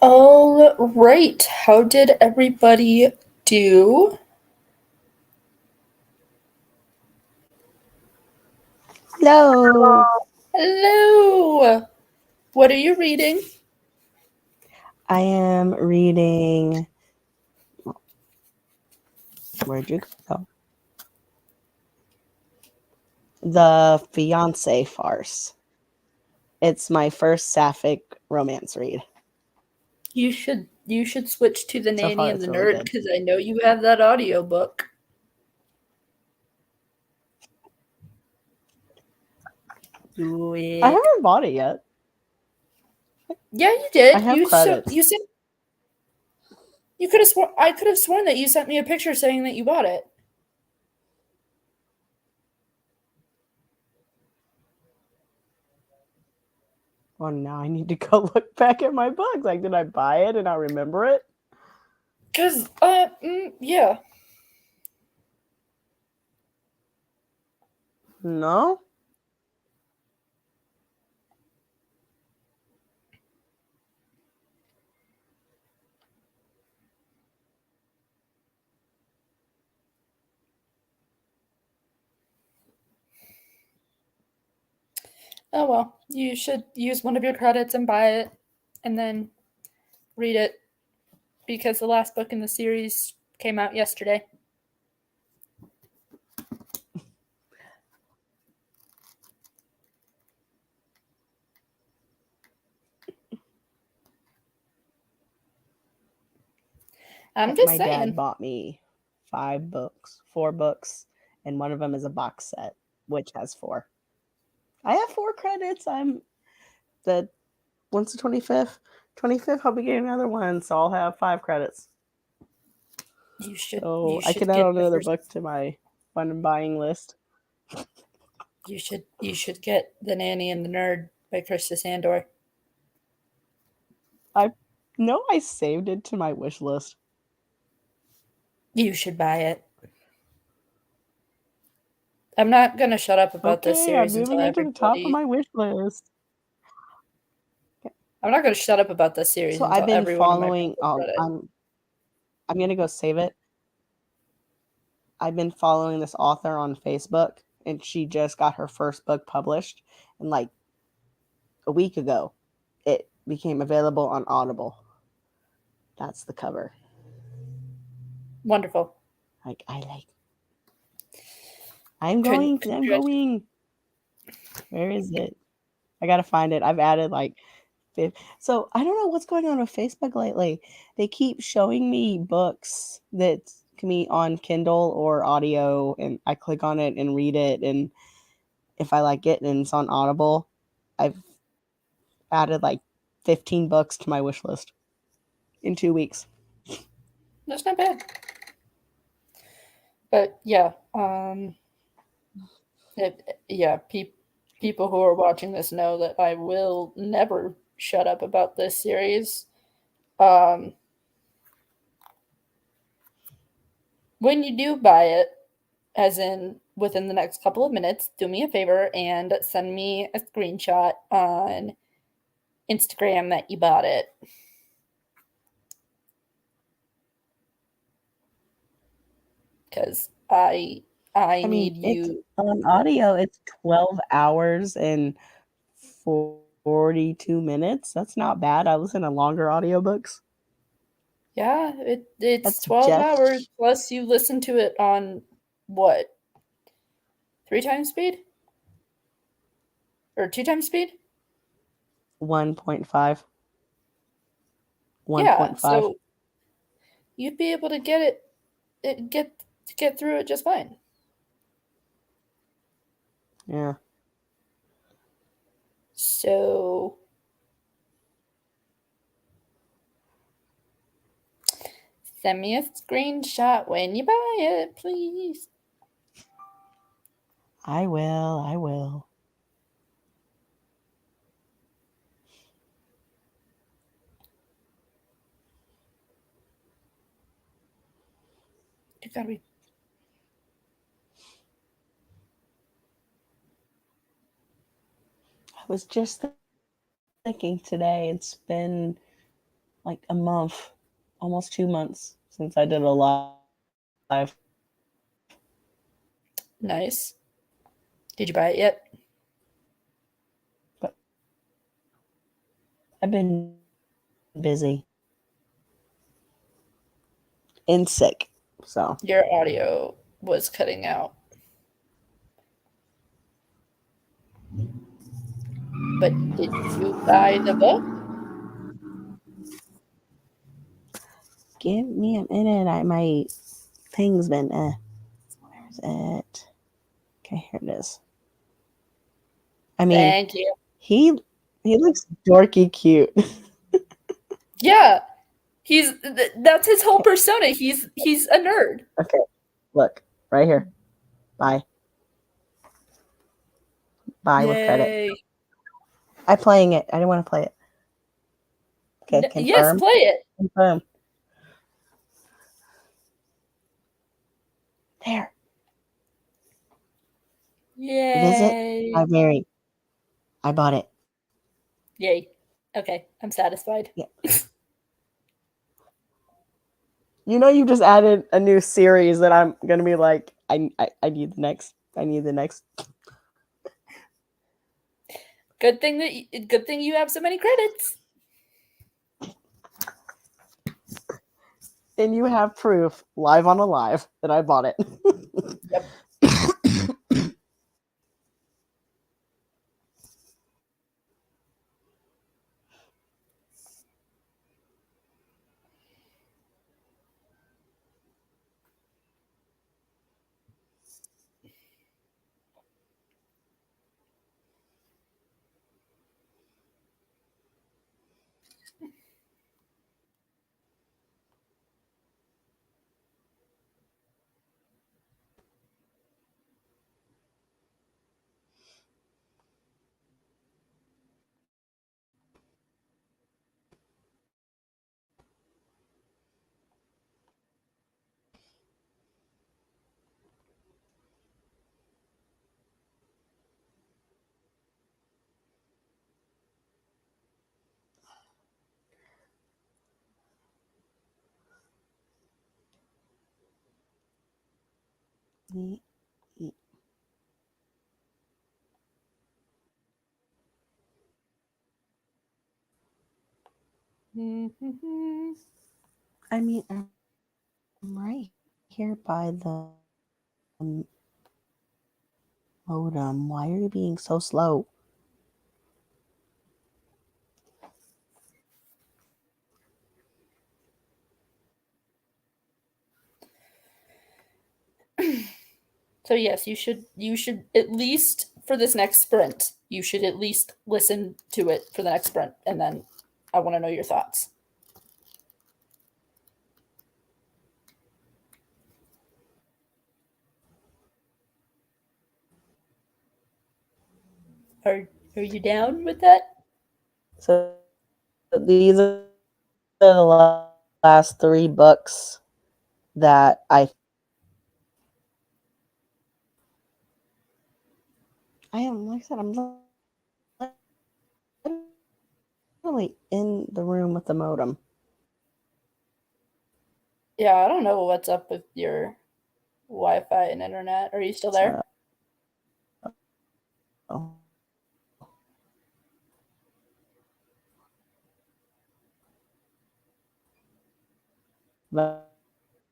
All right. How did everybody do? Hello. Hello. What are you reading? I am reading. Where'd you go? The Fiancé Farce. It's my first sapphic romance read. You should switch to the So Nanny far, and the it's really Nerd good. because I know you have that audiobook. Do it. I haven't bought it yet. Yeah, you did. I have you credits. You said you could have sworn. I could have sworn that you sent me a picture saying that you bought it. Well, now I need to go look back at my books. Like, did I buy it and I remember it? Cause yeah. No. Oh well, you should use one of your credits and buy it, and then read it, because the last book in the series came out yesterday. I'm just My dad saying. bought me 4 books, and one of them is a box set, which has 4. I have 4 credits. Once the 25th, I'll be getting another one, so I'll have 5 credits. You should. So You I should can add get another book to my fun and buying list. You should get The Nanny and the Nerd by Krista Sandor. No, I saved it to my wish list. You should buy it. I'm not gonna shut up about this Okay, I'm series until moving it to the top of everybody. my wish list. I'm not gonna shut up about this series So until I've been everyone in my following. family read it. I'm gonna go save it. I've been following this author on Facebook, and she just got her first book published, and like a week ago, it became available on Audible. That's the cover. Wonderful. I'm going. Where is it? I gotta find it. I've added like 50. So I don't know what's going on with Facebook lately. They keep showing me books that can be on Kindle or audio, and I click on it and read it. And if I like it and it's on Audible, I've added like 15 books to my wish list in 2 weeks. That's not bad. But yeah, people who are watching this know that I will never shut up about this series. When you do buy it, as in within the next couple of minutes, do me a favor and send me a screenshot on Instagram that you bought it. Because I need you. On audio, it's 12 hours and 42 minutes. That's not bad. I listen to longer audiobooks. Yeah, it's That's 12 hours plus you listen to it on what? 3 times speed? Or 2 times speed? 1.5. Yeah, so you'd be able to get through it just fine. Yeah. So send me a screenshot when you buy it, please. I will. You gotta be. I was just thinking today, it's been like a month, almost 2 months since I did a live. Nice. Did you buy it yet? But I've been busy and sick, so Your audio was cutting out. But did you buy the book? give me a minute. My thing's been where's it? Okay, here it is. I mean, Thank you. he looks dorky cute. Yeah. That's his whole persona. He's a nerd. Okay, look right here. Bye with credit. Yay. I'm playing it. I didn't want to play it. Okay, confirm. Yes, play it. Confirm. There. Yay. Visit library. I bought it. Yay. Okay, I'm satisfied. Yeah. You know, you just added a new series that I'm gonna be like, I need the next. I need the next. Good thing you have so many credits. And you have proof, live on a live, that I bought it. Yep. I mean, I'm right here by the modem. Why are you being so slow? So yes, you should at least for this next sprint, you should at least listen to it for the next sprint, and then I want to know your thoughts. Are you down with that? So these are the last 3 books that I am, like I said, I'm literally in the room with the modem. Yeah, I don't know what's up with your Wi-Fi and internet. Are you still there? Oh.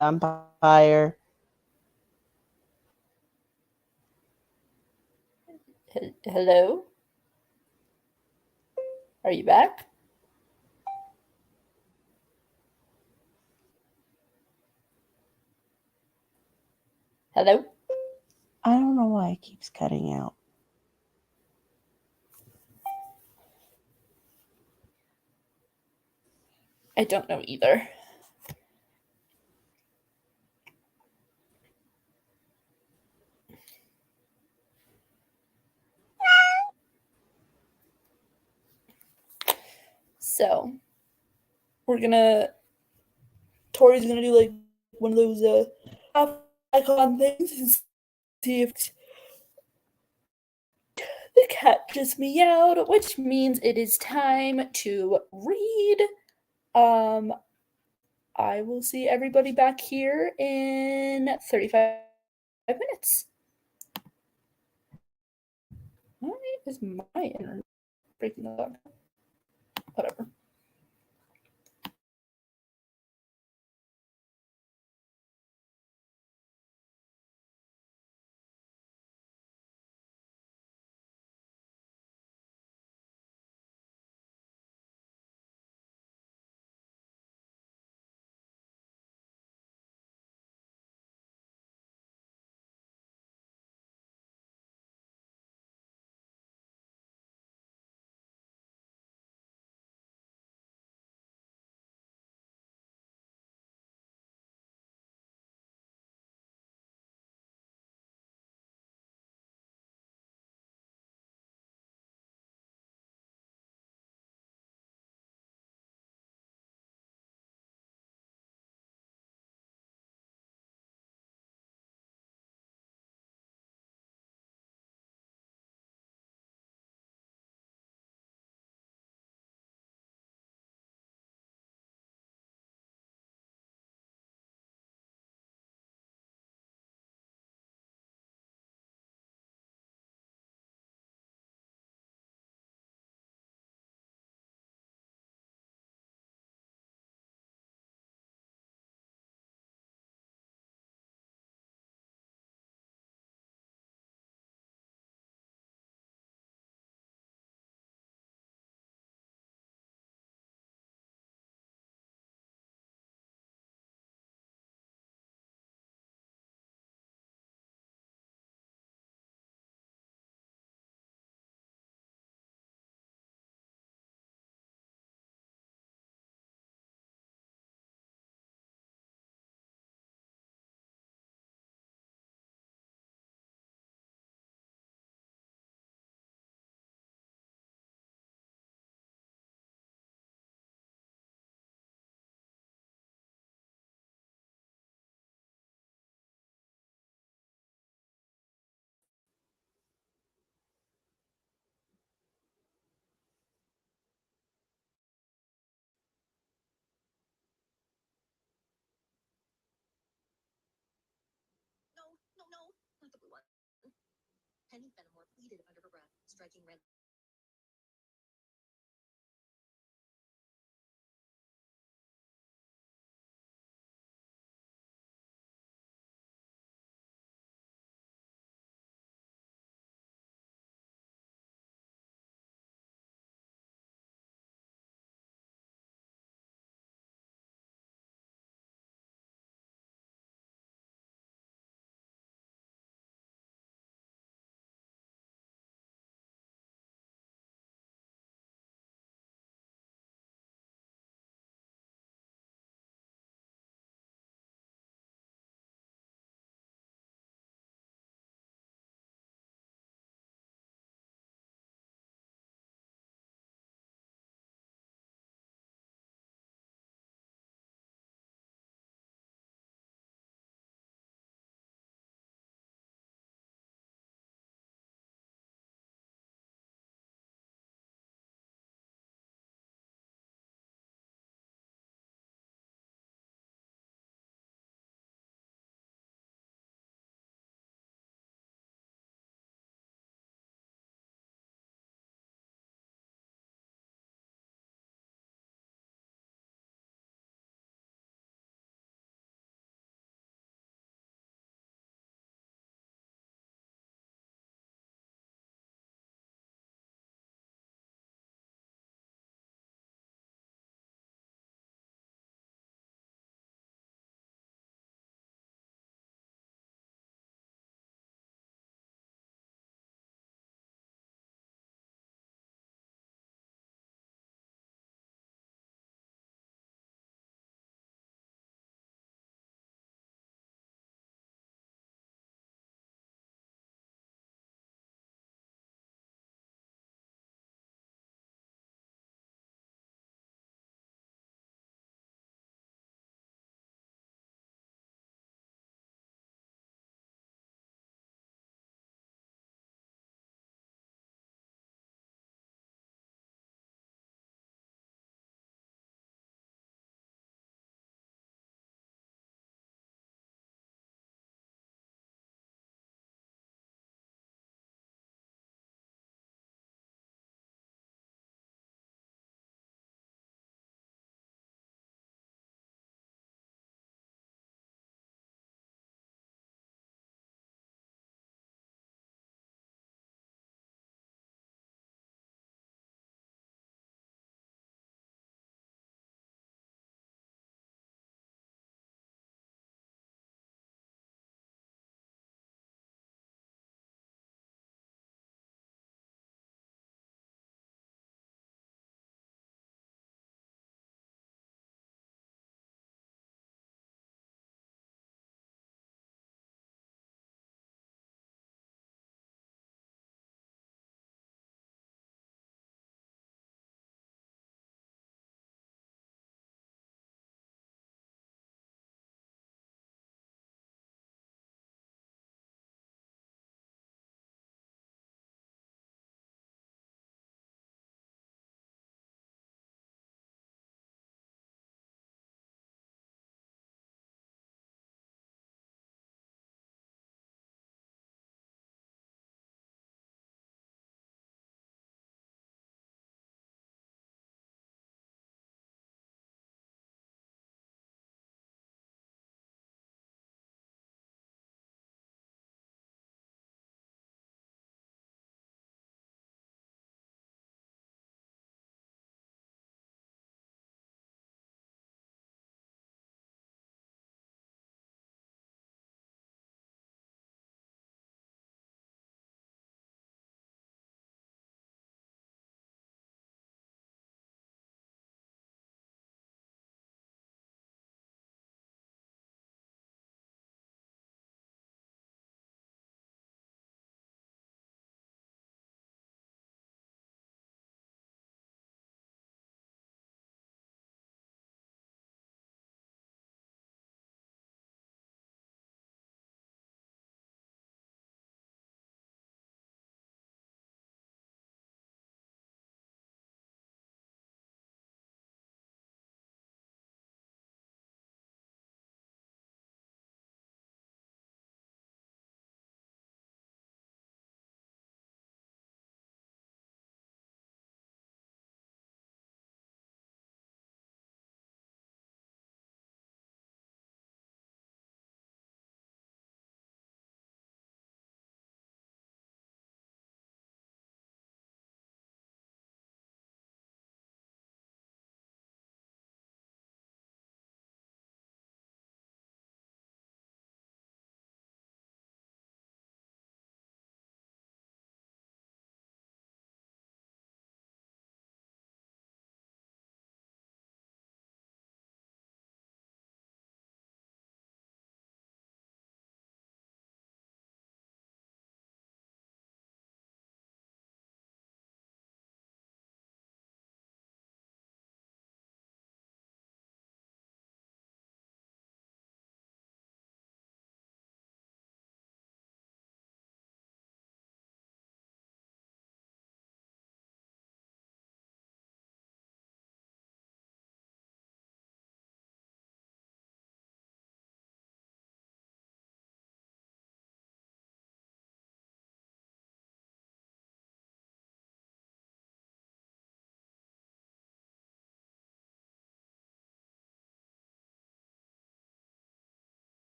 Vampire. Hello? Are you back? Hello? I don't know why it keeps cutting out. I don't know either. So, Tori's gonna do like one of those icon things and see if the cat just meowed, which means it is time to read I will see everybody back here in 35 minutes. Why is my internet breaking up? Whatever.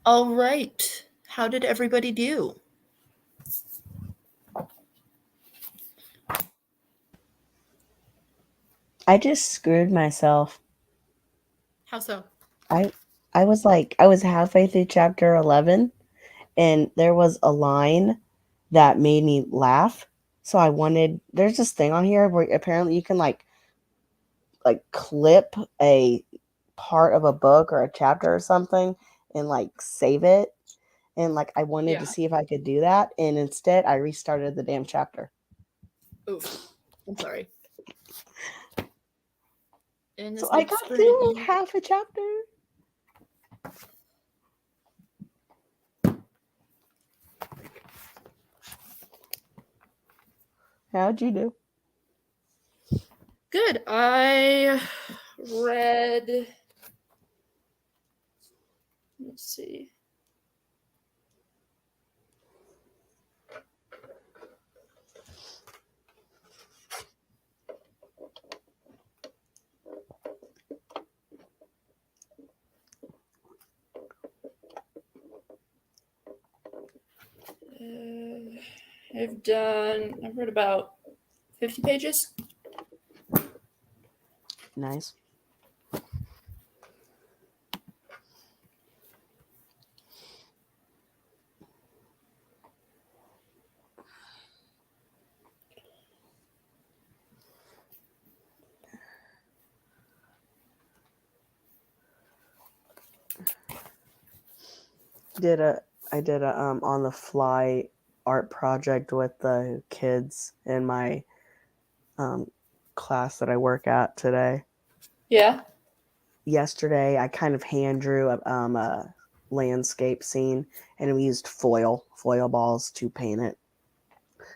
All right. How did everybody do? I just screwed myself. How so? I was halfway through chapter 11 and there was a line that made me laugh. So there's this thing on here where apparently you can like clip a part of a book or a chapter or something and like save it. And like I wanted to see if I could do that, and instead I restarted the damn chapter. Oof. I'm sorry. So I got through half a chapter. How'd you do? Good. I read. Let's see. I've read about 50 pages. Nice. I did a on the fly art project with the kids in my class that I work at today. Yeah. Yesterday, I kind of hand drew a landscape scene, and we used foil balls to paint it.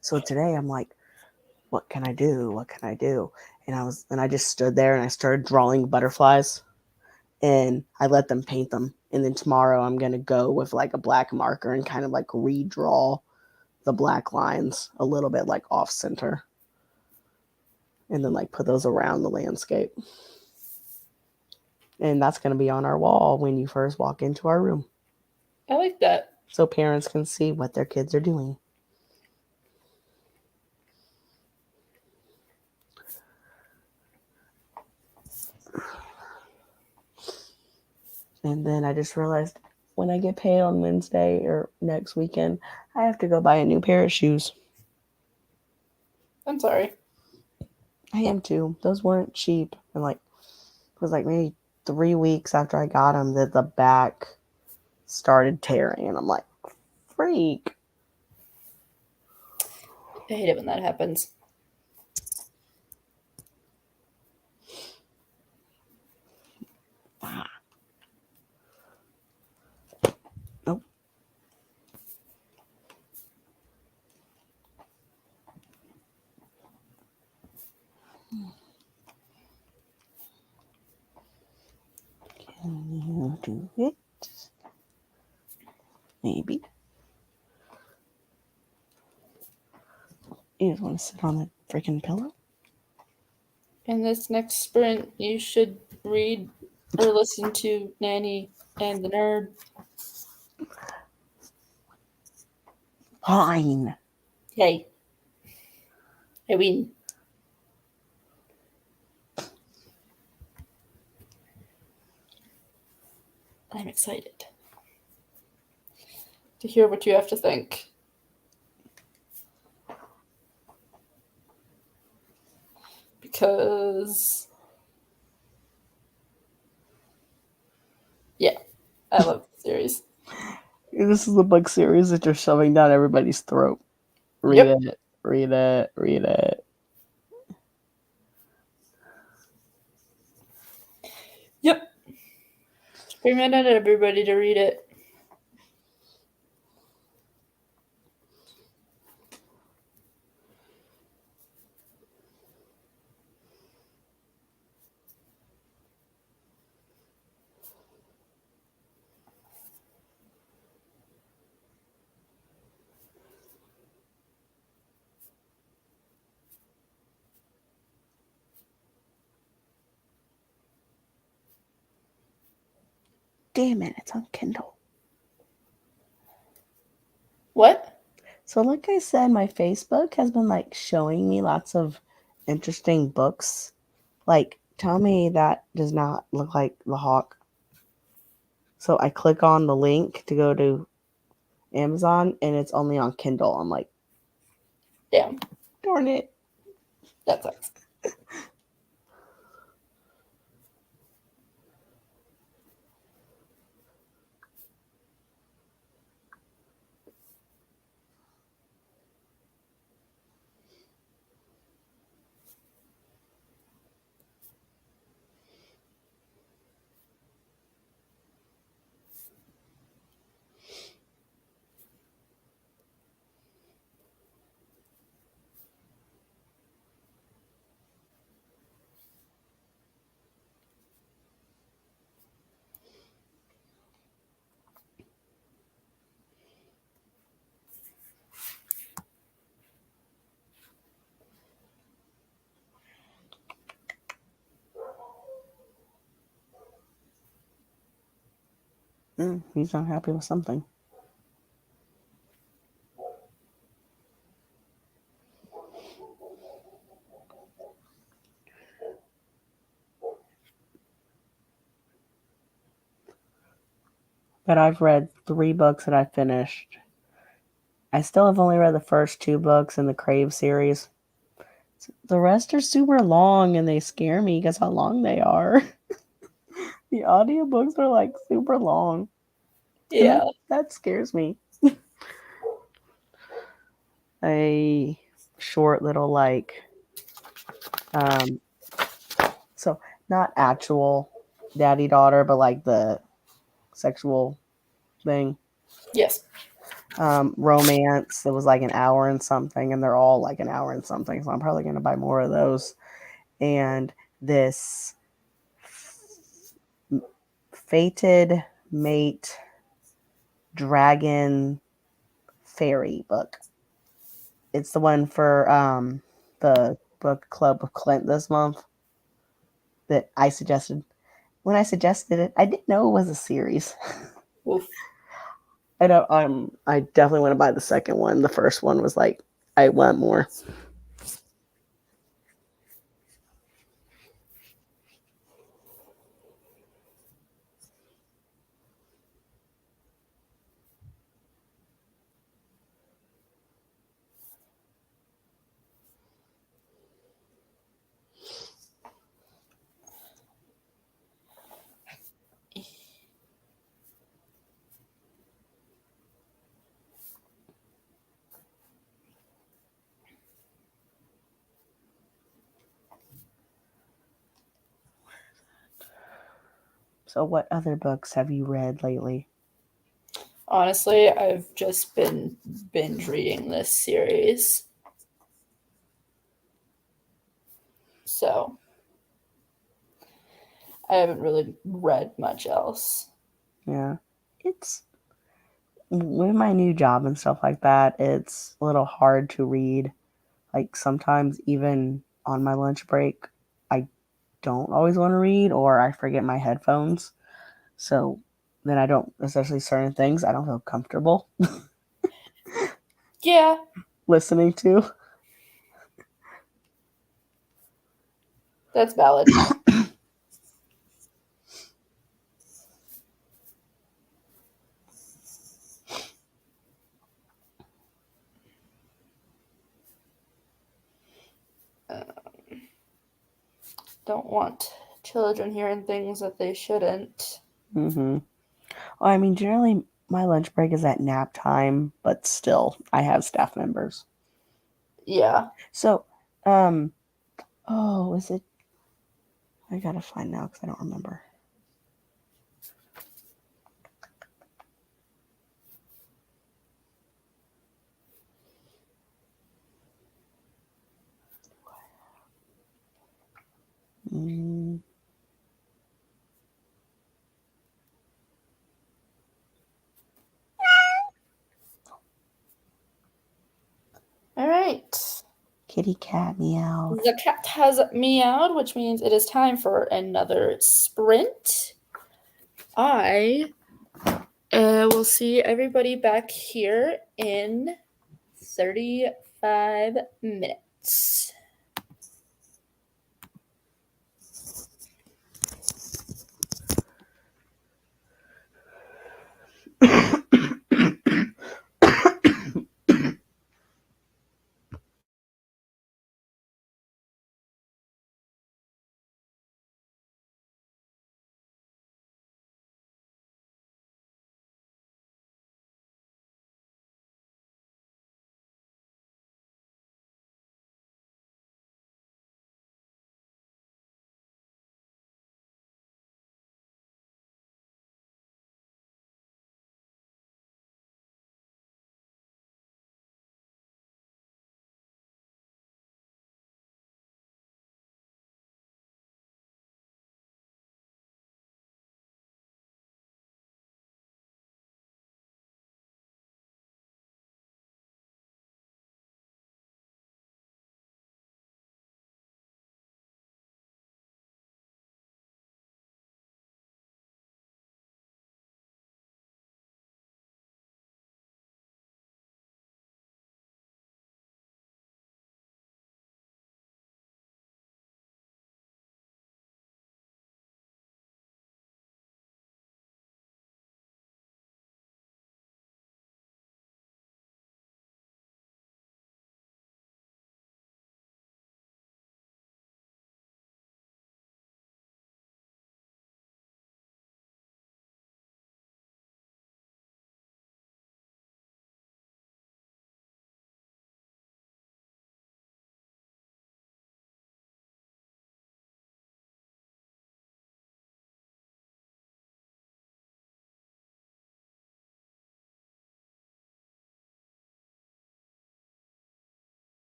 So today, I'm like, what can I do? What can I do? And I just stood there and I started drawing butterflies, and I let them paint them. And then tomorrow, I'm gonna go with like a black marker and kind of like redraw the black lines a little bit like off center, and then like put those around the landscape. And that's going to be on our wall when you first walk into our room. I like that. So parents can see what their kids are doing. And then I just realized when I get paid on Wednesday or next weekend, I have to go buy a new pair of shoes. I'm sorry. I am too. Those weren't cheap. And like, it was like maybe 3 weeks after I got them that the back started tearing. And I'm like, freak. I hate it when that happens. Nope. Can you do it? Maybe. You just want to sit on the freaking pillow? In this next sprint, you should read or listen to Nanny and the Nerd. Fine. Hey. I win. I'm excited to hear what you have to think. Because, yeah, I love the series. This is the book series that you're shoving down everybody's throat. Read it. Read it. Read it. Yep. Screaming at everybody to read it. Damn it, it's on Kindle. What? So, like I said, my Facebook has been like showing me lots of interesting books. Like, tell me that does not look like the Hawk. So I click on the link to go to Amazon, and it's only on Kindle. I'm like, Damn, darn it. that sucks. He's not happy with something. But I've read 3 books that I finished. I still have only read the first 2 books in the Crave series. The rest are super long and they scare me because how long they are. The audiobooks are like super long. And Yeah. that scares me. A short little like so not actual daddy daughter, but like the sexual thing. Yes. Romance. It was like an hour and something, and they're all like an hour and something. So I'm probably gonna buy more of those. And this Fated Mate Dragon Fairy book. It's the one for the book club of Clint this month that I suggested. When I suggested it, I didn't know it was a series. Oof. I definitely want to buy the second one. The first one was like, I want more. So what other books have you read lately? Honestly, I've just been binge reading this series. So I haven't really read much else. Yeah. It's with my new job and stuff like that, it's a little hard to read. Like sometimes even on my lunch break, I don't always want to read or I forget my headphones. So then I don't, especially certain things, I don't feel comfortable Yeah. listening to. That's valid. Don't want children hearing things that they shouldn't. Mm-hmm. Well, I mean, generally my lunch break is at nap time, but still, I have staff members. Yeah. So, is it? I gotta find now because I don't remember. All right. Kitty cat meow. The cat has meowed, which means it is time for another sprint. I am we'll see everybody back here in 35 minutes.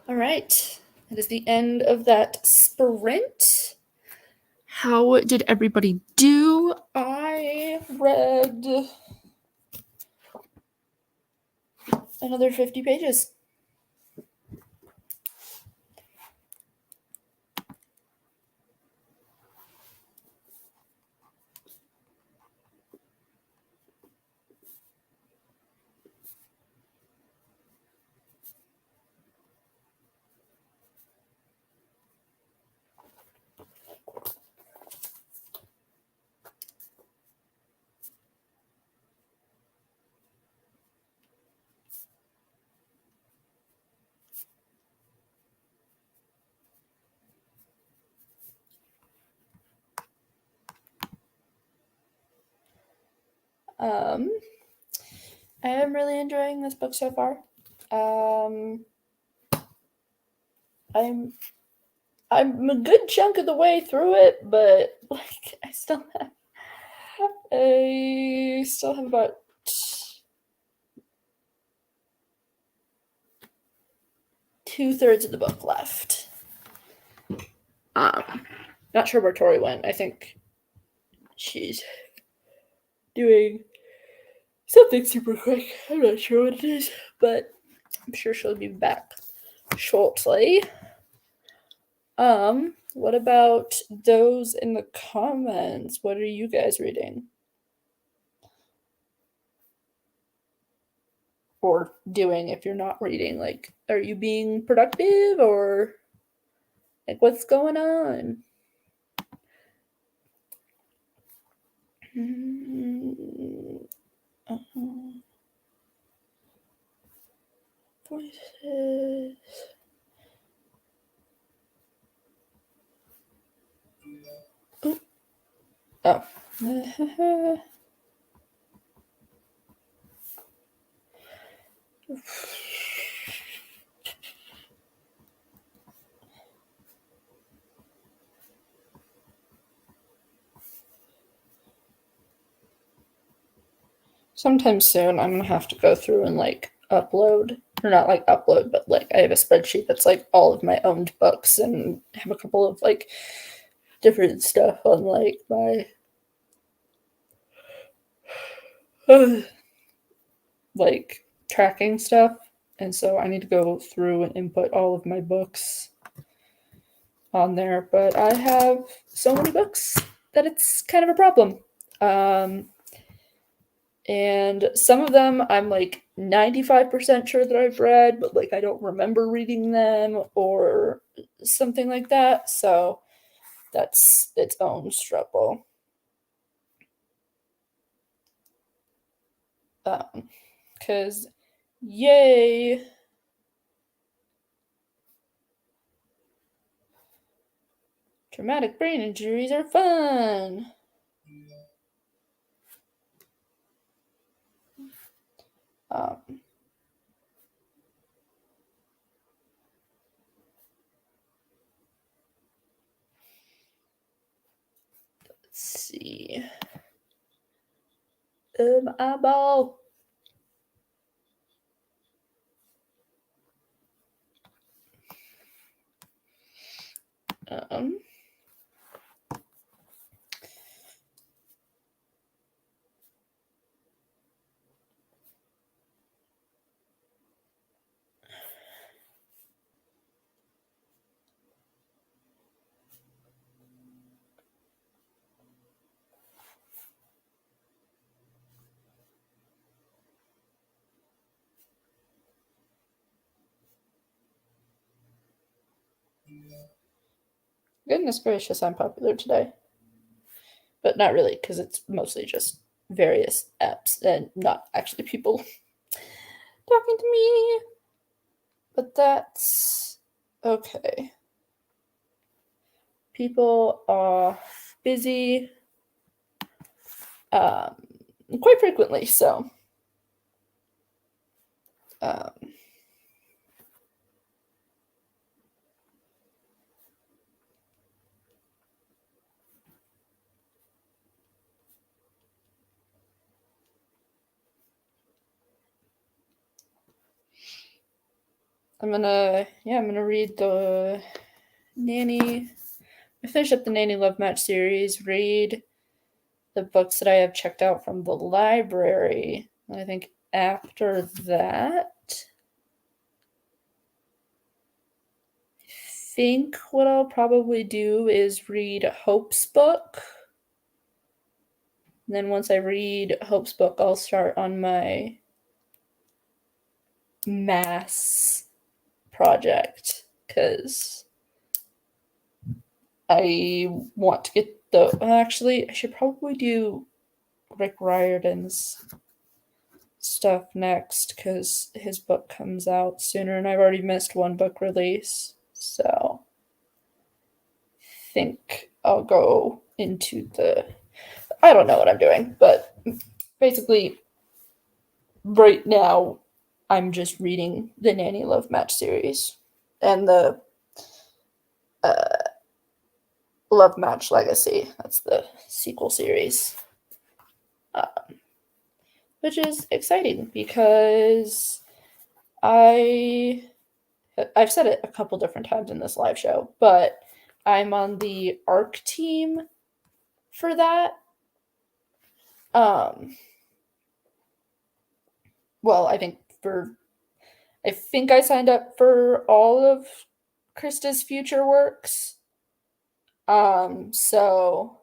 All right. That is the end of that sprint. How did everybody do? I read another 50 pages. I am really enjoying this book so far. I'm a good chunk of the way through it, but like I still have about 2/3 of the book left. Not sure where Tori went. I think she's doing something super quick. I'm not sure what it is, but I'm sure she'll be back shortly. What about those in the comments? What are you guys reading? Or doing if you're not reading? Like, are you being productive or like what's going on? Voices. Oh. Sometime soon I'm gonna have to go through and like upload, or not like upload, but like I have a spreadsheet that's like all of my owned books and have a couple of like different stuff on like my like tracking stuff. And so I need to go through and input all of my books on there, but I have so many books that it's kind of a problem. And some of them I'm like 95% sure that I've read, but like I don't remember reading them or something like that. So that's its own struggle. Because yay. Traumatic brain injuries are fun. Let's see. Eyeball. Goodness gracious, I'm popular today. But not really, because it's mostly just various apps and not actually people talking to me. But that's okay. People are busy quite frequently, so I'm gonna read the Nanny. I finish up the Nanny Love Match series, read the books that I have checked out from the library. And I think after that, I think what I'll probably do is read Hope's book. And then once I read Hope's book, I'll start on my mass project because I want to get actually, I should probably do Rick Riordan's stuff next because his book comes out sooner and I've already missed one book release. So I think I'll go into I don't know what I'm doing, but basically right now I'm just reading the Nanny Love Match series and the Love Match Legacy. That's the sequel series. Which is exciting because I've said it a couple different times in this live show, but I'm on the ARC team for that. Well, I think I signed up for all of Krista's future works. So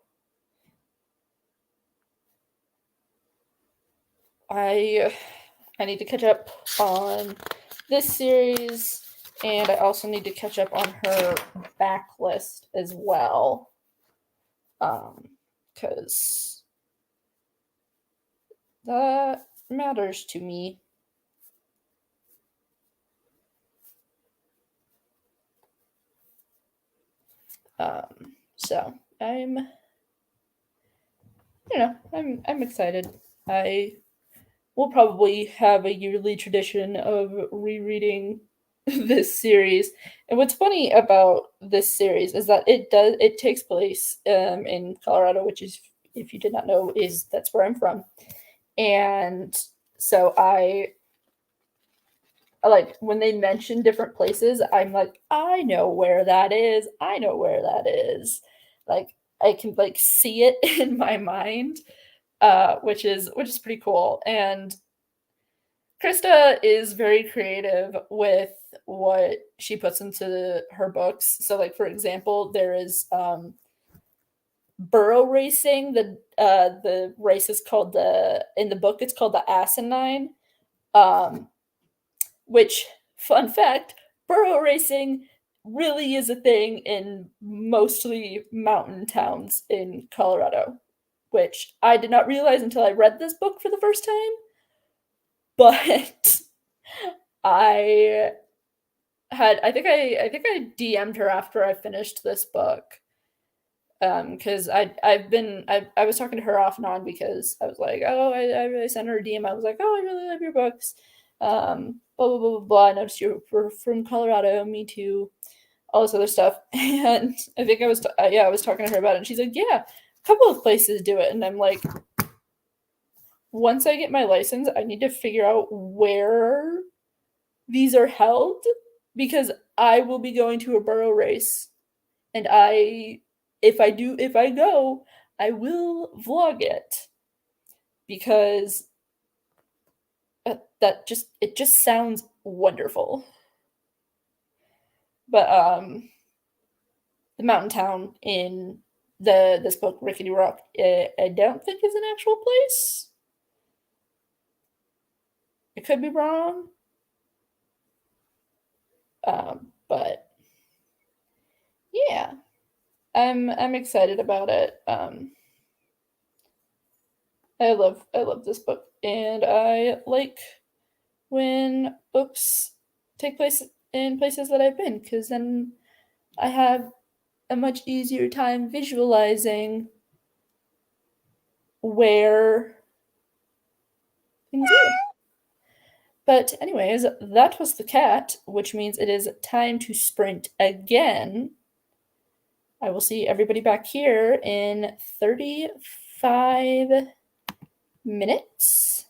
I need to catch up on this series, and I also need to catch up on her backlist as well. Because that matters to me. So I'm excited. I will probably have a yearly tradition of rereading this series. And what's funny about this series is that it takes place in Colorado, which is, if you did not know, that's where I'm from. And so I like when they mention different places, I'm like, I know where that is. I know where that is. Like I can like see it in my mind, which is pretty cool. And Krista is very creative with what she puts into her books. So, like for example, there is burro racing. The race is called in the book it's called the Asinine. Which, fun fact, burro racing really is a thing in mostly mountain towns in Colorado, which I did not realize until I read this book for the first time. But I think I DM'd her after I finished this book. Because I was talking to her off and on because I was like, oh, I sent her a DM. I was like, oh, I really love your books. Blah blah blah blah blah. I noticed you were from Colorado. Me too. All this other stuff. And I think I was talking to her about it. And she's like, yeah, a couple of places do it. And I'm like, once I get my license, I need to figure out where these are held because I will be going to a burro race, and if I go, I will vlog it because it just sounds wonderful. But the mountain town in this book, Rickety Rock, I don't think is an actual place. I could be wrong. But yeah, I'm excited about it. I love this book, and I like when books take place in places that I've been, because then I have a much easier time visualizing where things are. But anyways, that was the cat, which means it is time to sprint again. I will see everybody back here in 35 minutes.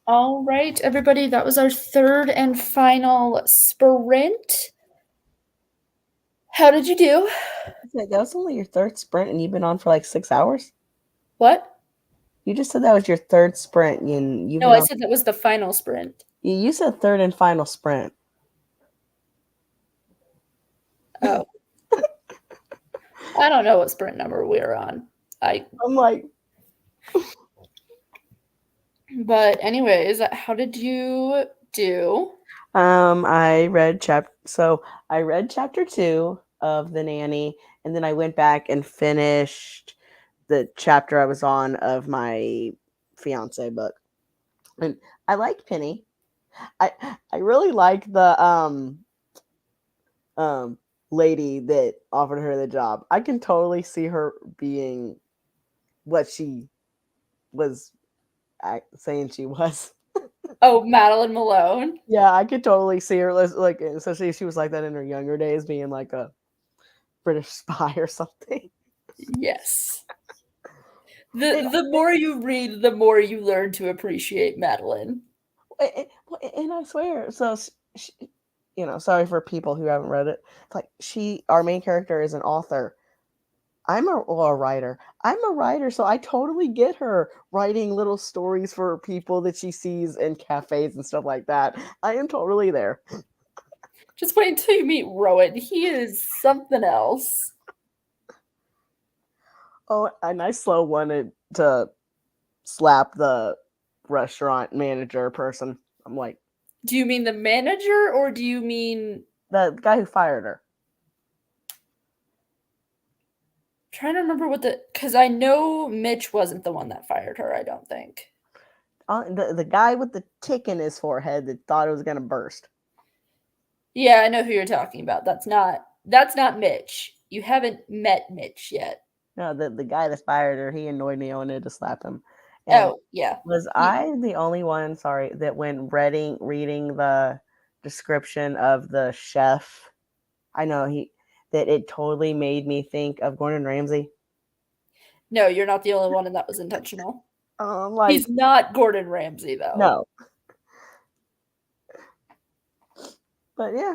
All right, everybody, that was our third and final sprint. How did you do? That was only your third sprint, and you've been on for like 6 hours. What? You just said that was your third sprint, and you've No, been I on. said that was the final sprint. You said third and final sprint. Oh. I don't know what sprint number we're on. I'm like, But anyways, how did you do? I read chapter 2 of The Nanny, and then I went back and finished the chapter I was on of my fiance book. And I like Penny. I really like the lady that offered her the job. I can totally see her being what she was saying she was. Oh, Madeline Malone. Yeah, I could totally see her like, especially if she was like that in her younger days, being like a British spy or something. Yes. The more you read, the more you learn to appreciate Madeline. And I swear, so she, sorry for people who haven't read it. It's like our main character is an author. I'm a writer. I'm a writer, so I totally get her writing little stories for people that she sees in cafes and stuff like that. I am totally there. Just wait until you meet Rowan. He is something else. Oh, and I slow wanted to slap the restaurant manager person. I'm like, Do you mean the manager or do you mean the guy who fired her? I'm trying to remember because I know Mitch wasn't the one that fired her, I don't think. The guy with the tick in his forehead that thought it was gonna burst. Yeah, I know who you're talking about. That's not Mitch. You haven't met Mitch yet. No, the guy that fired her, he annoyed me. I wanted to slap him. And oh, yeah. Was I the only one, sorry, that when reading the description of the chef, I know that it totally made me think of Gordon Ramsay? No, you're not the only one, and that was intentional. Like, He's not Gordon Ramsay, though. no. But yeah.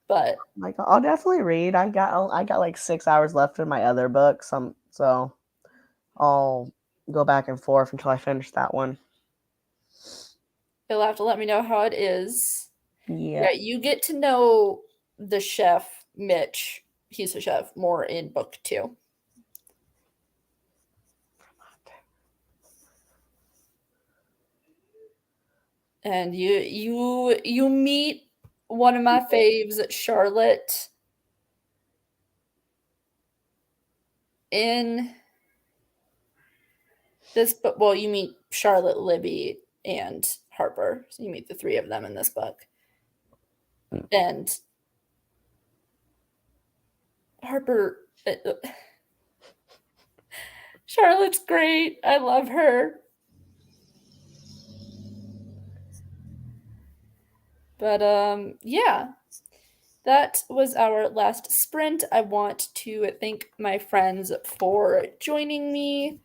But Like, I'll definitely read. I got like 6 hours left in my other book, so I'll go back and forth until I finish that one. you'll have to let me know how it is. Yeah. Yeah, you get to know the chef, Mitch. He's a chef more in book 2. And you meet one of my faves, Charlotte, in this book. Well, you meet Charlotte, Libby, and Harper. So you meet the 3 of them in this book. And Harper, Charlotte's great. I love her. But yeah, that was our last sprint. I want to thank my friends for joining me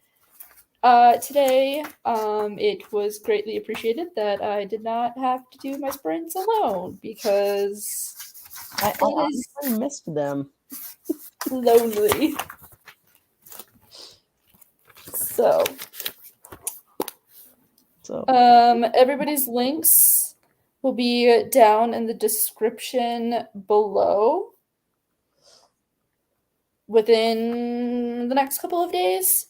today. It was greatly appreciated that I did not have to do my sprints alone because I it is honestly missed them. lonely. So everybody's links will be down in the description below within the next couple of days.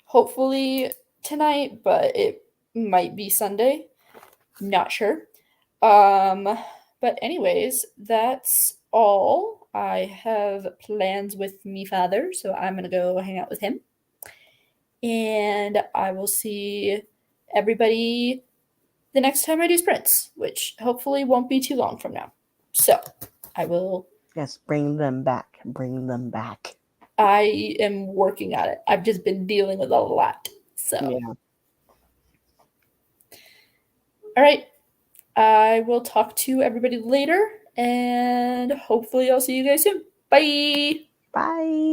Hopefully tonight, but it might be Sunday. Not sure. But anyways, that's all. I have plans with me father, so I'm gonna go hang out with him. And I will see everybody the next time I do sprints, which hopefully won't be too long from now. So I will. Yes, bring them back. Bring them back. I am working on it. I've just been dealing with a lot. So Yeah. All right. I will talk to everybody later, and hopefully I'll see you guys soon. Bye. Bye.